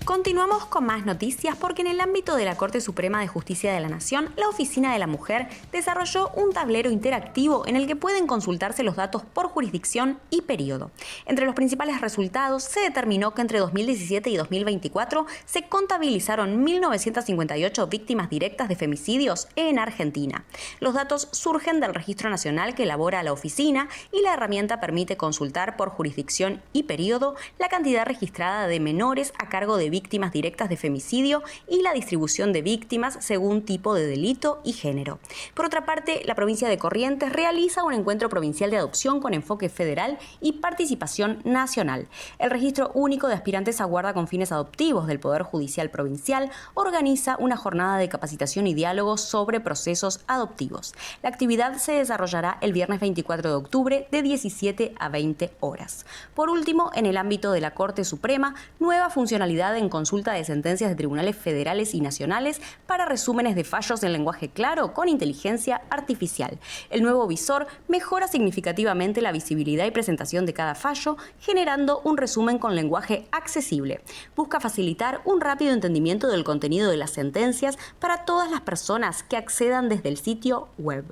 Continuamos con más noticias porque en el ámbito de la Corte Suprema de Justicia de la Nación, la Oficina de la Mujer desarrolló un tablero interactivo en el que pueden consultarse los datos por jurisdicción y periodo. Entre los principales resultados se determinó que entre 2017 y 2024 se contabilizaron 1.958 víctimas directas de femicidios en Argentina. Los datos surgen del Registro Nacional que elabora la oficina y la herramienta permite consultar por jurisdicción y periodo la cantidad registrada de menores a cargo de víctimas directas de femicidio y la distribución de víctimas según tipo de delito y género. Por otra parte, la provincia de Corrientes realiza un encuentro provincial de adopción con enfoque federal y participación nacional. El Registro Único de Aspirantes a Guarda con Fines Adoptivos del Poder Judicial Provincial organiza una jornada de capacitación y diálogo sobre procesos adoptivos. La actividad se desarrollará el viernes 24 de octubre de 17 a 20 horas. Por último, en el ámbito de la Corte Suprema, nueva funcionalidad en consulta de sentencias de tribunales federales y nacionales para resúmenes de fallos en lenguaje claro con inteligencia artificial. El nuevo visor mejora significativamente la visibilidad y presentación de cada fallo, generando un resumen con lenguaje accesible. Busca facilitar un rápido entendimiento del contenido de las sentencias para todas las personas que accedan desde el sitio web.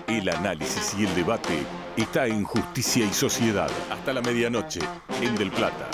El análisis y el debate está en Justicia y Sociedad hasta la medianoche en Del Plata.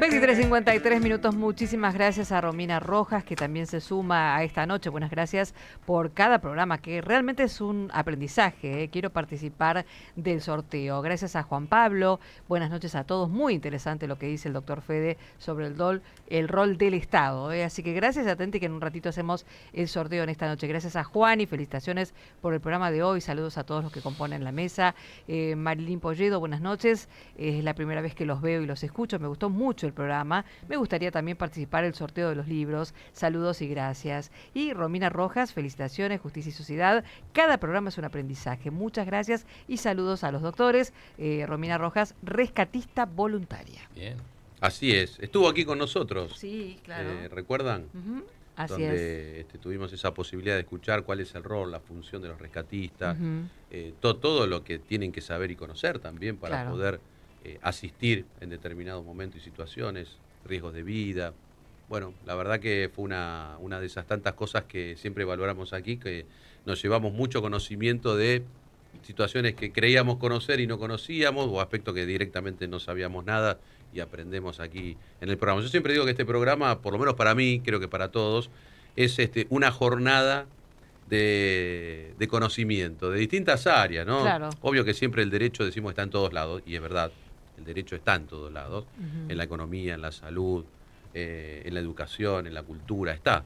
23:53 minutos. Muchísimas gracias a Romina Rojas, que también se suma a esta noche. Buenas gracias por cada programa, que realmente es un aprendizaje. Quiero participar del sorteo. Gracias a Juan Pablo. Buenas noches a todos. Muy interesante lo que dice el doctor Fede sobre el rol del Estado. Así que gracias, atente, que en un ratito hacemos el sorteo en esta noche. Gracias a Juan y felicitaciones por el programa de hoy. Saludos a todos los que componen la mesa. Marilyn Polledo, buenas noches. Es la primera vez que los veo y los escucho. Me gustó mucho el programa. programa. Me gustaría también participar en el sorteo de los libros. Saludos y gracias. Y Romina Rojas, felicitaciones, Justicia y Sociedad. Cada programa es un aprendizaje. Muchas gracias y saludos a los doctores. Romina Rojas, rescatista voluntaria. Bien. Así es. Estuvo aquí con nosotros. Sí, claro. ¿Recuerdan? Uh-huh. Así donde tuvimos esa posibilidad de escuchar cuál es el rol, la función de los rescatistas, Uh-huh. todo lo que tienen que saber y conocer también para Claro. poder asistir en determinados momentos y situaciones, riesgos de vida. Bueno, la verdad que fue una de esas tantas cosas que siempre valoramos aquí, que nos llevamos mucho conocimiento de situaciones que creíamos conocer y no conocíamos, o aspectos que directamente no sabíamos nada y aprendemos aquí en el programa. Yo siempre digo que este programa, por lo menos para mí, creo que para todos, es una jornada de conocimiento, de distintas áreas, ¿no? Claro. Obvio que siempre el derecho, decimos, está en todos lados, y es verdad, el derecho está en todos lados, Uh-huh. en la economía, en la salud, en la educación, en la cultura, está.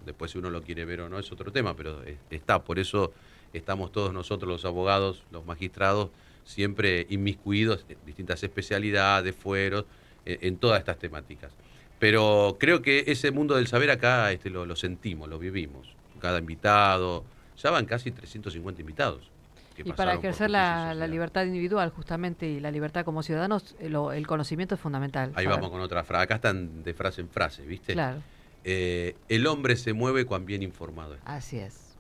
Después si uno lo quiere ver o no es otro tema, pero está. Por eso estamos todos nosotros, los abogados, los magistrados, siempre inmiscuidos en distintas especialidades, fueros, en todas estas temáticas. Pero creo que ese mundo del saber acá lo sentimos, lo vivimos. Cada invitado, ya van casi 350 invitados. Y para ejercer la libertad individual, justamente, y la libertad como ciudadanos, el conocimiento es fundamental. Ahí saber. vamos con otra frase. Acá están de frase en frase, ¿viste? Claro. El hombre se mueve cuando bien informado está. Así es.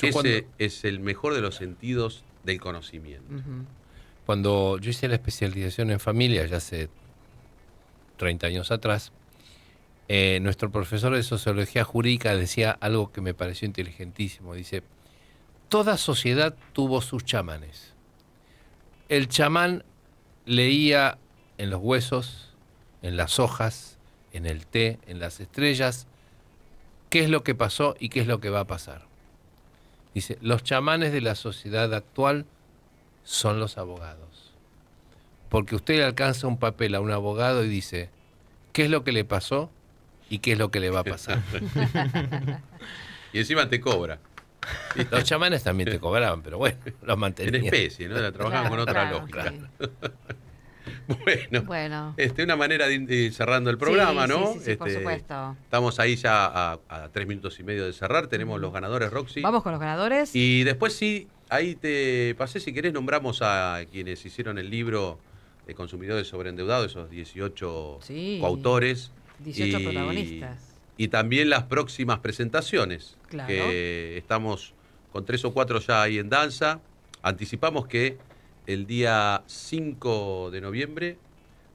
Ese es el mejor de los sentidos del conocimiento. Uh-huh. Cuando yo hice la especialización en familia, ya hace 30 años atrás, nuestro profesor de sociología jurídica decía algo que me pareció inteligentísimo. Dice, toda sociedad tuvo sus chamanes. El chamán leía en los huesos, en las hojas, en el té, en las estrellas, qué es lo que pasó y qué es lo que va a pasar. Dice, los chamanes de la sociedad actual son los abogados. Porque usted le alcanza un papel a un abogado y dice, ¿qué es lo que le pasó y qué es lo que le va a pasar? Y encima te cobra. Los chamanes también te cobraban, pero bueno, los mantenían. En especie, ¿no? Trabajaban con otra lógica. Sí. Bueno, una manera de ir cerrando el programa, sí, ¿no? Sí, por supuesto. Estamos ahí ya a 3 minutos y medio de cerrar. Tenemos los ganadores, Roxy. Vamos con los ganadores. Y después sí, ahí te pasé, si querés, nombramos a quienes hicieron el libro de Consumidores Sobreendeudados, esos 18 coautores. 18 protagonistas. Y también las próximas presentaciones, claro, que estamos con 3 o 4 ya ahí en danza. Anticipamos que el día 5 de noviembre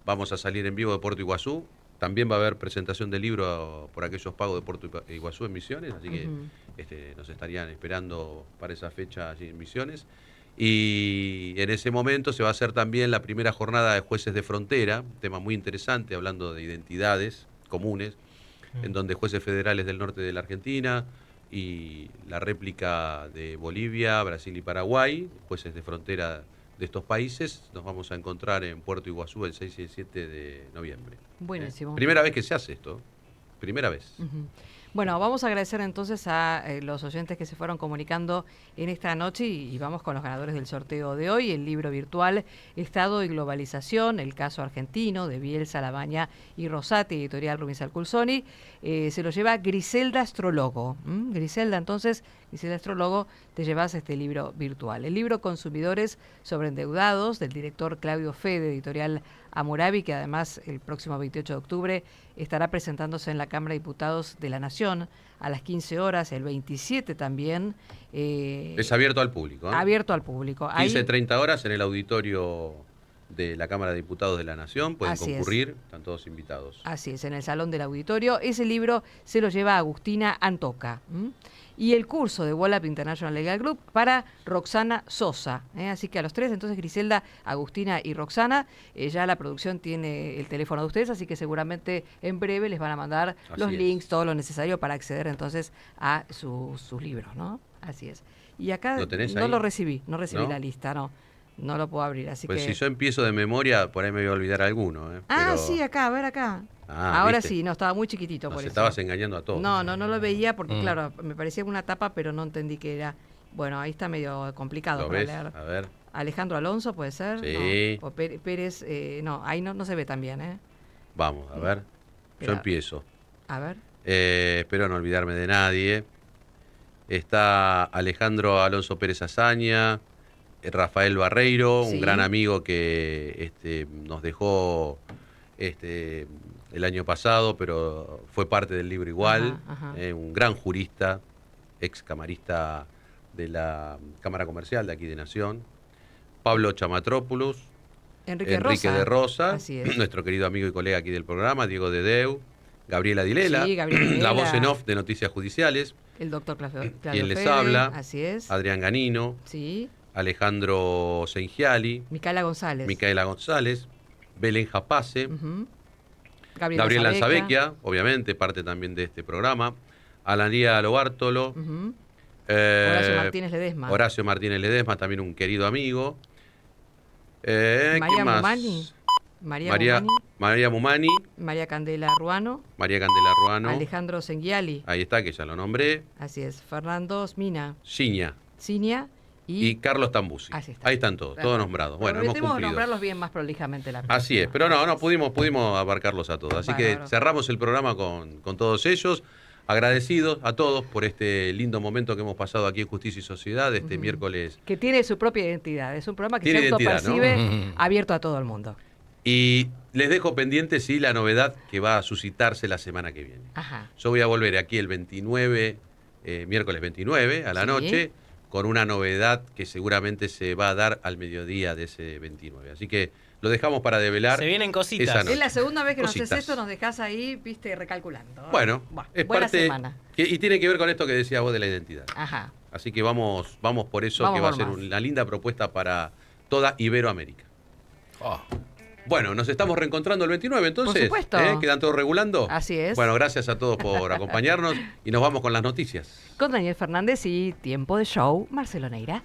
vamos a salir en vivo de Puerto Iguazú. También va a haber presentación del libro por aquellos pagos de Puerto Iguazú en Misiones, así que nos estarían esperando para esa fecha allí en Misiones. Y en ese momento se va a hacer también la primera jornada de jueces de frontera, un tema muy interesante, hablando de identidades comunes, en donde jueces federales del norte de la Argentina y la réplica de Bolivia, Brasil y Paraguay, jueces de frontera de estos países, nos vamos a encontrar en Puerto Iguazú el 6 y el 7 de noviembre. Buenísimo. Primera vez que se hace esto. Primera vez. Uh-huh. Bueno, vamos a agradecer entonces a los oyentes que se fueron comunicando en esta noche y vamos con los ganadores del sorteo de hoy. El libro virtual Estado y Globalización, el caso argentino de Bielsa, Labaña y Rosati, editorial Rubinsal Culsoni, se lo lleva Griselda Astrologo. Griselda, entonces, Griselda Astrologo, te llevas este libro virtual. El libro Consumidores Sobreendeudados, del director Claudio Fede, editorial Hammurabi, que además el próximo 28 de octubre estará presentándose en la Cámara de Diputados de la Nación a las 15 horas, el 27 también. Es abierto al público. Abierto al público. 15-30 horas en el auditorio de la Cámara de Diputados de la Nación. Pueden concurrir, están todos invitados. Así es, en el Salón del Auditorio. Ese libro se lo lleva Agustina Antoca. Y el curso de Wallap International Legal Group para Roxana Sosa. Así que a los tres, entonces Griselda, Agustina y Roxana, ya la producción tiene el teléfono de ustedes, así que seguramente en breve les van a mandar los links, todo lo necesario para acceder entonces a sus libros, ¿no? Así es. Y acá no recibí la lista, no lo puedo abrir, así pues que... si yo empiezo de memoria, por ahí me voy a olvidar alguno. Pero... sí, acá, a ver acá. Ahora ¿viste? Sí, no, estaba muy chiquitito por eso. Estabas engañando a todos. No lo veía porque, claro, me parecía una tapa, pero no entendí que era... Bueno, ahí está medio complicado para leer. A ver. Alejandro Alonso, ¿puede ser? Sí. No. O Pérez, no, ahí no se ve tan bien, Vamos, a ver. Yo empiezo. A ver. Espero no olvidarme de nadie. Está Alejandro Alonso Pérez Azaña, Rafael Barreiro, un gran amigo que nos dejó el año pasado, pero fue parte del libro igual. Un gran jurista, ex camarista de la Cámara Comercial de aquí de Nación. Pablo Chamatrópulos, Enrique de Rosa, Así es. nuestro querido amigo y colega aquí del programa, Diego Dedeu, Gabriela Dilela, Gabriela la voz en off de Noticias Judiciales. El doctor Claudio Quien les Fede, habla, así es. Adrián Ganino, Sí. Alejandro Sengiali, Micaela González, Belén Japace, Gabriel Lanzavecchia, obviamente, parte también de este programa, Analía Lobártolo, Horacio Martínez Ledesma. Horacio Martínez Ledesma, también un querido amigo. María ¿Quién más? Mumani. María Mumani. María Candela Ruano. Alejandro Sengiali. Ahí está, que ya lo nombré. Así es. Fernando Smina. Ciña. Y Carlos Tambusi. Ahí están todos nombrados. Bueno, hemos cumplido. Nombrarlos bien más prolijamente la próxima. Así es, pero no pudimos abarcarlos a todos. Así que cerramos el programa con todos ellos. Agradecidos a todos por este lindo momento que hemos pasado aquí en Justicia y Sociedad este miércoles. Que tiene su propia identidad. Es un programa que se autopercibe abierto a todo el mundo. Y les dejo pendiente, la novedad que va a suscitarse la semana que viene. Ajá. Yo voy a volver aquí el 29, miércoles 29 a la noche, con una novedad que seguramente se va a dar al mediodía de ese 29. Así que lo dejamos para develar. Se vienen cositas. esa noche. Es la segunda vez que nos haces esto, nos dejás ahí, recalculando. Bueno, es buena parte semana. Y tiene que ver con esto que decías vos de la identidad. Ajá. Así que vamos por eso, que va a ser una linda propuesta para toda Iberoamérica. Bueno, nos estamos reencontrando el 29, entonces. Por supuesto. ¿Quedan todos regulando? Así es. Bueno, gracias a todos por acompañarnos y nos vamos con las noticias. Con Daniel Fernández y Tiempo de Show, Marcelo Neira.